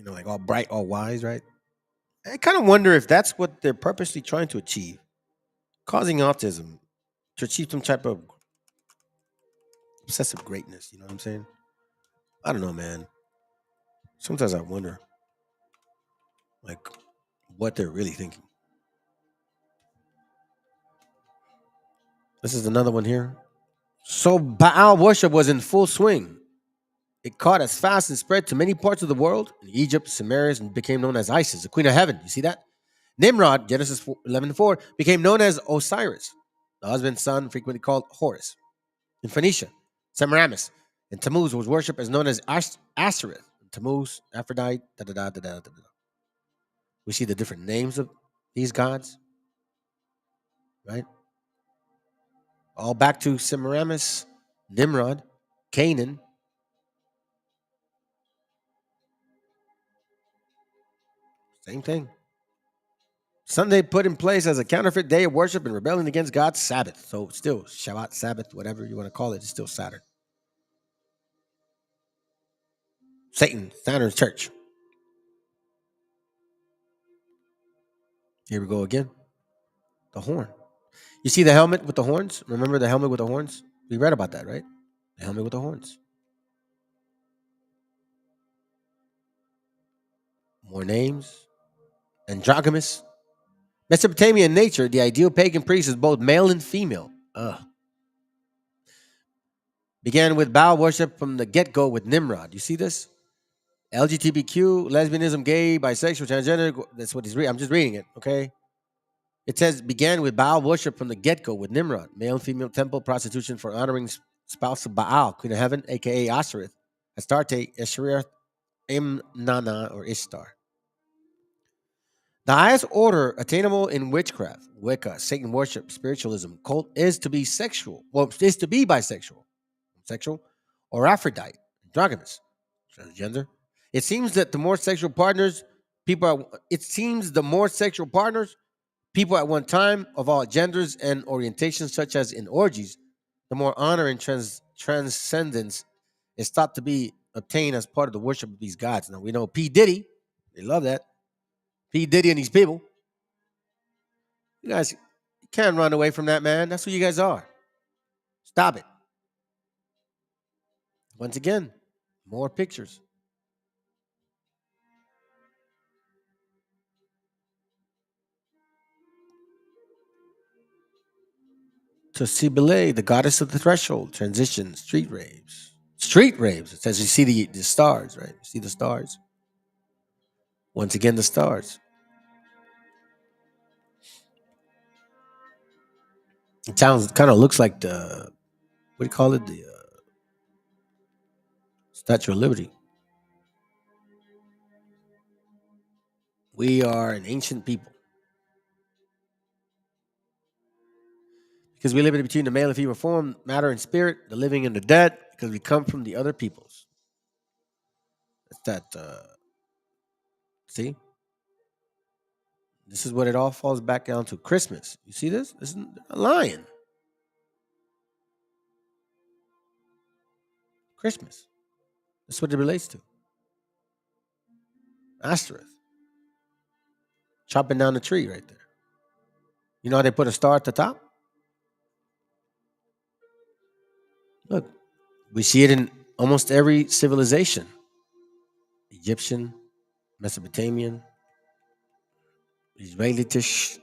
like all bright, all wise, right? I kind of wonder if that's what they're purposely trying to achieve, causing autism to achieve some type of obsessive greatness. You know what I'm saying? I don't know, man. Sometimes I wonder, like, what they're really thinking. This is another one here. So Baal worship was in full swing. It caught as fast and spread to many parts of the world. In Egypt, Samaria, and became known as Isis, the queen of heaven. You see that? Nimrod, Genesis 11:4, became known as Osiris, the husband's son, frequently called Horus. In Phoenicia, Semiramis, and Tammuz was worshipped as known as Ashereth. Tammuz, Aphrodite, We see the different names of these gods, right? All back to Semiramis, Nimrod, Canaan. Same thing. Sunday put in place as a counterfeit day of worship and rebelling against God's Sabbath. So still Shabbat, Sabbath, whatever you want to call it, it's still Saturn. Satan, Saturn's church. Here we go again. The horn. You see the helmet with the horns? Remember the helmet with the horns? We read about that, right? The helmet with the horns. More names. Androgynous. Mesopotamian nature, the ideal pagan priest is both male and female. Began with Baal worship from the get-go with Nimrod. You see this? LGBTQ, lesbianism, gay, bisexual, transgender. That's what he's reading. I'm just reading it, okay? It says, began with Baal worship from the get-go with Nimrod. Male and female temple prostitution for honoring spouse of Baal, queen of heaven, a.k.a. Ashereth, Astarte, Eshereth, Imnana, or Ishtar. The highest order attainable in witchcraft, Wicca, Satan worship, spiritualism, cult is to be sexual. Well, is to be bisexual, sexual, or Aphrodite, androgynous, transgender. It seems that the more sexual partners people at one time of all genders and orientations, such as in orgies, the more honor and transcendence is thought to be obtained as part of the worship of these gods. Now we know P. Diddy, they love that. P. Diddy and these people. You guys can't run away from that, man. That's who you guys are. Stop it. Once again, more pictures. To Cybele, the goddess of the threshold, transition, street Street raves. It says you see the stars, right? You see the stars. Once again, the stars. It kind of looks like the, what do you call it? The Statue of Liberty. We are an ancient people. Because we live in between the male and female form, matter and spirit, the living and the dead, because we come from the other peoples. That's that, see? This is what it all falls back down to. Christmas. You see this? This is a lion. Christmas. That's what it relates to. Asterisk. Chopping down the tree right there. You know how they put a star at the top? Look, we see it in almost every civilization. Egyptian, Mesopotamian, Israelitish,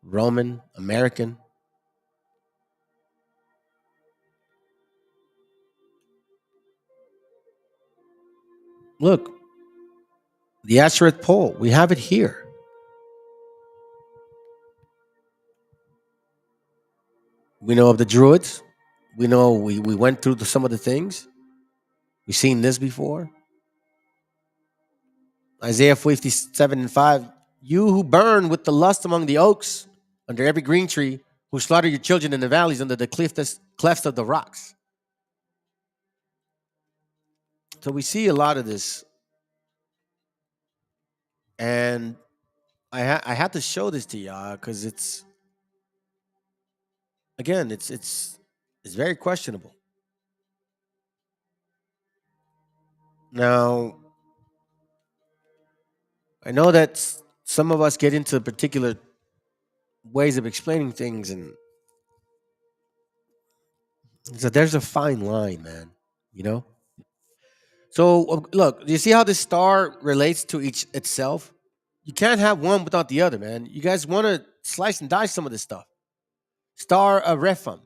Roman, American. Look, the Ashereth pole, we have it here. We know of the Druids. We know we went through some of the things. We've seen this before. Isaiah 57:5. You who burn with the lust among the oaks, under every green tree, who slaughter your children in the valleys, under the clefts of the rocks. So we see a lot of this. And I had to show this to y'all because it's very questionable. Now, I know that some of us get into particular ways of explaining things, and so there's a fine line, man. You know. So look, you see how this star relates to itself? You can't have one without the other, man. You guys want to slice and dice some of this stuff. Star of Rephaim,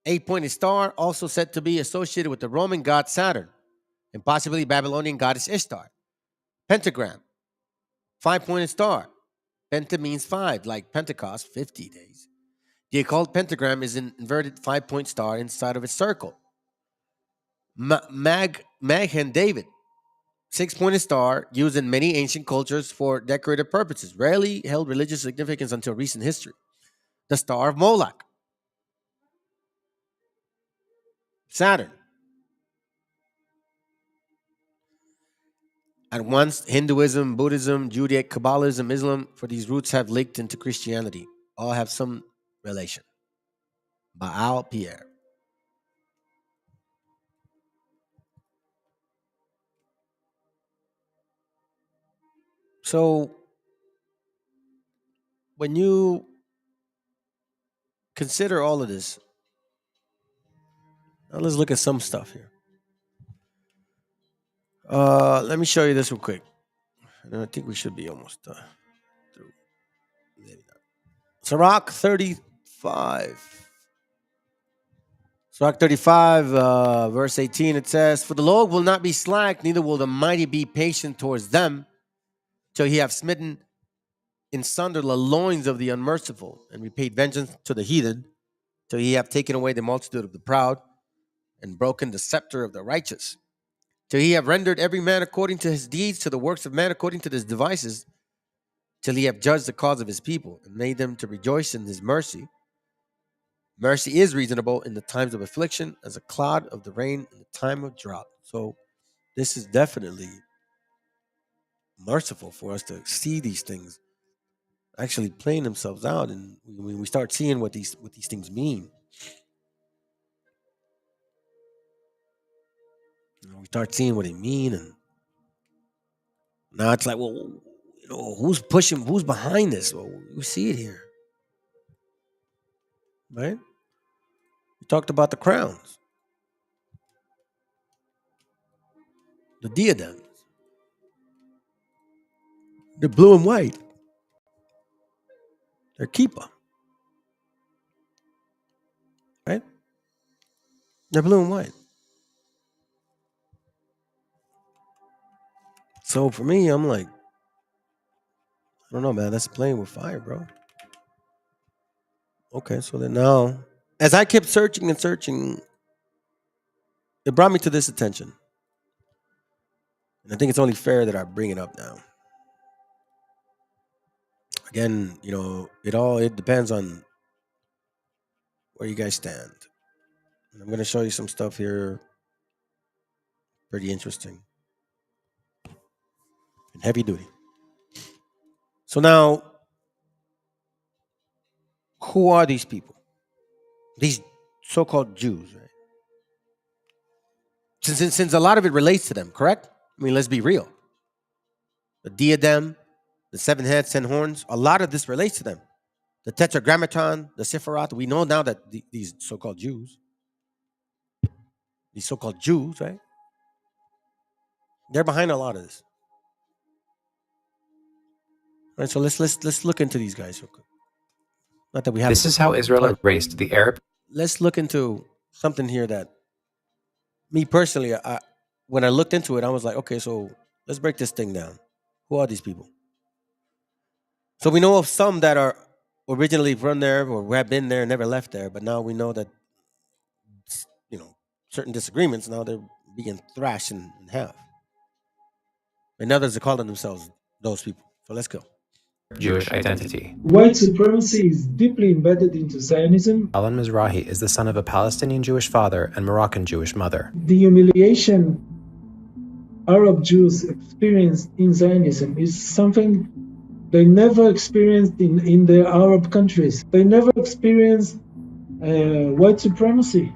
8-pointed star, also said to be associated with the Roman god Saturn and possibly Babylonian goddess Ishtar. Pentagram, 5-pointed star. Penta means 5, like Pentecost, 50 days. The occult pentagram is an inverted 5-point star inside of a circle. Magen David, 6-pointed star, used in many ancient cultures for decorative purposes, rarely held religious significance until recent history. The star of Moloch, Saturn. At once, Hinduism, Buddhism, Judaism, Kabbalism, Islam, for these roots have linked into Christianity. All have some relation. Baal Pierre. So, when you consider all of this, now let's look at some stuff here. Let me show you this real quick. And I think we should be almost through. Maybe not. Sirach 35. Sirach 35, verse 18, it says, For the Lord will not be slack, neither will the mighty be patient towards them, till he have smitten in sunder the loins of the unmerciful, and repaid vengeance to the heathen, till he have taken away the multitude of the proud, and broken the scepter of the righteous, till he have rendered every man according to his deeds, to the works of man according to his devices, till he have judged the cause of his people, and made them to rejoice in his mercy. Mercy is reasonable in the times of affliction, as a cloud of the rain in the time of drought. So this is definitely merciful for us to see these things actually playing themselves out, and when we start seeing what these things mean, we start seeing what they mean, and now it's like, well, who's pushing, who's behind this? Well, we see it here, right? We talked about the crowns, the diadems. They're blue and white. They're kippah, right? They're blue and white. So for me, I'm like, I don't know, man. That's playing with fire, bro. Okay, so then now, as I kept searching and searching, it brought me to this attention. And I think it's only fair that I bring it up now. Again, it depends on where you guys stand. And I'm going to show you some stuff here, pretty interesting and heavy duty. So now, who are these people? These so-called Jews, right? Since a lot of it relates to them, correct? I mean, let's be real. The diadem, the 7 heads, 10 horns, a lot of this relates to them. The tetragrammaton, the Sephiroth, we know now that these so-called Jews, right? They're behind a lot of this. All right, so let's look into these guys real quick. Not that we have. This is how Israel erased the Arab. Let's look into something here that, me personally, when I looked into it, I was like, okay, so let's break this thing down. Who are these people? So we know of some that are originally from there or have been there and never left there, but now we know that, certain disagreements, now they're being thrashed in half. And others are calling themselves those people. So let's go. Jewish identity. White supremacy is deeply embedded into Zionism. Alan Mizrahi is the son of a Palestinian Jewish father and Moroccan Jewish mother. The humiliation Arab Jews experienced in Zionism is something they never experienced in the Arab countries. They never experienced white supremacy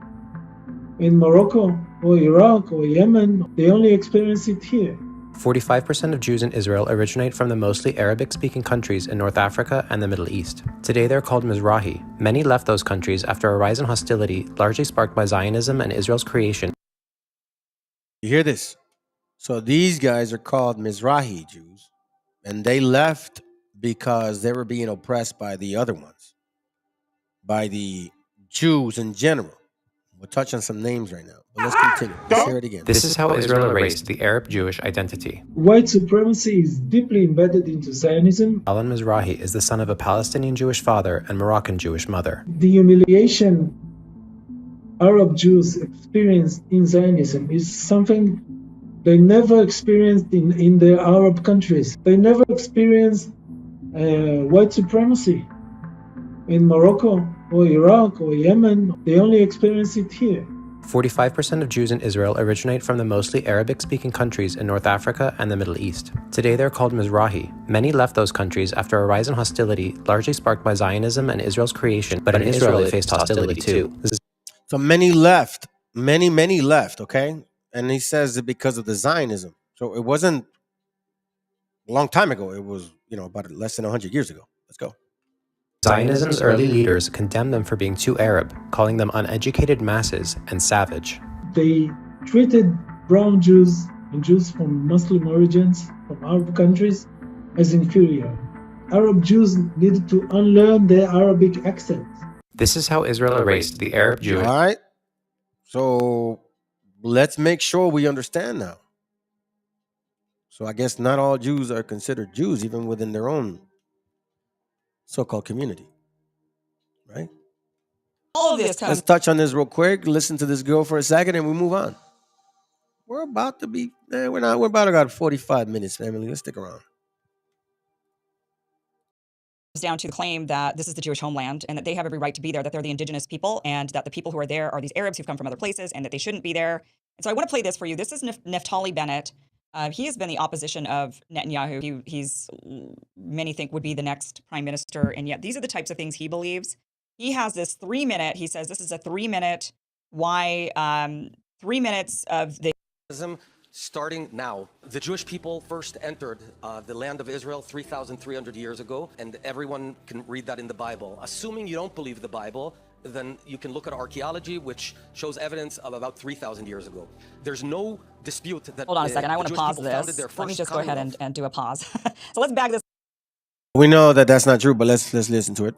in Morocco or Iraq or Yemen. They only experience it here. 45% of Jews in Israel originate from the mostly Arabic-speaking countries in North Africa and the Middle East. Today they're called Mizrahi. Many left those countries after a rise in hostility, largely sparked by Zionism and Israel's creation. You hear this? So these guys are called Mizrahi Jews, and they left because they were being oppressed by the other ones, by the Jews in general. We'll touch on some names right now, but let's continue. Let's hear it again. This is how Israel erased the Arab Jewish identity. White supremacy is deeply embedded into Zionism. Alan Mizrahi is the son of a Palestinian Jewish father and Moroccan Jewish mother. The humiliation Arab Jews experienced in Zionism is something they never experienced in the Arab countries. They never experienced white supremacy in Morocco or Iraq or Yemen. They only experience it here. 45% of Jews in Israel originate from the mostly Arabic-speaking countries in North Africa and the Middle East. Today they're called Mizrahi. Many left those countries after a rise in hostility, largely sparked by Zionism and Israel's creation, but in Israel they faced hostility too. So many left. Many left, okay? And he says it because of the Zionism. So it wasn't a long time ago. It was, about less than 100 years ago. Let's go. Zionism's early leaders condemned them for being too Arab, calling them uneducated masses and savage. They treated brown Jews and Jews from Muslim origins, from Arab countries, as inferior. Arab Jews needed to unlearn their Arabic accent. This is how Israel erased the Arab Jew. All right. So let's make sure we understand now. So I guess not all Jews are considered Jews, even within their own so-called community, right? All of this comes. Let's touch on this real quick. Listen to this girl for a second, and we move on. We're about to be. We're not. We're about to got 45 minutes, family. Let's stick around. Down to the claim that this is the Jewish homeland and that they have every right to be there, that they're the indigenous people, and that the people who are there are these Arabs who've come from other places, and that they shouldn't be there. And so I want to play this for you. This is Naftali Bennett. He has been the opposition of Netanyahu. He's many think would be the next prime minister, and yet these are the types of things he believes. He has this 3-minute. He says this is a 3-minute. Why 3 minutes of the. Starting now, the Jewish people first entered the land of Israel 3,300 years ago, and everyone can read that in the Bible. Assuming you don't believe the Bible, then you can look at archaeology, which shows evidence of about 3,000 years ago. There's no dispute that. Hold on a second. I want to pause this. Let me just go ahead and do a pause. So let's back this We know that that's not true, but let's listen to it.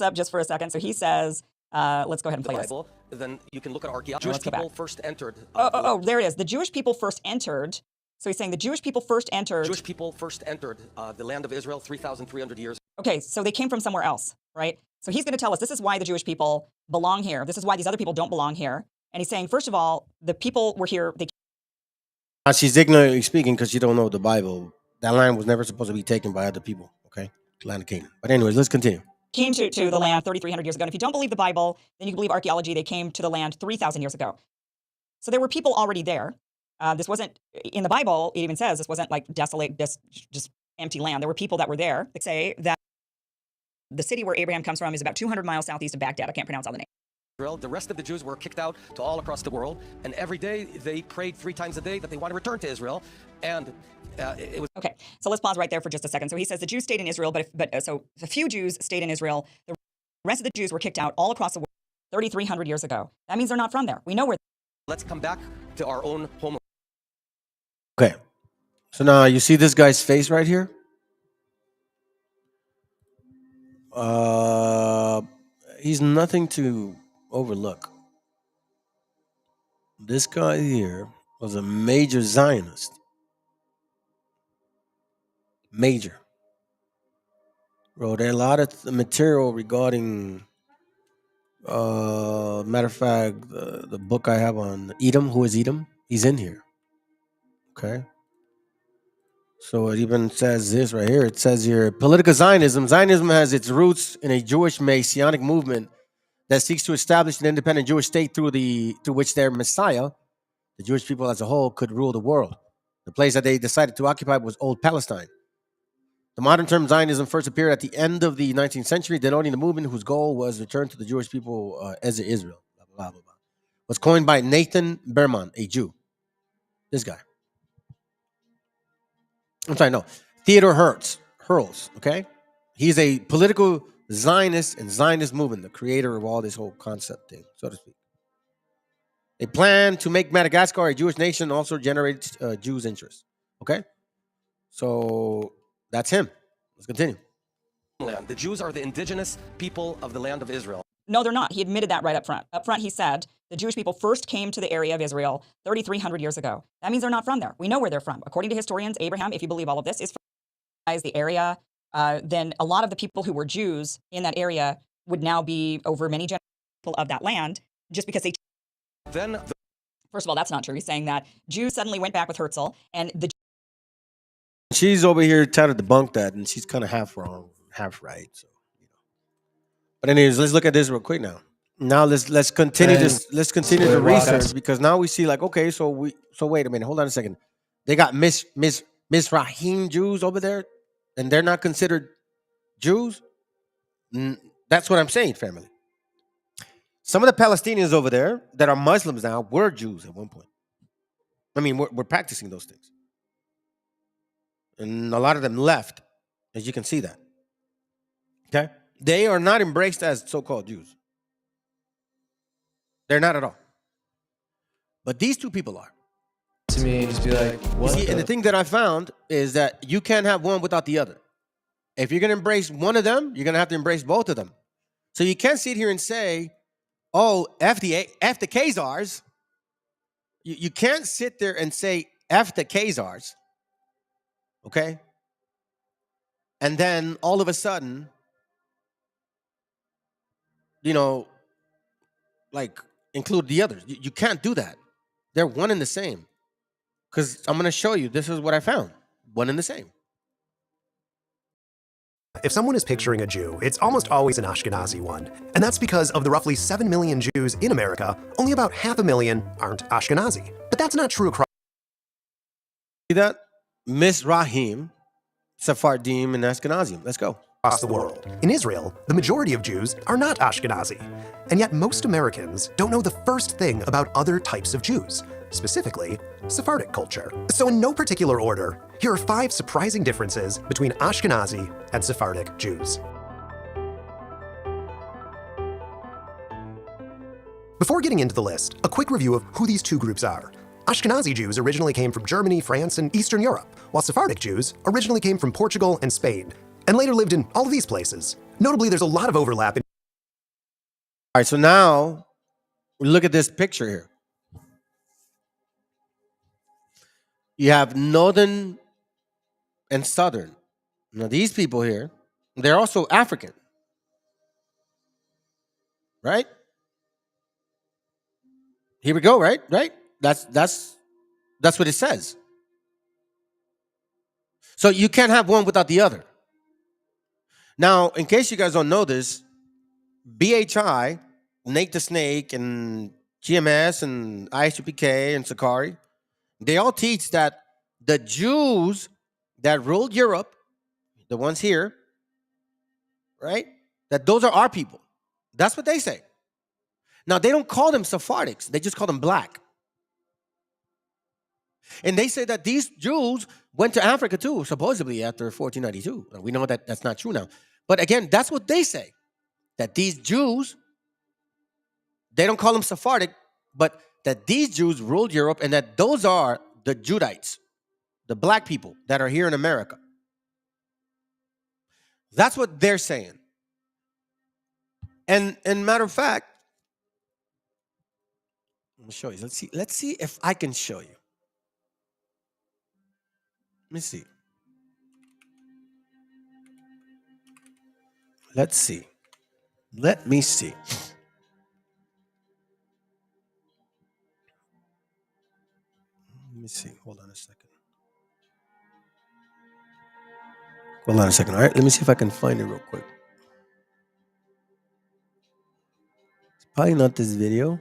up just for a second. So he says, let's go ahead and play Bible, this. Then you can look at archaeology. Jewish people first entered. There it is. The Jewish people first entered So he's saying the Jewish people first entered. Jewish people first entered the land of Israel 3,300 years. Okay, so they came from somewhere else, right? So he's going to tell us this is why the Jewish people belong here. This is why these other people don't belong here. And he's saying, first of all, the people were here. She's ignorantly speaking because she don't know the Bible. That land was never supposed to be taken by other people, okay? The land of Canaan. But anyways, let's continue. Came to the land 3,300 years ago. And if you don't believe the Bible, then you can believe archaeology. They came to the land 3,000 years ago. So there were people already there. This wasn't, in the Bible, it even says this wasn't like desolate, just empty land. There were people that were there. They say that the city where Abraham comes from is about 200 miles southeast of Baghdad. I can't pronounce all the names. The rest of the Jews were kicked out to all across the world. And every day they prayed 3 times a day that they want to return to Israel. And it was... Okay, so let's pause right there for just a second. So he says the Jews stayed in Israel, so a few Jews stayed in Israel. The rest of the Jews were kicked out all across the world 3,300 years ago. That means they're not from there. We know where. Let's come back to our own homeland. Okay, so now you see this guy's face right here? He's nothing to overlook. This guy here was a major Zionist. Major. Wrote a lot of material regarding, matter of fact, the book I have on Edom, who is Edom, he's in here. Okay. So it even says this right here. It says here, political Zionism. Zionism has its roots in a Jewish Messianic movement that seeks to establish an independent Jewish state through which their Messiah, the Jewish people as a whole, could rule the world. The place that they decided to occupy was Old Palestine. The modern term Zionism first appeared at the end of the 19th century, denoting the movement whose goal was return to the Jewish people as Israel. Blah, blah, blah, blah. Was coined by Nathan Berman, a Jew. This guy. I'm sorry, no. Theodor Hurls, okay? He's a political Zionist and Zionist movement, the creator of all this whole concept thing, so to speak. They plan to make Madagascar a Jewish nation, also generates Jews' interest. Okay? So that's him. Let's continue. The Jews are the indigenous people of the land of Israel. No, they're not. He admitted that right up front. Up front, he said the Jewish people first came to the area of Israel 3,300 years ago. That means they're not from there. We know where they're from. According to historians, Abraham, if you believe all of this, is from the area. Then a lot of the people who were Jews in that area would now be over many generations of that land just because they... First of all, that's not true. He's saying that Jews suddenly went back with Herzl, and the... She's over here trying to debunk that, and she's kind of half wrong, half right. So, But anyways, let's look at this real quick now. Now let's continue this. Let's continue the research, because now we see like, okay, so wait a minute, hold on a second. They got Mizrahim Jews over there, and they're not considered Jews. That's what I'm saying, family. Some of the Palestinians over there that are Muslims now were Jews at one point. I mean, we're practicing those things. And a lot of them left, as you can see that. Okay? They are not embraced as so-called Jews. They're not at all. But these two people are. To me, just be like, what? See, and the thing that I found is that you can't have one without the other. If you're going to embrace one of them, you're going to have to embrace both of them. So you can't sit here and say, oh, F the Khazars. You can't sit there and say F the Khazars. Okay? And then all of a sudden, like include the others. You can't do that. They're one and the same. Because I'm going to show you, this is what I found. One and the same. If someone is picturing a Jew, it's almost always an Ashkenazi one. And that's because of the roughly 7 million Jews in America, only about 500,000 aren't Ashkenazi. But that's not true across... See that? Mizrahim, Sephardim, and Ashkenazim. Let's go. Across the world. In Israel, the majority of Jews are not Ashkenazi. And yet most Americans don't know the first thing about other types of Jews, specifically Sephardic culture. So in no particular order, here are 5 surprising differences between Ashkenazi and Sephardic Jews. Before getting into the list, a quick review of who these two groups are. Ashkenazi Jews originally came from Germany, France, and Eastern Europe, while Sephardic Jews originally came from Portugal and Spain, and later lived in all of these places. Notably, there's a lot of overlap in... All right, so now look at this picture here. You have northern and southern. Now these people here, they're also African, right? Here we go, right? Right? That's what it says. So you can't have one without the other. Now, in case you guys don't know this, BHI, Nate the Snake, and GMS, and ISUPK, and Sakari, they all teach that the Jews that ruled Europe, the ones here, right? That those are our people. That's what they say. Now, they don't call them Sephardics. They just call them black. And they say that these Jews went to Africa too, supposedly after 1492. Now, we know that that's not true now. But again, that's what they say. That these Jews, they don't call them Sephardic, but that these Jews ruled Europe and that those are the Judites, the black people that are here in America. That's what they're saying. And matter of fact, let me show you. Let's see if I can show you. Let me see. Let's see. Let me see. Let me see. Hold on a second. Hold on a second. All right. Let me see if I can find it real quick. It's probably not this video.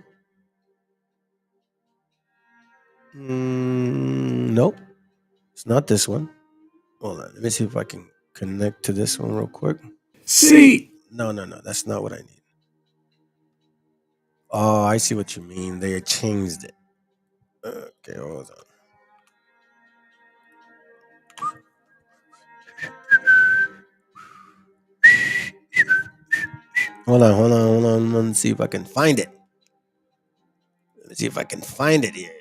Nope. It's not this one. Hold on. Let me see if I can connect to this one real quick. See? No. That's not what I need. Oh, I see what you mean. They changed it. Okay, hold on. Hold on. Let's see if I can find it. Let me see if I can find it here.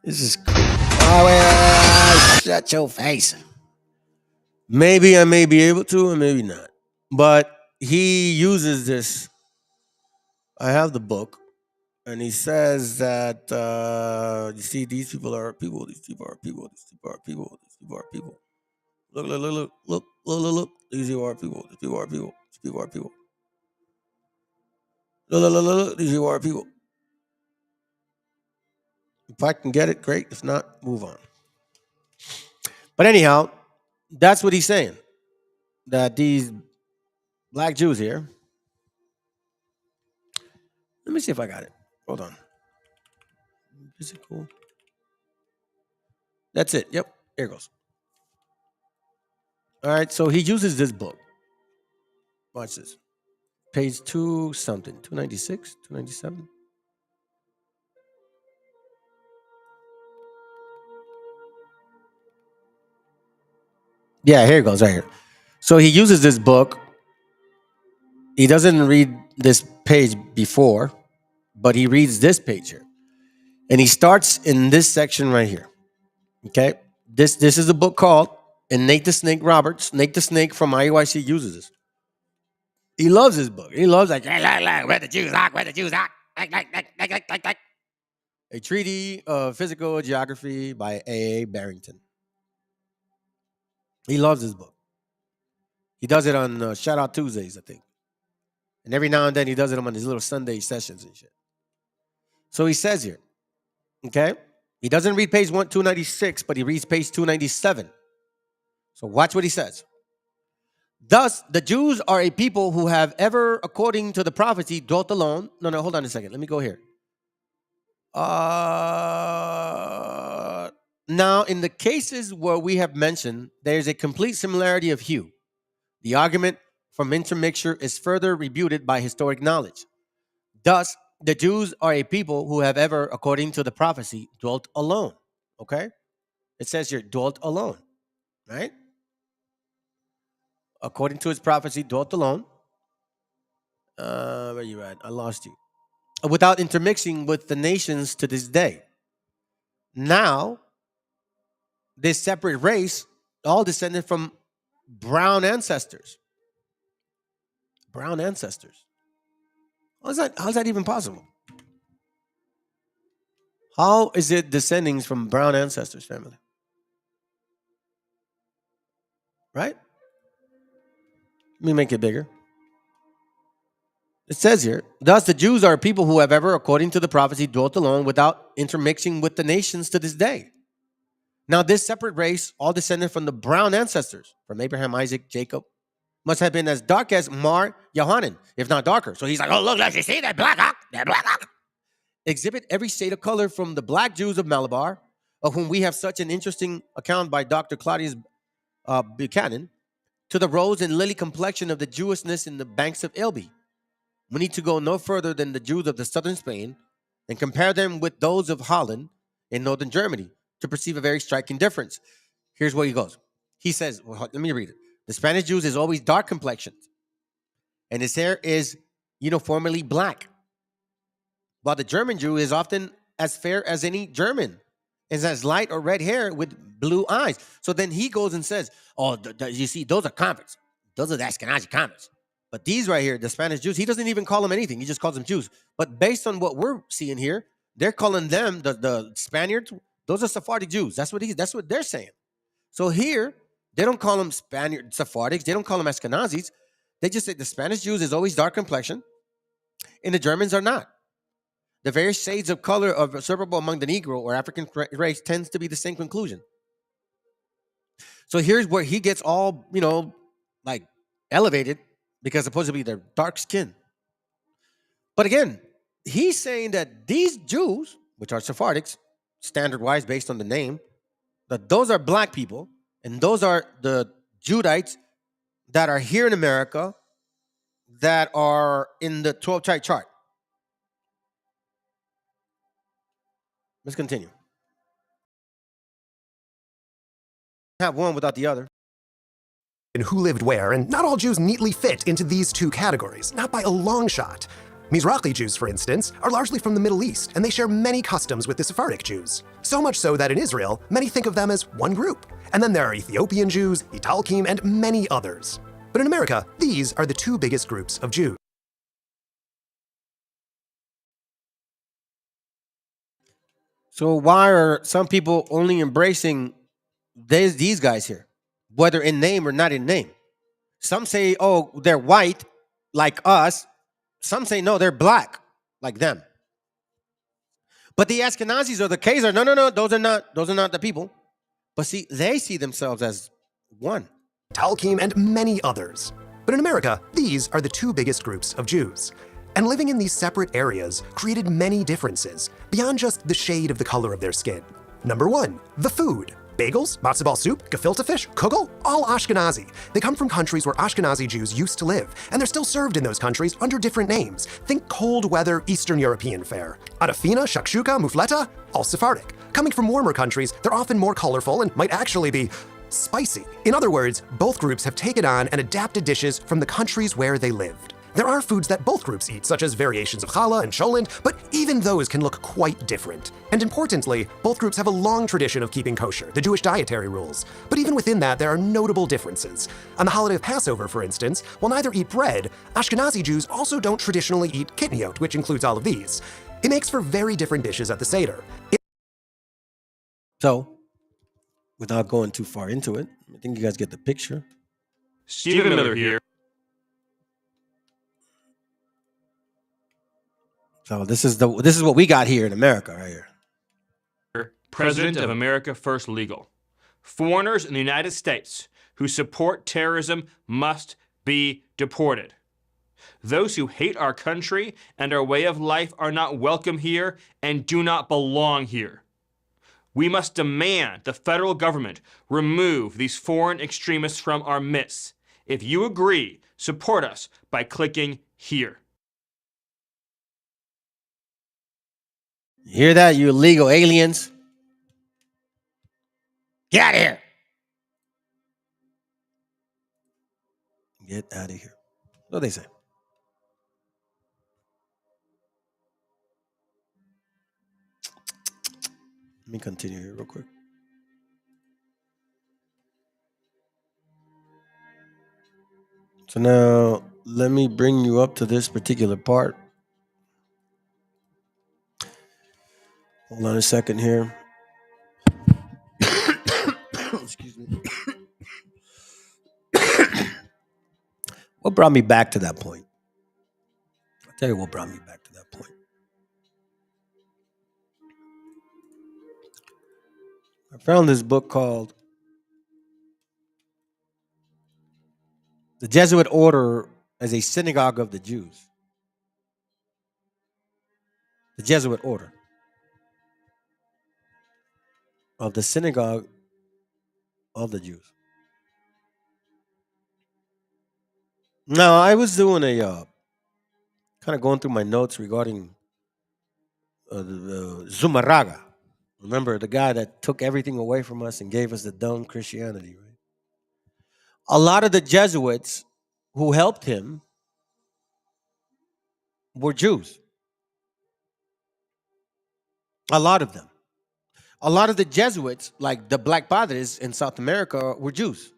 This is cool. Oh, wait. Shut your face. Maybe I may be able to, and maybe not. But he uses this. I have the book, and he says that you see, these people are people. These people are people. These people are people. These people are people. Look. These people are people. These people are people. These people are people. Look. These people are people. If I can get it, great. If not, move on. But anyhow, that's what he's saying. That these black Jews here. Let me see if I got it. Hold on. Is it cool? That's it. Yep. Here it goes. All right. So he uses this book. Watch this. Page 2 something. 296, 297. Yeah, here it goes right here. So he uses this book. He doesn't read this page before, but he reads this page here. And he starts in this section right here. Okay? This is a book called, and Nate the Snake Roberts, Nate the Snake from IUIC uses this. He loves this book. He loves like where the Jews are, where the Jews are. Like. A Treaty of Physical Geography by A.A. Barrington. He loves this book. He does it on Shout Out Tuesdays, I think. And every now and then he does it on his little Sunday sessions and shit. So he says here, okay? He doesn't read page 296, but he reads page 297. So watch what he says. Thus, the Jews are a people who have ever, according to the prophecy, dwelt alone. No, hold on a second. Let me go here. Now, in the cases where we have mentioned, there's a complete similarity of hue. The argument from intermixture is further refuted by historic knowledge. Thus, the Jews are a people who have ever, according to the prophecy, dwelt alone. Okay? It says here, dwelt alone. Right? According to his prophecy, dwelt alone. Where you at? I lost you. Without intermixing with the nations to this day. Now, this separate race, all descended from brown ancestors. Brown ancestors. How's that even possible? How is it descending from brown ancestors, family? Right? Let me make it bigger. It says here, thus the Jews are people who have ever, according to the prophecy, dwelt alone without intermixing with the nations to this day. Now, this separate race, all descended from the brown ancestors, from Abraham, Isaac, Jacob, must have been as dark as Mar Yohanan, if not darker. So he's like, oh, look, you see that black ox? That black ox. Exhibit every shade of color from the black Jews of Malabar, of whom we have such an interesting account by Dr. Claudius Buchanan, to the rose and lily complexion of the Jewishness in the banks of Elbe. We need to go no further than the Jews of the southern Spain and compare them with those of Holland and northern Germany to perceive a very striking difference. Here's where he goes. He says, well, let me read it. The Spanish Jews is always dark complexioned, and his hair is uniformly black, while the German Jew is often as fair as any German, and has light or red hair with blue eyes. So then he goes and says, oh, you see, those are converts. Those are the Ashkenazi converts. But these right here, the Spanish Jews, he doesn't even call them anything. He just calls them Jews. But based on what we're seeing here, they're calling them, the Spaniards, those are Sephardic Jews. That's what they're saying. So here, they don't call them Sephardics. They don't call them Ashkenazis. They just say the Spanish Jews is always dark complexion, and the Germans are not. The various shades of color observable among the Negro or African race tends to be the same conclusion. So here's where he gets all, like elevated, because supposedly they're dark skinned. But again, he's saying that these Jews, which are Sephardics, standard-wise based on the name, that those are black people, and those are the Judites that are here in America that are in the 12-tribe chart. Let's continue. Have one without the other. And who lived where, and not all Jews neatly fit into these two categories, not by a long shot. Mizrahi Jews, for instance, are largely from the Middle East, and they share many customs with the Sephardic Jews. So much so that in Israel, many think of them as one group. And then there are Ethiopian Jews, Italkim, and many others. But in America, these are the two biggest groups of Jews. So why are some people only embracing these guys here, whether in name or not in name? Some say, oh, they're white like us. Some say, no, they're black like them. But the Ashkenazis or the Khazars, no, those are not the people. But see, they see themselves as one. Talkim and many others. But in America, these are the two biggest groups of Jews. And living in these separate areas created many differences, beyond just the shade of the color of their skin. Number one, the food. Bagels, matzo ball soup, gefilte fish, kugel, all Ashkenazi. They come from countries where Ashkenazi Jews used to live, and they're still served in those countries under different names. Think cold weather Eastern European fare. Adafina, shakshuka, mufleta, all Sephardic. Coming from warmer countries, they're often more colorful and might actually be spicy. In other words, both groups have taken on and adapted dishes from the countries where they lived. There are foods that both groups eat, such as variations of challah and cholent, but even those can look quite different. And importantly, both groups have a long tradition of keeping kosher, the Jewish dietary rules. But even within that, there are notable differences. On the holiday of Passover, for instance, while neither eat bread, Ashkenazi Jews also don't traditionally eat kitniot, which includes all of these. It makes for very different dishes at the Seder. So, without going too far into it, I think you guys get the picture. Stephen Miller here. So this is what we got here in America right here. President of America First Legal. Foreigners in the United States who support terrorism must be deported. Those who hate our country and our way of life are not welcome here and do not belong here. We must demand the federal government remove these foreign extremists from our midst. If you agree, support us by clicking here. You hear that, you illegal aliens? Get out of here. Get out of here. What do they say? Let me continue here real quick. So now let me bring you up to this particular part. Hold on a second here. Excuse me. What brought me back to that point? I'll tell you what brought me back to that point. I found this book called The Jesuit Order as a Synagogue of the Jews. The Jesuit Order of the Synagogue of the Jews. Now, I was doing a kind of going through my notes regarding the Zumarraga. Remember, the guy that took everything away from us and gave us the dumb Christianity, right? A lot of the Jesuits who helped him were Jews. A lot of them. A lot of the Jesuits, like the Black Padres in South America, were Jews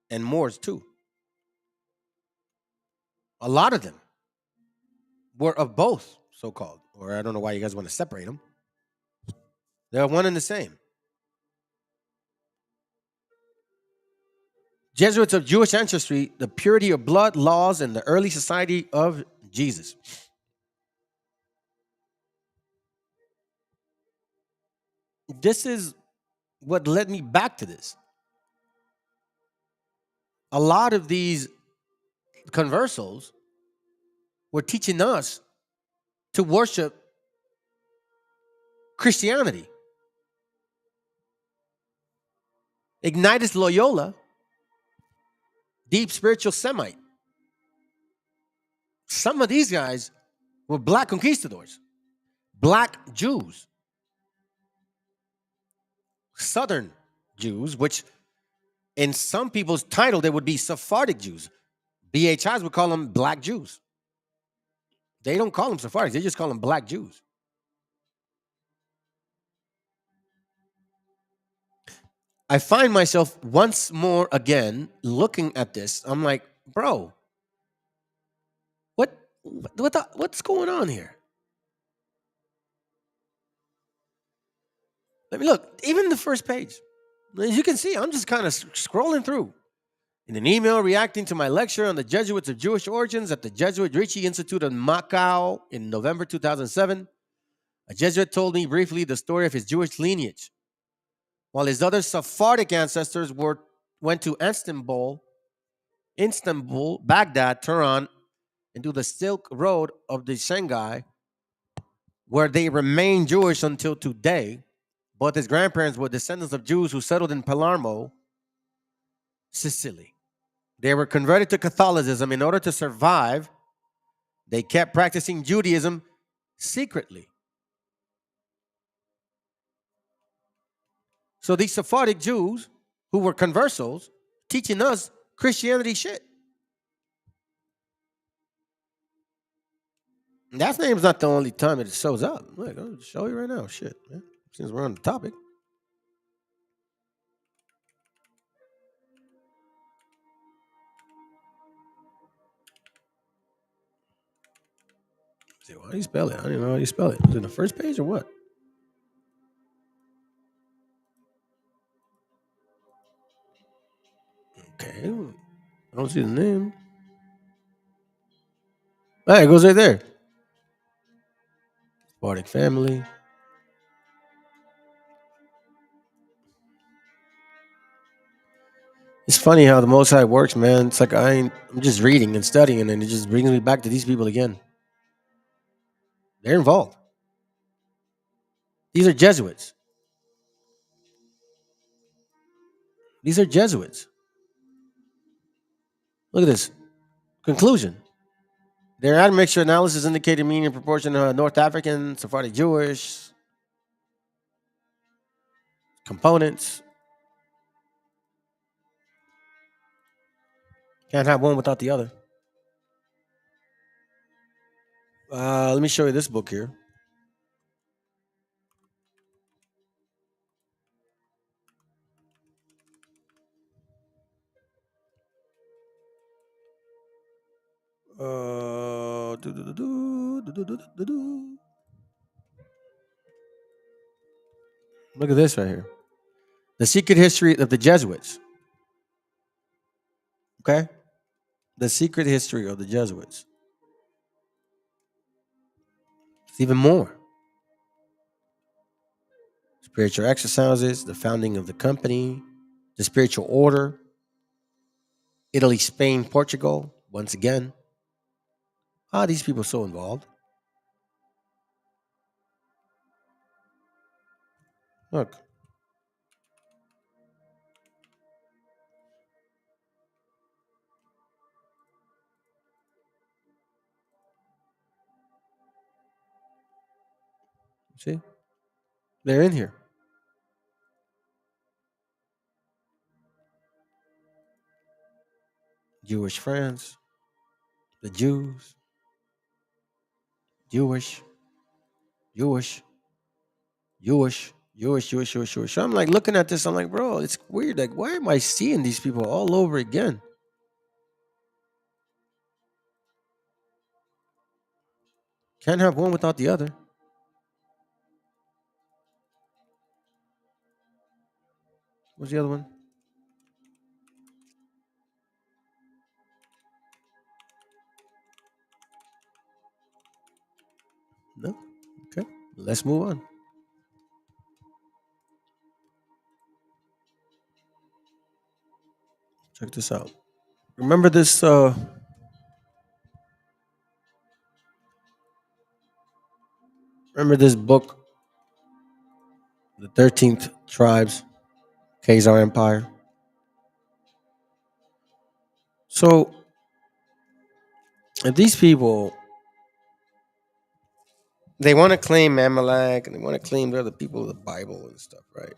and Moors too. A lot of them were of both, so-called, or I don't know why you guys want to separate them. They're one and the same. Jesuits of Jewish ancestry, the purity of blood, laws, and the early society of Jesus. This is what led me back to this. A lot of these conversos were teaching us to worship Christianity. Ignatius Loyola, deep spiritual Semite. Some of these guys were black conquistadors, black Jews, Southern Jews, which in some people's title, they would be Sephardic Jews. BHIs would call them black Jews. They don't call them Sephardics. They just call them black Jews. I find myself once more again looking at this. I'm like, bro, what's going on here? Let me look. Even the first page. As you can see, I'm just kind of scrolling through. In an email reacting to my lecture on the Jesuits of Jewish origins at the Jesuit Ricci Institute in Macau in November 2007, a Jesuit told me briefly the story of his Jewish lineage. While his other Sephardic ancestors went to Istanbul, Baghdad, Tehran, and to the Silk Road of the Shanghai, where they remain Jewish until today. Both his grandparents were descendants of Jews who settled in Palermo, Sicily. They were converted to Catholicism in order to survive. They kept practicing Judaism secretly. So these Sephardic Jews who were conversos teaching us Christianity shit. And that name's not the only time it shows up. Look, I'll show you right now. Shit, man. Since we're on the topic. See, how do you spell it? I don't even know how you spell it. Was it in the first page or what? Okay. I don't see the name. Hey, it goes right there. Sephardic family. It's funny how the Most High works, man. It's like I'm just reading and studying, and it just brings me back to these people again. They're involved. These are Jesuits. These are Jesuits. Look at this. Conclusion. Their admixture analysis indicated mean in proportion to North African, Sephardic Jewish components. Can't have one without the other. Let me show you this book here. Look at this right here. The secret history of the Jesuits. Okay? The secret history of the Jesuits. It's even more. Spiritual exercises, the founding of the company, the spiritual order, Italy, Spain, Portugal, once again. These people are so involved. Look. See? They're in here. Jewish friends, the Jews, Jewish. So I'm like looking at this, I'm like, bro, it's weird. Like, why am I seeing these people all over again? Can't have one without the other. What's the other one? No? Okay. Let's move on. Check this out. Remember this book, The 13th Tribes, Khazar Empire? So if these people, they want to claim Amalek and they want to claim they're the people of the Bible and stuff, right?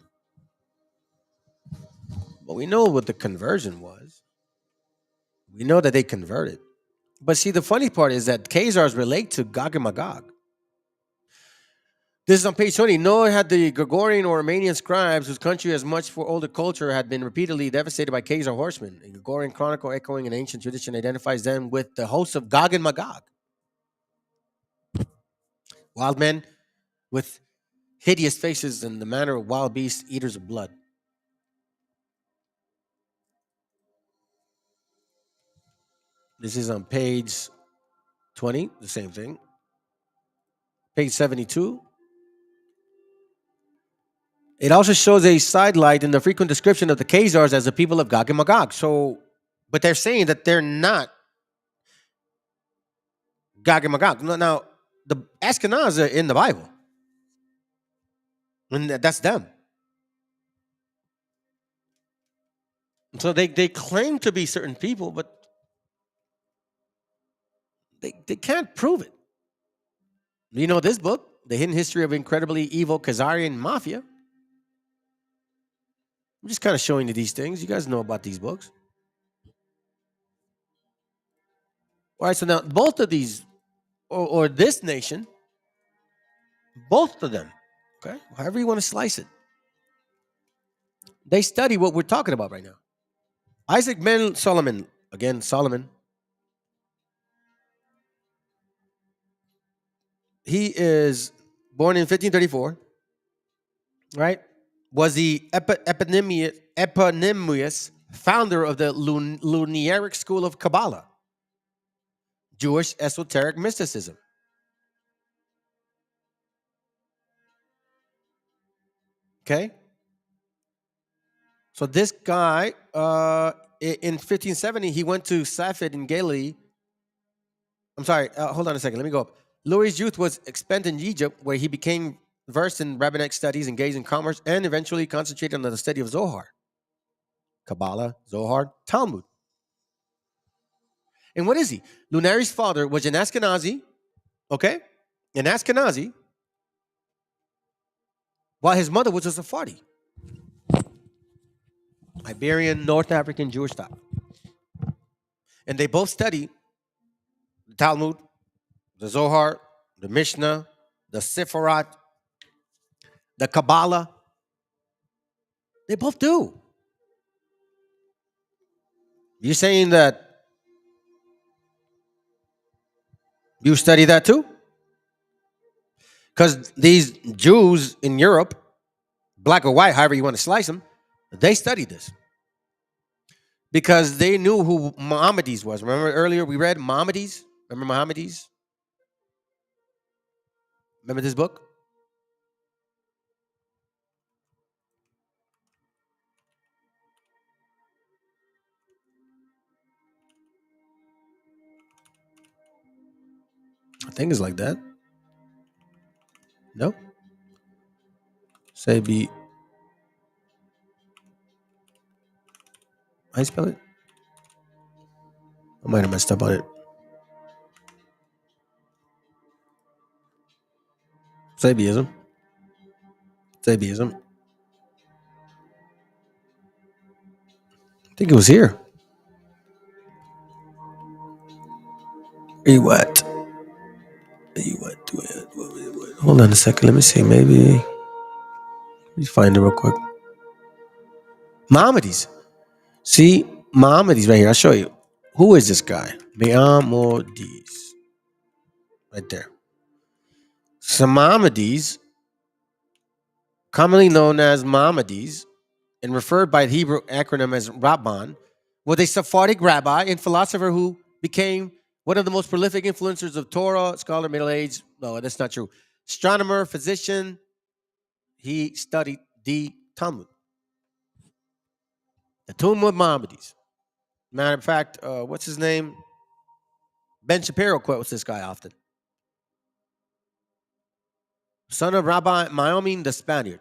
But we know what the conversion was. We know that they converted. But see, the funny part is that Khazars relate to Gog and Magog. This is on page 20. Noah had the Gregorian or Armenian scribes, whose country, as much for older culture, had been repeatedly devastated by Khazar horsemen. A Gregorian chronicle echoing an ancient tradition identifies them with the hosts of Gog and Magog. Wild men with hideous faces and the manner of wild beasts, eaters of blood. This is on page 20, the same thing. Page 72. It also shows a sidelight in the frequent description of the Khazars as the people of Gog and Magog. So, but they're saying that they're not Gog and Magog. Now, the Ashkenaz are in the Bible. And that's them. So they claim to be certain people, but they can't prove it. You know this book, The Hidden History of Incredibly Evil Khazarian Mafia. I'm just kind of showing you these things. You guys know about these books. All right, so now both of these, or this nation, both of them, okay, however you want to slice it, they study what we're talking about right now. Isaac ben Solomon, again, Solomon, he is born in 1534, right? Was the eponymous founder of the Lunaric school of Kabbalah, Jewish esoteric mysticism. Okay? So this guy, in 1570, he went to Safed in Galilee. I'm sorry, hold on a second. Let me go up. Louis' youth was spent in Egypt, where he became versed in rabbinic studies, engaged in commerce, and eventually concentrated on the study of Zohar, Kabbalah, Zohar, Talmud. And what is he? Lunari's father was an Ashkenazi, okay? An Ashkenazi, while his mother was a Sephardi. Iberian, North African, Jewish stock. And they both study the Talmud, the Zohar, the Mishnah, the Sefirat, the Kabbalah. They both do. You saying that you study that too? Because these Jews in Europe, black or white, however you want to slice them, they studied this because they knew who Maimonides was. Remember earlier we read Maimonides? Remember Maimonides? Remember this book? I think it's like that. No? Say be. How you spell it? I might have messed up on it. Sabiism. Sabiism. I think it was here. What? Hold on a second. Let me see. Maybe. Let me find it real quick. Maimonides. See, Maimonides right here. I'll show you. Who is this guy? Maimonides. Right there. So Maimonides, commonly known as Maimonides, and referred by the Hebrew acronym as Rabban, was a Sephardic rabbi and philosopher who became one of the most prolific influencers of Torah, scholar, Middle Age. No, that's not true. Astronomer, physician. He studied the Talmud. The Talmud Maimonides. Matter of fact, what's his name? Ben Shapiro quotes this guy often. Son of Rabbi Maimon the Spaniard.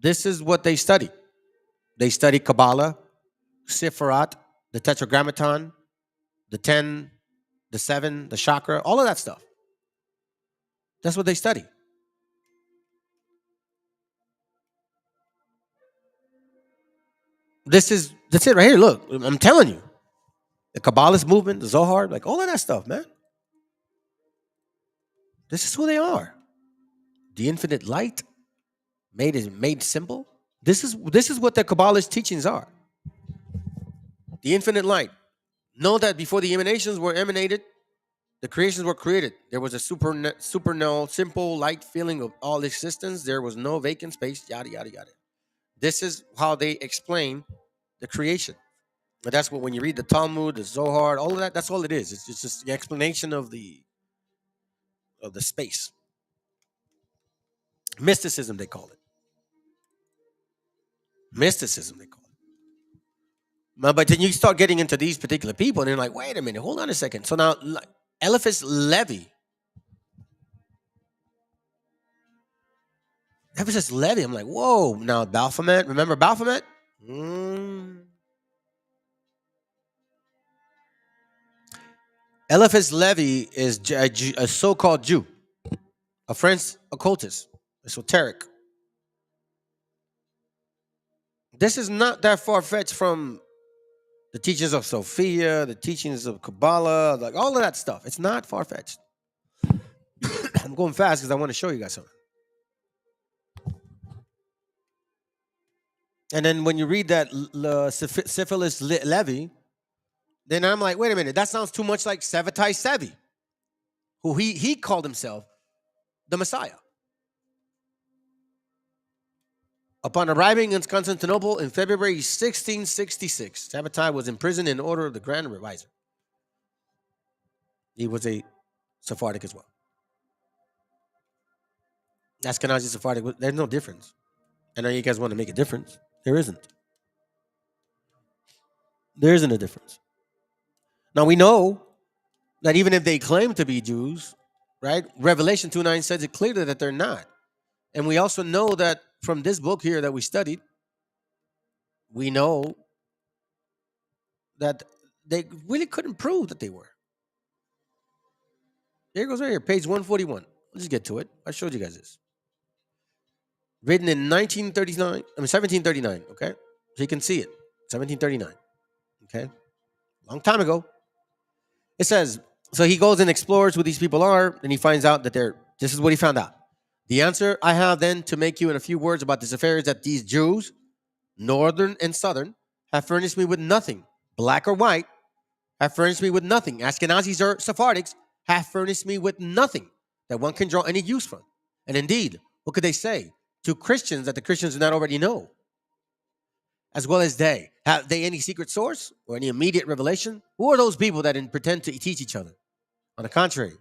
This is what they study. They study Kabbalah, Sifrat, the Tetragrammaton, the 10, the 7, the chakra, all of that stuff. That's what they study. That's it right here. Look, I'm telling you. The Kabbalist movement, the Zohar, like all of that stuff, man. This is who they are. The infinite light made simple. This is what the Kabbalist teachings are. The infinite light. Know that before the emanations were emanated, the creations were created. There was a supernal, simple light feeling of all existence. There was no vacant space, yada, yada, yada. This is how they explain the creation. But that's what when you read the Talmud, the Zohar, all of that, that's all it is. It's just the explanation of the space. Mysticism, they call it. Mysticism, they call it. But then you start getting into these particular people, and they're like, wait a minute, hold on a second. So now, Eliphas Levi. Eliphas Levi, I'm like, whoa. Now, Baphomet, remember Baphomet? Eliphas Levi is a so-called Jew, a French occultist, esoteric. This is not that far-fetched from the teachings of Sophia, the teachings of Kabbalah, like all of that stuff. It's not far-fetched. I'm going fast because I want to show you guys something. And then when you read that Syphilis Levi, then I'm like, wait a minute, that sounds too much like Sabbatai Sevi, who he called himself the Messiah. Upon arriving in Constantinople in February 1666, Sabbatai was imprisoned in order of the Grand Revisor. He was a Sephardic as well. Ashkenazi Sephardic, there's no difference. I know you guys want to make a difference. There isn't. There isn't a difference. Now we know that even if they claim to be Jews, right? Revelation 2:9 says it clearly that they're not. And we also know that from this book here that we studied, we know that they really couldn't prove that they were. Here it goes right here, page 141. Let's just get to it. I showed you guys this. Written in 1739, okay? So you can see it, 1739, okay? Long time ago. It says, so he goes and explores who these people are, and he finds out that this is what he found out. The answer I have then to make you in a few words about this affair is that these Jews, northern and southern, have furnished me with nothing. Black or white, have furnished me with nothing. Ashkenazis or Sephardics have furnished me with nothing that one can draw any use from. And indeed, what could they say to Christians that the Christians do not already know? As well as they. Have they any secret source or any immediate revelation? Who are those people that pretend to teach each other? On the contrary,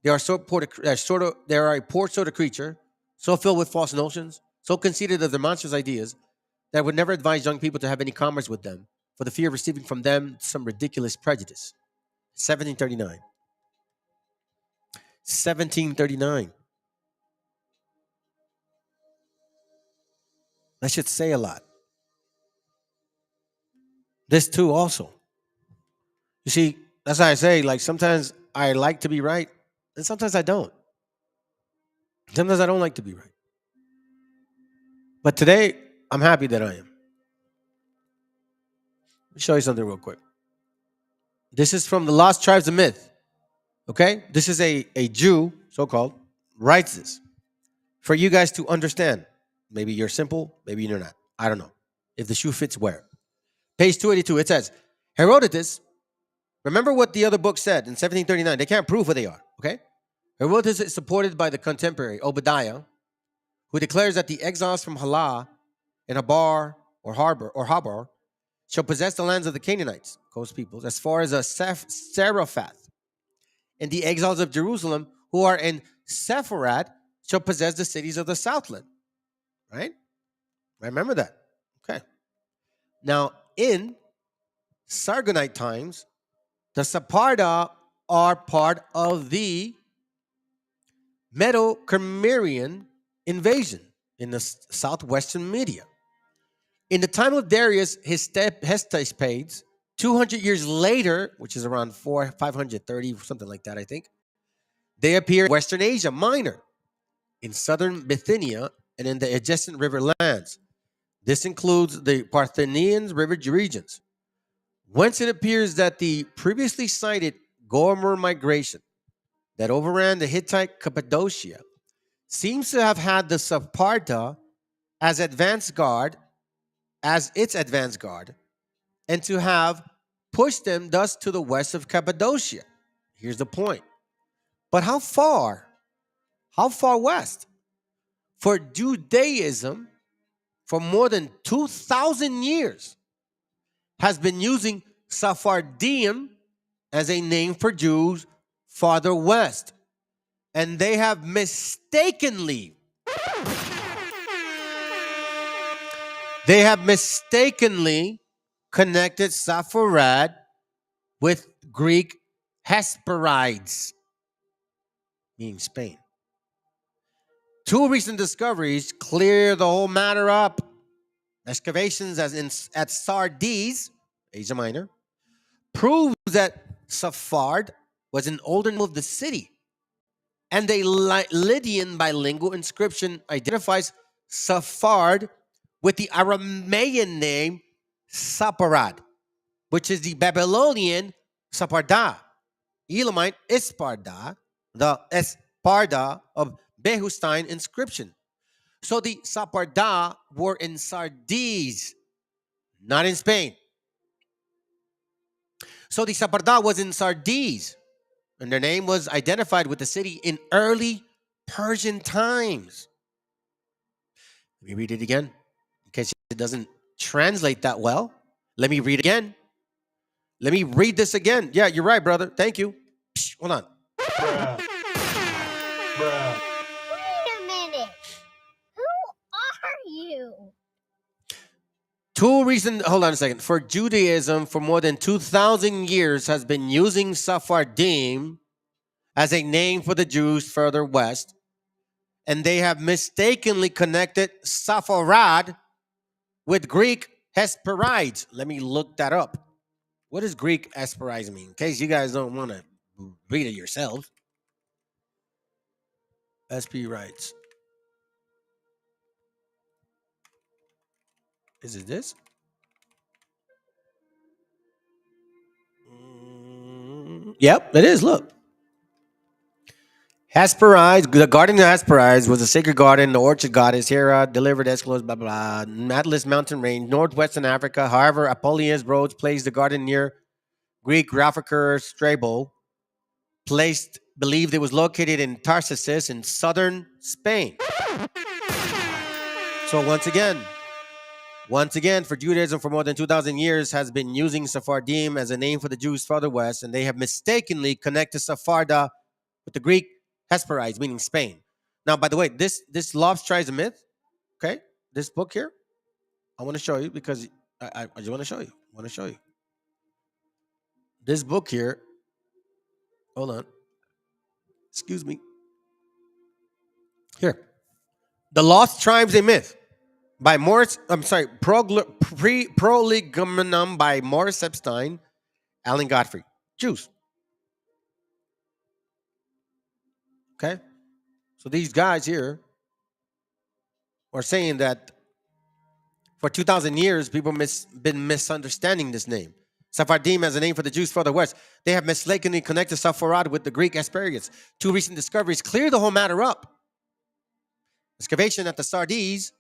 they are they are a poor sort of creature, so filled with false notions, so conceited of their monstrous ideas, that I would never advise young people to have any commerce with them for the fear of receiving from them some ridiculous prejudice. 1739. 1739. That should say a lot. This too also. You see, that's why I say, like, sometimes I like to be right, and sometimes I don't. Sometimes I don't like to be right. But today, I'm happy that I am. Let me show you something real quick. This is from the Lost Tribes of Myth. Okay? This is a Jew, so-called, writes this for you guys to understand. Maybe you're simple, maybe you're not. I don't know. If the shoe fits, wear. Page 282, it says, Herodotus, remember what the other book said in 1739. They can't prove who they are, okay? Herodotus is supported by the contemporary Obadiah, who declares that the exiles from Halah in Habar or Habar shall possess the lands of the Canaanites, coast peoples, as far as Seraphath. And the exiles of Jerusalem who are in Sepharad shall possess the cities of the Southland. Right? Remember that. Okay. Now, in Sargonite times, the Sepharda are part of the Medo-Cimmerian invasion in the southwestern Media. In the time of Darius Hestapades, 200 years later, which is around 530, something like that, I think, they appear in Western Asia Minor, in southern Bithynia, and in the adjacent river lands. This includes the Parthenian river regions, whence it appears that the previously cited Gomer migration that overran the Hittite Cappadocia seems to have had the Sepharda as its advance guard, and to have pushed them thus to the west of Cappadocia. Here's the point. But how far? How far west? For Judaism, for more than 2,000 years, has been using Sephardim as a name for Jews farther west. And they have mistakenly connected Sepharad with Greek Hesperides, meaning Spain. Two recent discoveries clear the whole matter up. Excavations at Sardis, Asia Minor, proves that Sephard was an older name of the city. And a Lydian bilingual inscription identifies Sephard with the Aramaean name Saparad, which is the Babylonian Saparda, Elamite Isparda, the Esparda of Behustine inscription. So the Saparda were in Sardis, not in Spain. So the Saparda was in Sardis, and their name was identified with the city in early Persian times. Let me read it again, in case it doesn't translate that well. Let me read it again. Let me read this again. Yeah, you're right, brother. Thank you. Psh, hold on. Bruh. Bruh. Wait a minute. Who are you? Hold on a second. For Judaism, for more than 2,000 years, has been using Sephardim as a name for the Jews further west. And they have mistakenly connected Sepharad with Greek Hesperides. Let me look that up. What does Greek Hesperides mean? In case you guys don't want to read it yourselves. Hesperides. Is it this? Yep, it is. Look. Hesperides, the garden of Hesperides was a sacred garden. The orchard goddess Hera delivered Aeschylus, blah, blah, blah. Atlas mountain range, northwestern Africa. However, Apollonius Rhodes placed the garden near Greek Raphaker Strabo, believed it was located in Tarsus in southern Spain. So once again, for Judaism for more than 2,000 years has been using Sephardim as a name for the Jews further west, and they have mistakenly connected Sepharda with the Greek Hesperides, meaning Spain. Now, by the way, this lost tribes a myth. Okay, this book here, I want to show you because I just want to show you. I want to show you this book here. Hold on, excuse me. Here, The Lost Tribes a Myth by Morris. I'm sorry, Prolegomena by Morris Epstein, Alan Godfrey, Jews. Okay, so these guys here are saying that for 2,000 years, people been misunderstanding this name. Sephardim as a name for the Jews further west. They have mistakenly connected Sepharad with the Greek Asparagus. Two recent discoveries clear the whole matter up. Excavation at the Sardis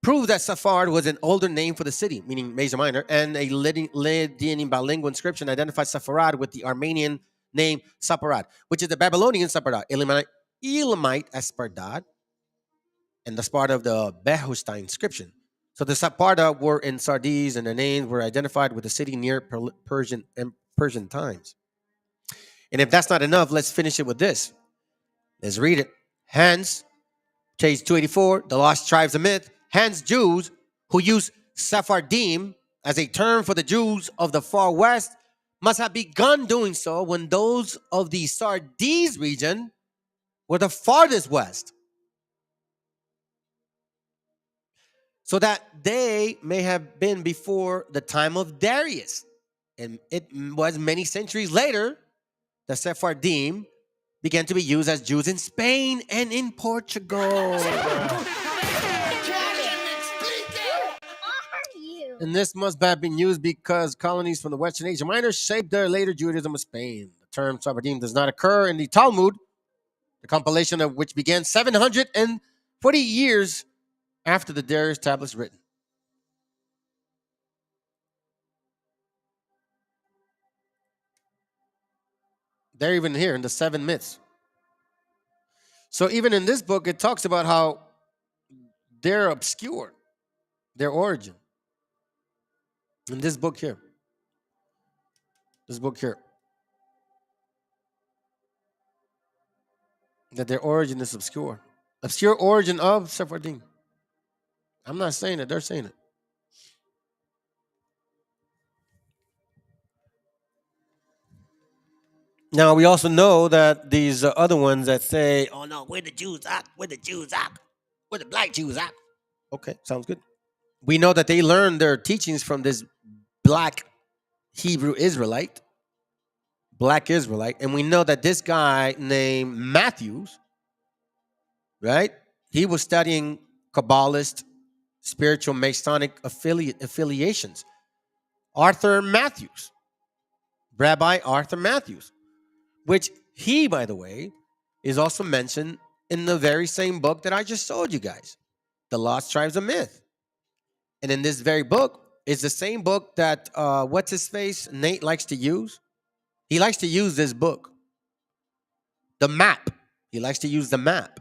proved that Sephard was an older name for the city, meaning Asia Minor, and a Lydian bilingual inscription identifies Sepharad with the Armenian name Separad, which is the Babylonian Separad, Elamite Espardad, and that's part of the Behustai inscription. So the Sepharda were in Sardis, and their names were identified with the city near Persian times. And if that's not enough, let's finish it with this. Let's read it. Hence, page 284, The Lost Tribes of Myth. Hence, Jews who use Sephardim as a term for the Jews of the far west must have begun doing so when those of the Sardis region were the farthest west, so that they may have been before the time of Darius. And it was many centuries later that Sephardim began to be used as Jews in Spain and in Portugal. And this must have been used because colonies from the Western Asia Minor shaped their later Judaism of Spain. The term Sephardim does not occur in the Talmud, the compilation of which began 740 years after the Darius tablets written. They're even here in the 7 myths. So even in this book, it talks about how they're obscure, their origin. In this book here. That their origin is obscure. Obscure origin of Sephardim. I'm not saying it, they're saying it. Now, we also know that these other ones that say, oh no, we're the Jews up, we're the Jews up, we're the black Jews up. Okay, sounds good. We know that they learned their teachings from this black Hebrew Israelite, black Israelite, and we know that this guy named Matthews, right? He was studying Kabbalist, spiritual Masonic affiliations. Arthur Matthews, Rabbi Arthur Matthews, which he, by the way, is also mentioned in the very same book that I just showed you guys, The Lost Tribes of Myth. And in this very book is the same book that, what's his face, Nate likes to use. He likes to use this book, the map. He likes to use the map.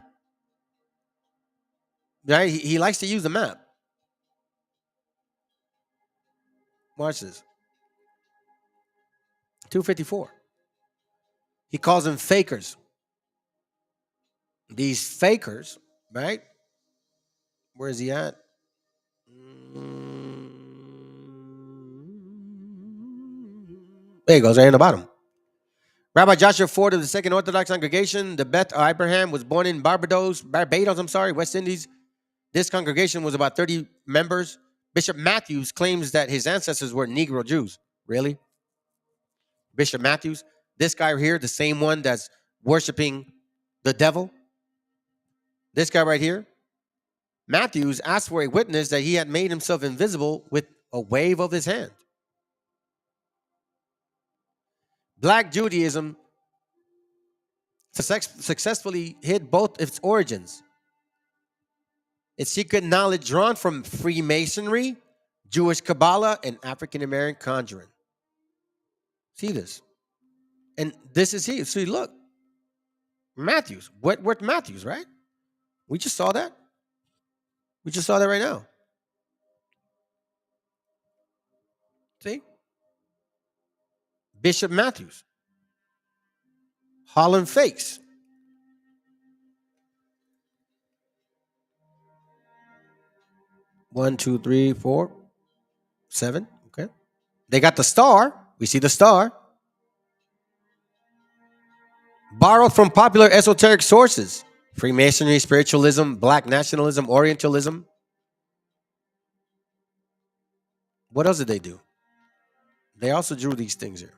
Right? He likes to use the map. Watch this. 254. He calls them fakers. These fakers, right? Where is he at? There he goes, right in the bottom. Rabbi Joshua Ford of the Second Orthodox Congregation, the Beth Abraham, was born in Barbados, West Indies. This congregation was about 30 members. Bishop Matthews claims that his ancestors were Negro Jews. Really? Bishop Matthews? This guy here, the same one that's worshiping the devil? This guy right here? Matthews asked for a witness that he had made himself invisible with a wave of his hand. Black Judaism successfully hid both its origins. Its secret knowledge drawn from Freemasonry, Jewish Kabbalah, and African American conjuring. See this? And this is he. See, look. Matthews. Wentworth Matthews, right? We just saw that. We just saw that right now. See? Bishop Matthews. Holland fakes. One, two, three, four, 7. Okay. They got the star. We see the star. Borrowed from popular esoteric sources. Freemasonry, spiritualism, black nationalism, Orientalism. What else did they do? They also drew these things here.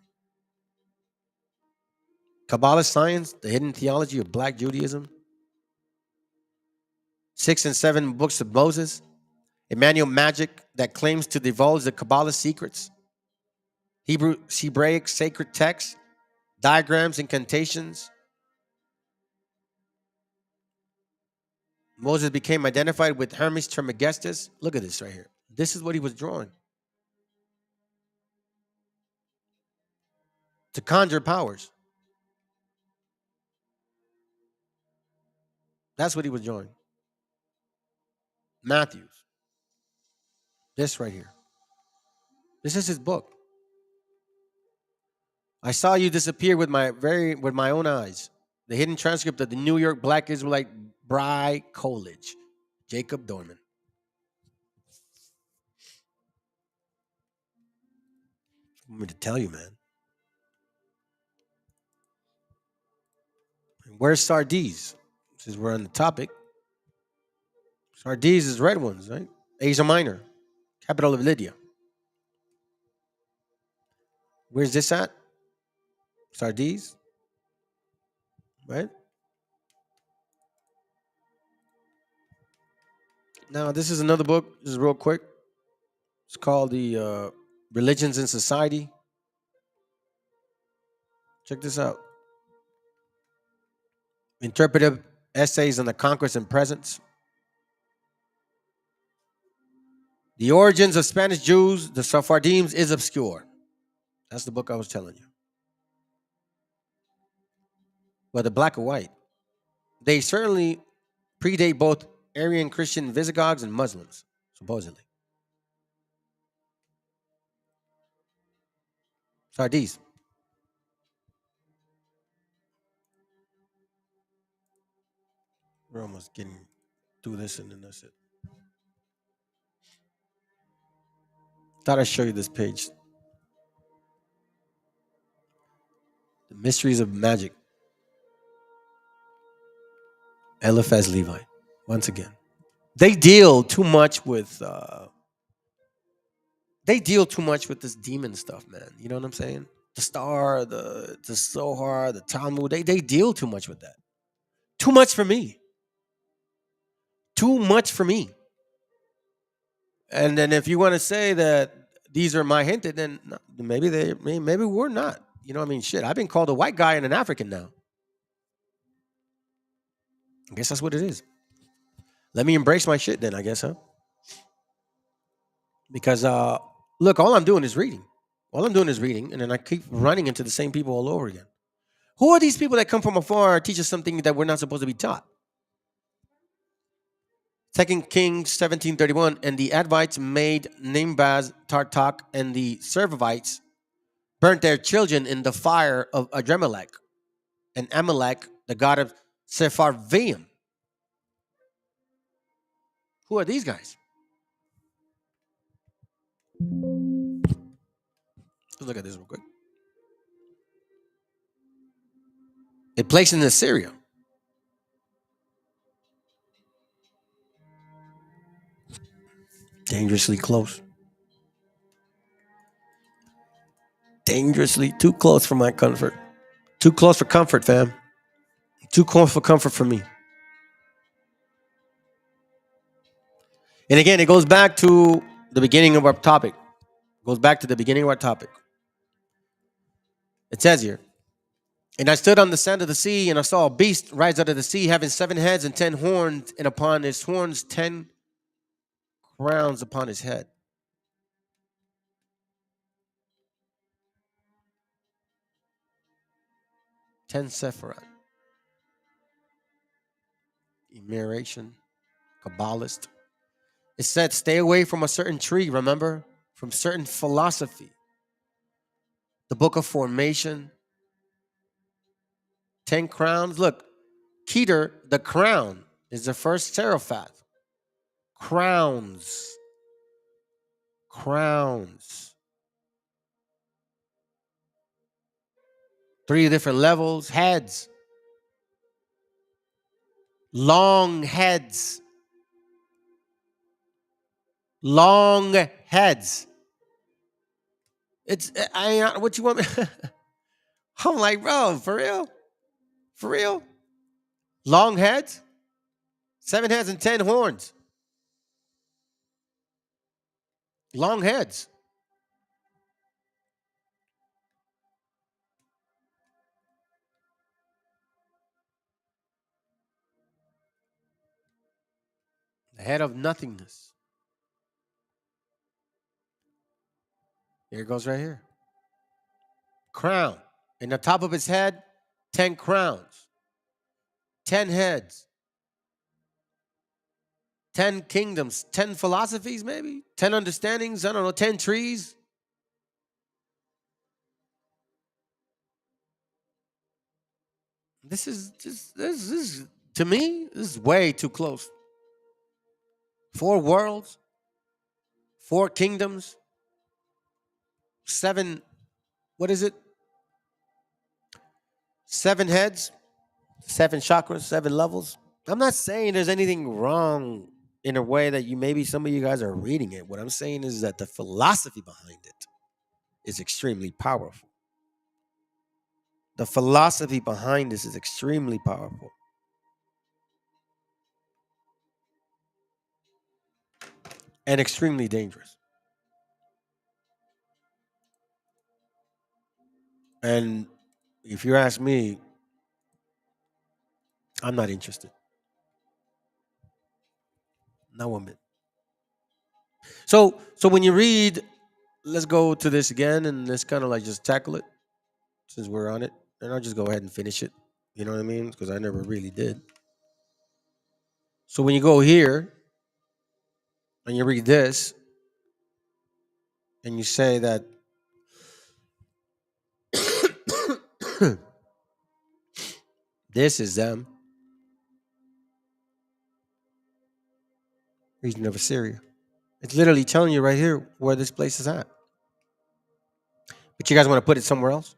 Kabbalah science, the hidden theology of black Judaism. 6 and 7 books of Moses. Emmanuel magic that claims to divulge the Kabbalah secrets. Hebraic sacred texts, diagrams, incantations. Moses became identified with Hermes Trismegistus. Look at this right here. This is what he was drawing. To conjure powers. That's what he was drawing. Matthews. This right here. This is his book. I saw you disappear with my own eyes. The hidden transcript of the New York Black Israelite Bry College. Jacob Dorman. I want me to tell you, man. Where's Sardis? Since we're on the topic. Sardis is red ones, right? Asia Minor, capital of Lydia. Where's this at? Sardis, right? Now, this is another book. This is real quick. It's called the Religions in Society. Check this out. Interpretive essays on the conquest and presence. The origins of Spanish Jews, the Sephardims, is obscure. That's the book I was telling you. Whether black or white. They certainly predate both Aryan Christian Visigoths and Muslims, supposedly. Sardis. We're almost getting through this and then that's it. Thought I'd show you this page. The Mysteries of Magic. Eliphaz Levi. Once again. They deal too much with this demon stuff, man. You know what I'm saying? The Star, the Zohar, the Talmud, they deal too much with that. Too much for me. Too much for me. And then if you want to say that these are my hinted, then maybe we're not. You know what I mean? Shit, I've been called a white guy and an African now. I guess that's what it is. Let me embrace my shit then, I guess, huh? Because look, all I'm doing is reading. And then I keep running into the same people all over again. Who are these people that come from afar and teach us something that we're not supposed to be taught? 2 Kings 17:31, and the Advites made Nimbaz, Tartak, and the Servivites burnt their children in the fire of Adremelech, and Amalek, the god of Sepharvaim. Who are these guys? Let's look at this real quick. It placed in Assyria. Dangerously close. Dangerously too close for my comfort. Too close for comfort, fam. Too close for comfort for me. And again, it goes back to the beginning of our topic. It says here, and I stood on the sand of the sea, and I saw a beast rise out of the sea, having 7 heads and 10 horns, and upon his horns 10 crowns upon his head. Ten Sephirat. Enumeration, Kabbalist. It said, stay away from a certain tree, remember? From certain philosophy. The book of formation. 10 crowns. Look, Keter, the crown, is the first seraphat. Crowns. Crowns. 3 different levels. Heads. Long heads. Long heads. What you want me? I'm like, bro, for real? For real? Long heads? 7 heads and 10 horns. Long heads. The head of nothingness. Here it goes right here. Crown. In the top of his head, 10 crowns. 10 heads. 10 kingdoms. 10 philosophies, maybe? 10 understandings. I don't know. 10 trees. This is to me, this is way too close. 4 worlds. 4 kingdoms. 7, what is it? 7 heads, 7 chakras, 7 levels. I'm not saying there's anything wrong in a way that maybe some of you guys are reading it. What I'm saying is that the philosophy behind it is extremely powerful. The philosophy behind this is extremely powerful. And extremely dangerous. And if you ask me, I'm not interested. Not one bit. So when you read, let's go to this again and let's kind of like just tackle it since we're on it. And I'll just go ahead and finish it. You know what I mean? Because I never really did. So when you go here and you read this and you say that this is them, region of Assyria. It's literally telling you right here where this place is at. But you guys want to put it somewhere else?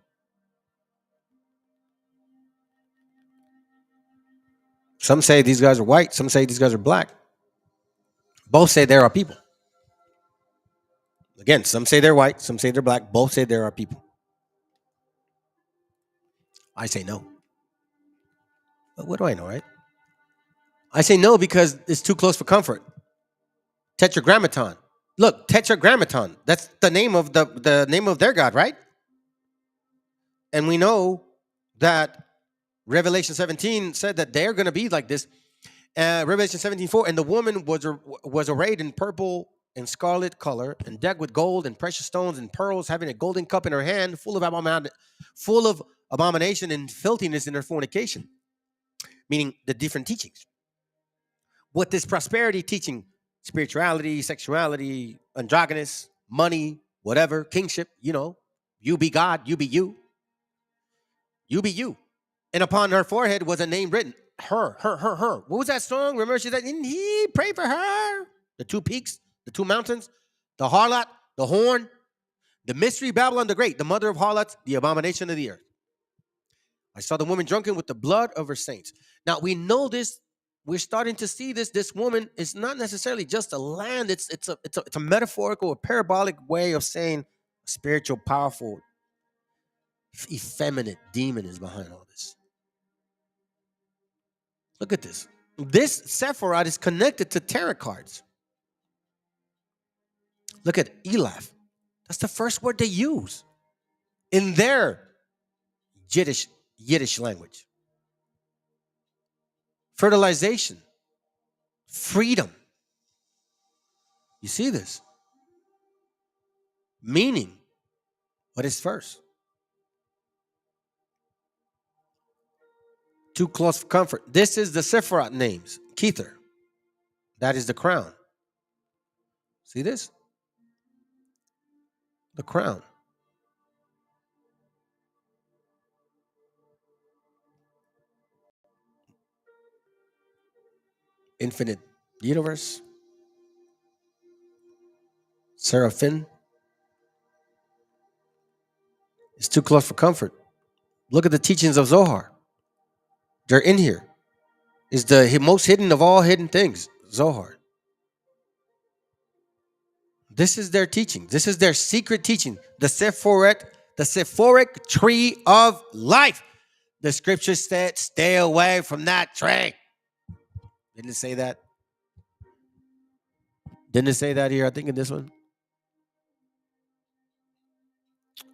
Some say these guys are white. Some say these guys are black. Both say there are people. Again, some say they're white. Some say they're black. Both say there are people. I say no. But what do I know, right? I say no because it's too close for comfort. Tetragrammaton. Look, Tetragrammaton. That's the name of the name of their God, right? And we know that Revelation 17 said that they're going to be like this. Revelation 17:4, and the woman was arrayed in purple and scarlet color, and decked with gold and precious stones and pearls, having a golden cup in her hand, full of abomination and filthiness in her fornication. Meaning the different teachings. What this prosperity teaching, spirituality, sexuality, androgynous, money, whatever, kingship, you be God, you be you. You be you. And upon her forehead was a name written. Her. What was that song? Remember she said, didn't he pray for her? The 2 peaks, the 2 mountains, the harlot, the horn, the mystery Babylon the Great, the mother of harlots, the abomination of the earth. I saw the woman drunken with the blood of her saints. Now we know this. We're starting to see this. This woman is not necessarily just a land. It's a metaphorical, a parabolic way of saying a spiritual, powerful, effeminate demon is behind all this. Look at this. This Sephiroth is connected to tarot cards. Look at Elaph. That's the first word they use in their Yiddish language. Fertilization. Freedom. You see this? Meaning. What is first? Too close for comfort. This is the Sephiroth names. Kether. That is the crown. See this? The crown. Infinite universe. Seraphim. It's too close for comfort. Look at the teachings of Zohar. They're in here. It's the most hidden of all hidden things, Zohar. This is their teaching. This is their secret teaching. The Sephoric tree of life. The scripture said, stay away from that tree. Didn't it say that? Didn't it say that here? I think in this one.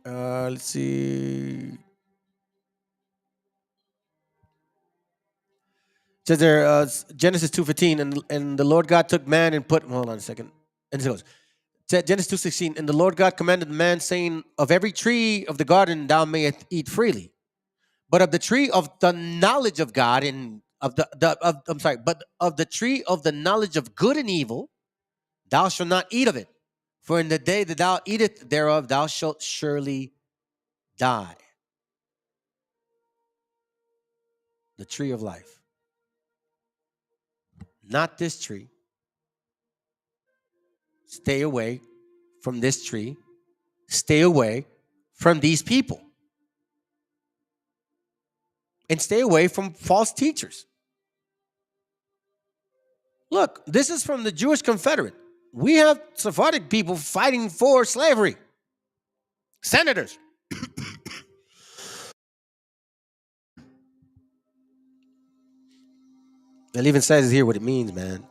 Let's see. It says there, Genesis 2:15, and the Lord God took man and put. Hold on a second. And it goes. Genesis 2:16, and the Lord God commanded the man, saying, of every tree of the garden thou mayest eat freely, but of the tree of the knowledge of God and of but of the tree of the knowledge of good and evil, thou shalt not eat of it. For in the day that thou eatest thereof, thou shalt surely die. The tree of life. Not this tree. Stay away from this tree. Stay away from these people. And stay away from false teachers. Look, this is from the Jewish Confederate. We have Sephardic people fighting for slavery. Senators. It even says here what it means, man. What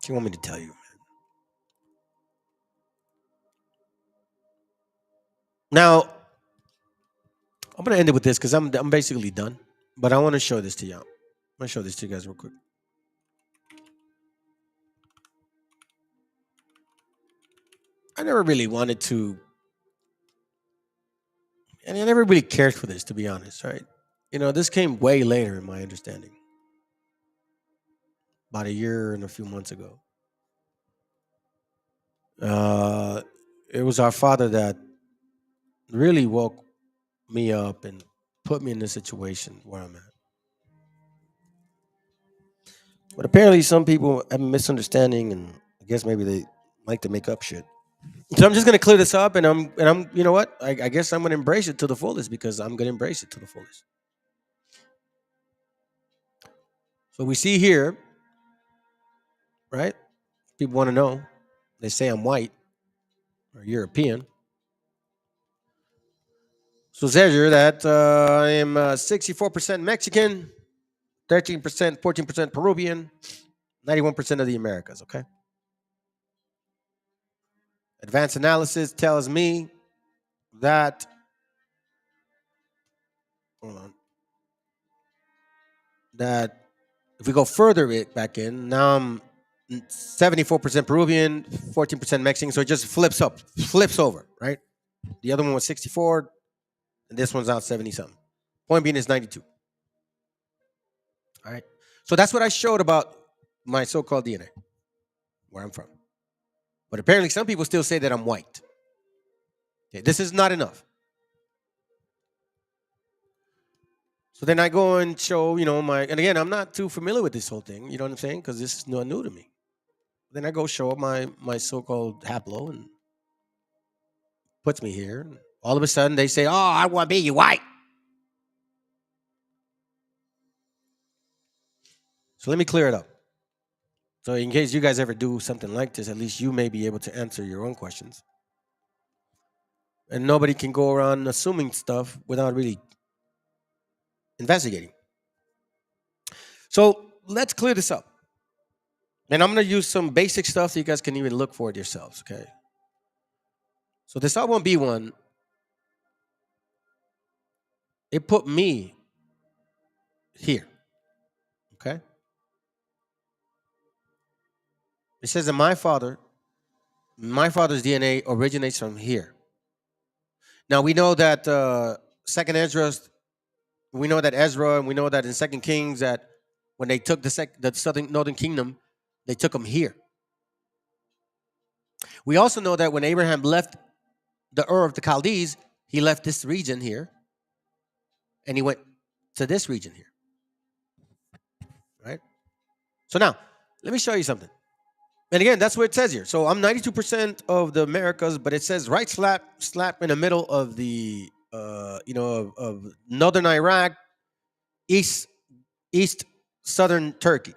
do you want me to tell you, man? Now, I'm going to end it with this because I'm basically done. But I want to show this to y'all. I'm going to show this to you guys real quick. I never really wanted to, and I never really cared for this, to be honest, right? You know, this came way later in my understanding. About a year and a few months ago. It was our father that really woke me up and put me in this situation where I'm at. But apparently some people have a misunderstanding, and I guess maybe they like to make up shit. So I'm just gonna clear this up, and I'm you know what? I guess I'm gonna embrace it to the fullest because I'm gonna embrace it to the fullest. So we see here, right? People want to know. They say I'm white or European. So it says here that I am 64% Mexican, 13%, 14% Peruvian, 91% of the Americas, okay? Advanced analysis tells me that, hold on, that if we go further back in, now I'm 74% Peruvian, 14% Mexican, so it just flips over, right? The other one was 64, and this one's now 70-something. Point being is 92. All right? So that's what I showed about my so-called DNA, where I'm from. But apparently some people still say that I'm white. Okay, this is not enough. So then I go and show, you know, and again, I'm not too familiar with this whole thing, you know what I'm saying? Because this is not new to me. Then I go show up my so-called haplo and puts me here. And all of a sudden they say, oh, I want to be you white. So let me clear it up. So in case you guys ever do something like this, at least you may be able to answer your own questions. And nobody can go around assuming stuff without really investigating. So let's clear this up. And I'm going to use some basic stuff so you guys can even look for it yourselves, okay? So this R1B1, it put me here, okay? It says that my father's DNA originates from here. Now we know that Second Ezra, we know that Ezra, and we know that in Second Kings that when they took the northern kingdom, They took them here. We also know that when Abraham left the Ur of the Chaldees, he left this region here, and he went to this region here. Right? So now, let me show you something. And again, that's what it says here. So I'm 92% of the Americas, but it says right slap in the middle of the, of northern Iraq, east southern Turkey.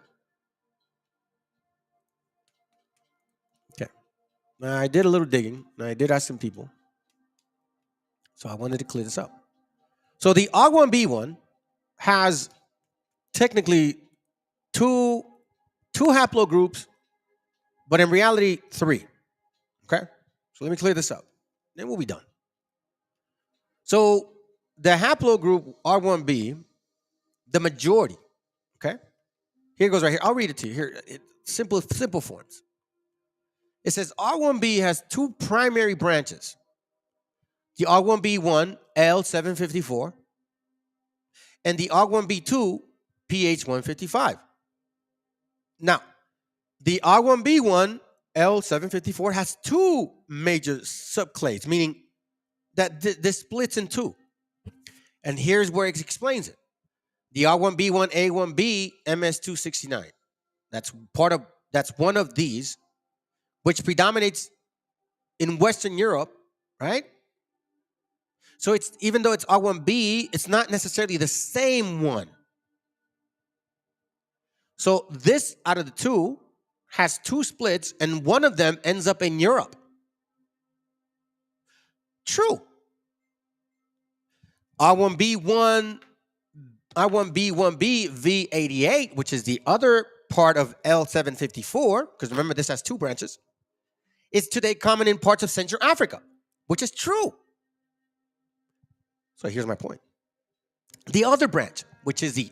Okay. Now I did a little digging, and I did ask some people. So I wanted to clear this up. So the R1B1 has technically two haplogroups, but in reality, 3. Okay? So let me clear this up. Then we'll be done. So the haplogroup R1B, the majority, okay? Here it goes right here. I'll read it to you. Here, simple forms. It says R1B has 2 primary branches. The R1B1 L754 and the R1B2 PH155. Now, the R1B1 L754 has 2 major subclades, meaning that this splits in 2. And here's where it explains it. The R1B1 A1B MS269. That's one of these, which predominates in Western Europe, right? So it's, even though it's R1B, it's not necessarily the same one. So this out of the 2 has 2 splits, and one of them ends up in Europe. True. R1B1B V88, which is the other part of L754, because remember this has 2 branches, is today common in parts of Central Africa, which is true. So here's my point. The other branch, which is the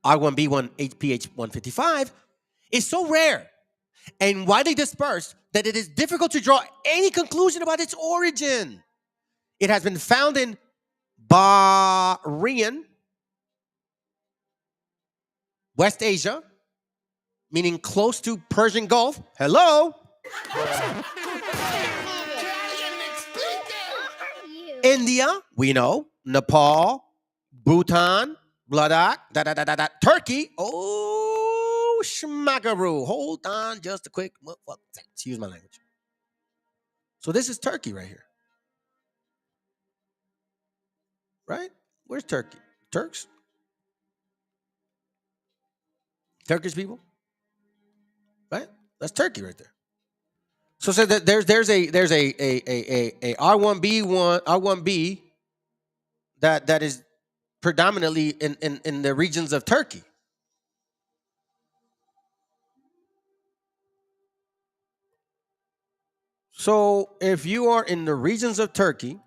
R1B1 HPH155, is so rare and widely dispersed that it is difficult to draw any conclusion about its origin. It has been found in Bahrain, West Asia, meaning close to Persian Gulf. Hello? India, we know. Nepal, Bhutan, Ladakh, Turkey. Oh, schmackaroo. Hold on just a quick. Excuse my language. So this is Turkey right here. Right? Where's Turkey? Turks? Turkish people? Right? That's Turkey right there. So that there's a R1B that is predominantly in the regions of Turkey. So if you are in the regions of Turkey,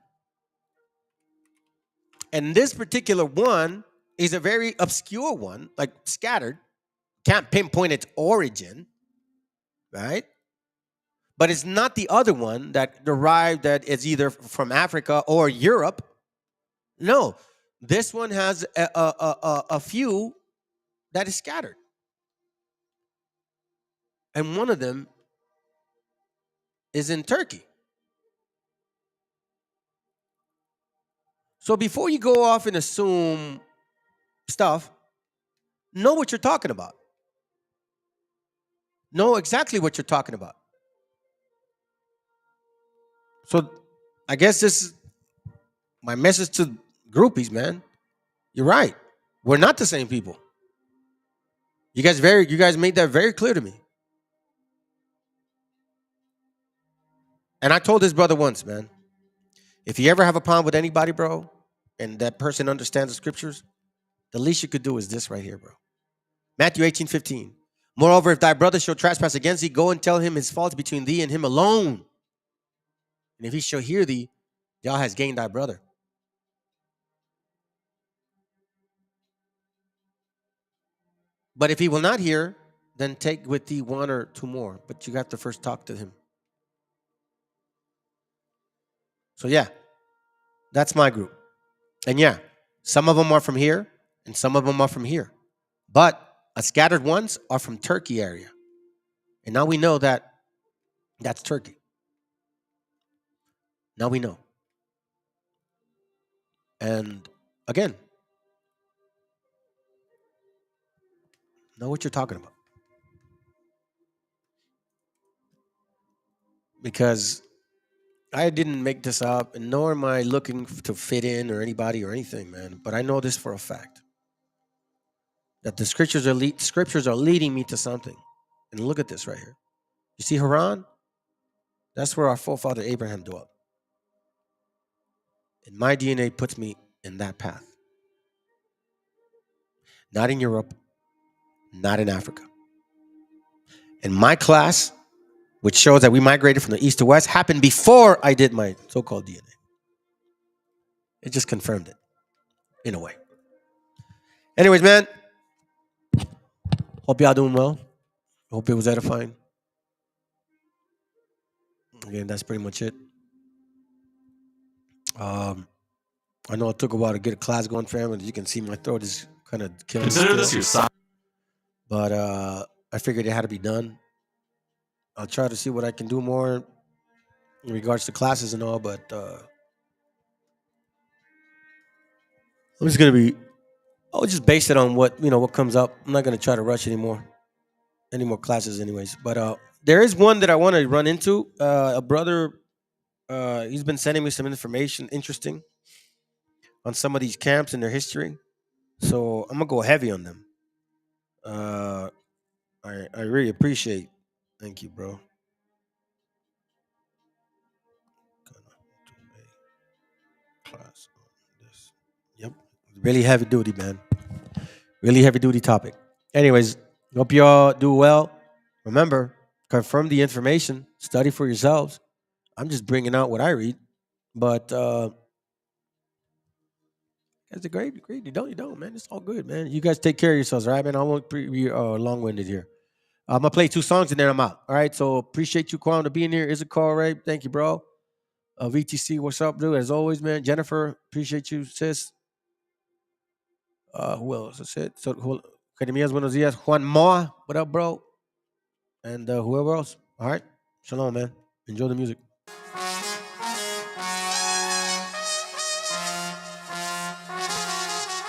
and this particular one is a very obscure one, like scattered, can't pinpoint its origin, right? But it's not the other one that derived that is either from Africa or Europe. No, this one has a few that is scattered. And one of them is in Turkey. So before you go off and assume stuff, know what you're talking about. Know exactly what you're talking about. So I guess this is my message to groupies, man. You're right. We're not the same people. You guys made that very clear to me. And I told this brother once, man, if you ever have a problem with anybody, bro, and that person understands the scriptures, the least you could do is this right here, bro. Matthew 18:15. Moreover, if thy brother shall trespass against thee, go and tell him his fault between thee and him alone. And if he shall hear thee, thou hast gained thy brother. But if he will not hear, then take with thee 1 or 2 more. But you have to first talk to him. So yeah, that's my group. And yeah, some of them are from here and some of them are from here. But scattered ones are from Turkey area. And now we know that that's Turkey. Now we know. And again, know what you're talking about. Because I didn't make this up, and nor am I looking to fit in or anybody or anything, man. But I know this for a fact that the scriptures are leading me to something. And look at this right here. You see Haran? That's where our forefather Abraham dwelt. And my DNA puts me in that path. Not in Europe, not in Africa. And my class, which shows that we migrated from the east to west, happened before I did my so-called DNA. It just confirmed it, in a way. Anyways, man, hope y'all doing well. Hope it was edifying. Again, that's pretty much it. I know it took a while to get a class going, fam, and you can see my throat is kind of killing me. Consider this your sign. But I figured it had to be done. I'll try to see what I can do more in regards to classes and all, but I'll just base it on what comes up. I'm not gonna try to rush any more classes anyways. But there is one that I want to run into. A brother, he's been sending me some information interesting on some of these camps and their history. So I'm gonna go heavy on them. I really appreciate. Thank you, bro. Class on this. Yep. Really heavy duty, man. Really heavy duty topic. Anyways, hope y'all do well. Remember, confirm the information. Study for yourselves. I'm just bringing out what I read. But that's a great. You don't, man. It's all good, man. You guys take care of yourselves, all right, man? I won't be long-winded here. I'm gonna play 2 songs and then I'm out. All right. So appreciate you, Quan, to being here. Is a call, right? Thank you, bro. VTC, what's up, dude? As always, man. Jennifer, appreciate you, sis. Who else? That's it. So, Academias, buenos dias. Juan Moa, what up, bro? And whoever else. All right. Shalom, man. Enjoy the music.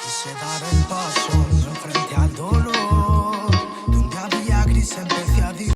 Quise dar el paso enfrente al dolor, donde había gris empecé a vivir.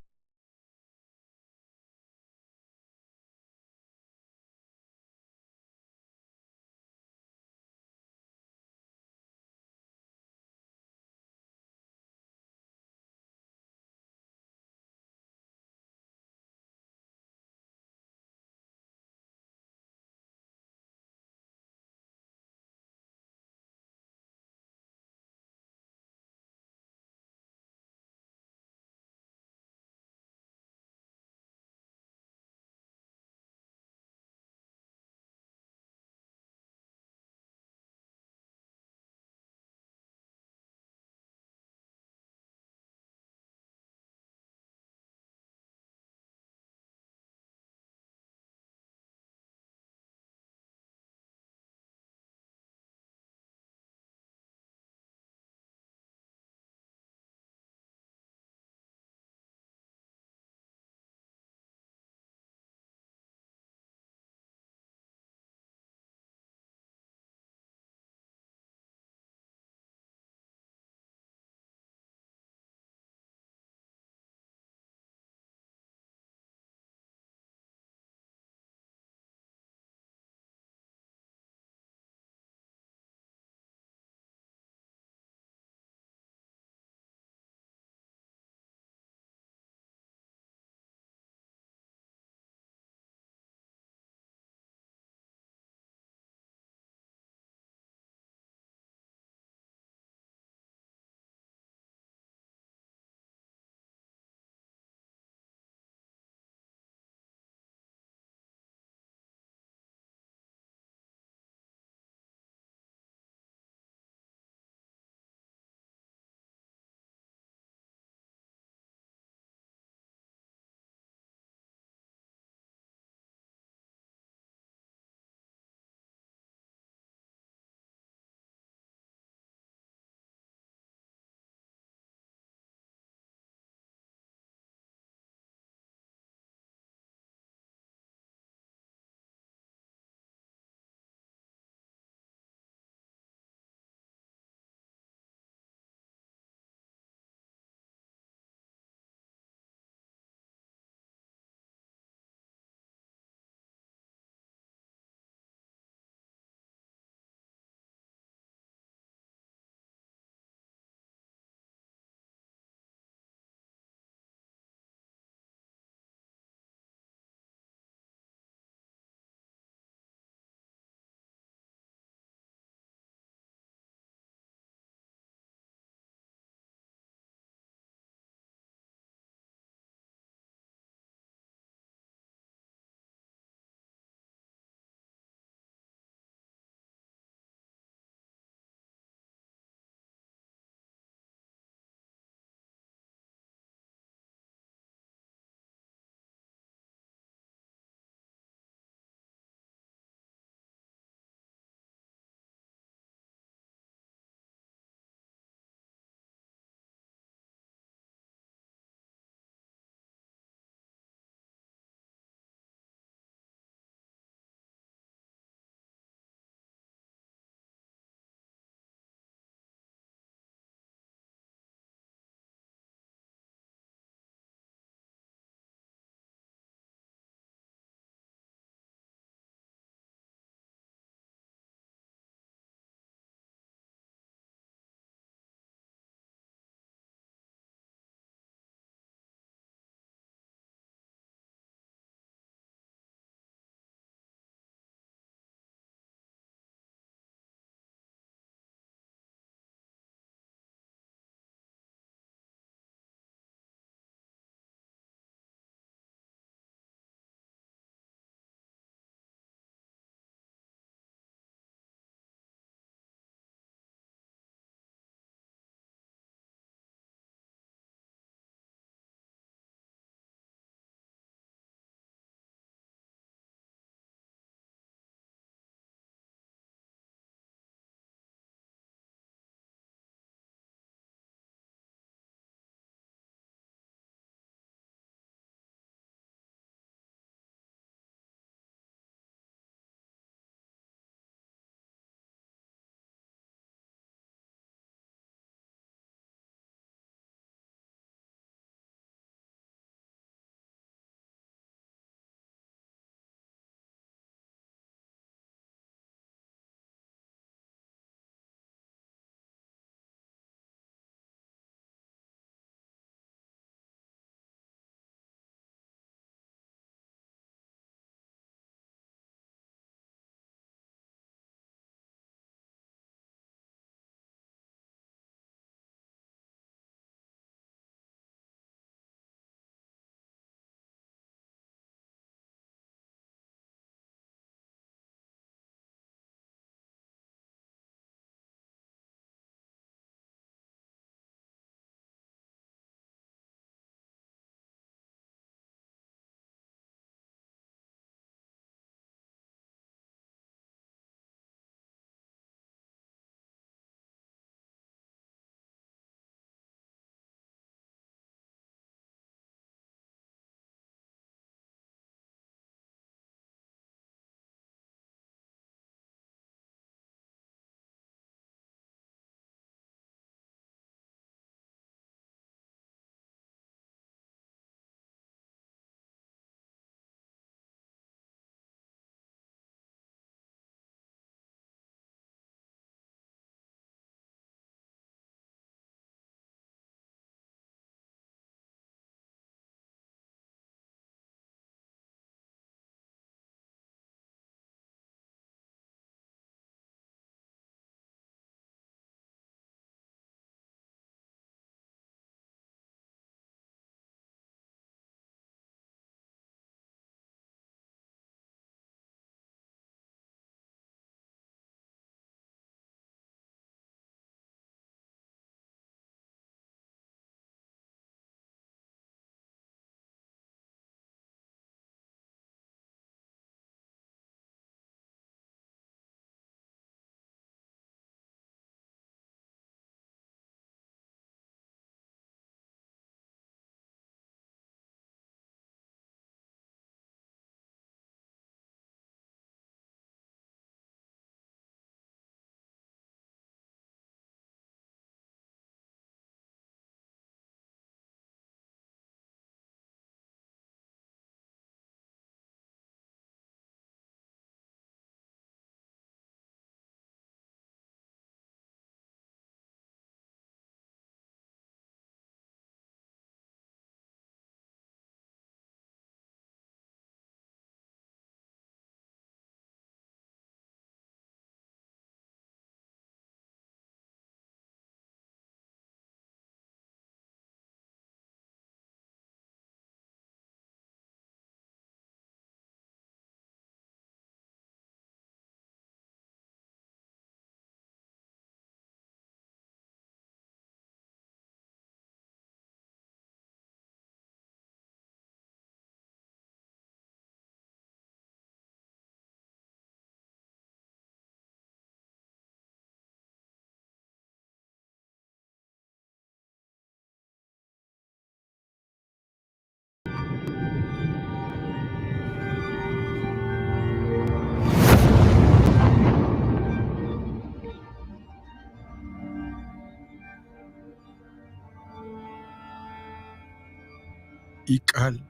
Ical,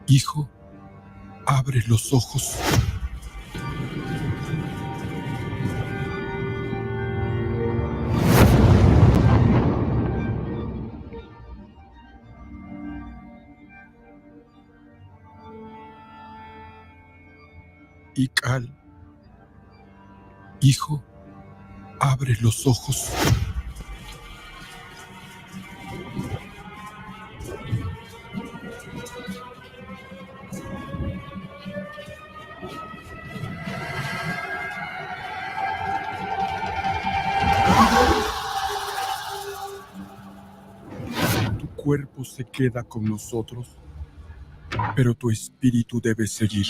hijo, abre los ojos. Ical, hijo, abre los ojos. Tu cuerpo se queda con nosotros, pero tu espíritu debe seguir.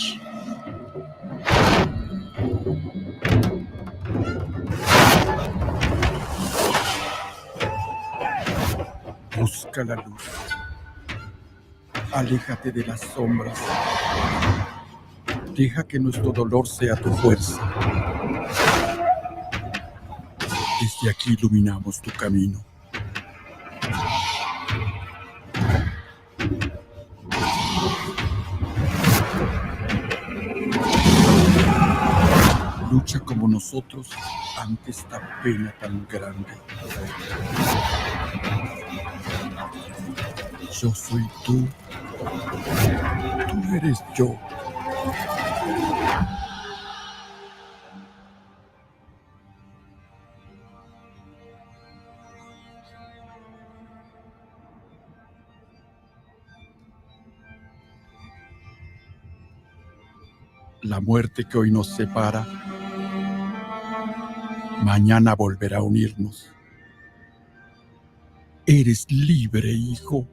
Busca la luz. Aléjate de las sombras. Deja que nuestro dolor sea tu fuerza. Desde aquí iluminamos tu camino. Lucha como nosotros ante esta pena tan grande. Yo soy tú. Tú eres yo. La muerte que hoy nos separa, mañana volverá a unirnos. Eres libre, hijo.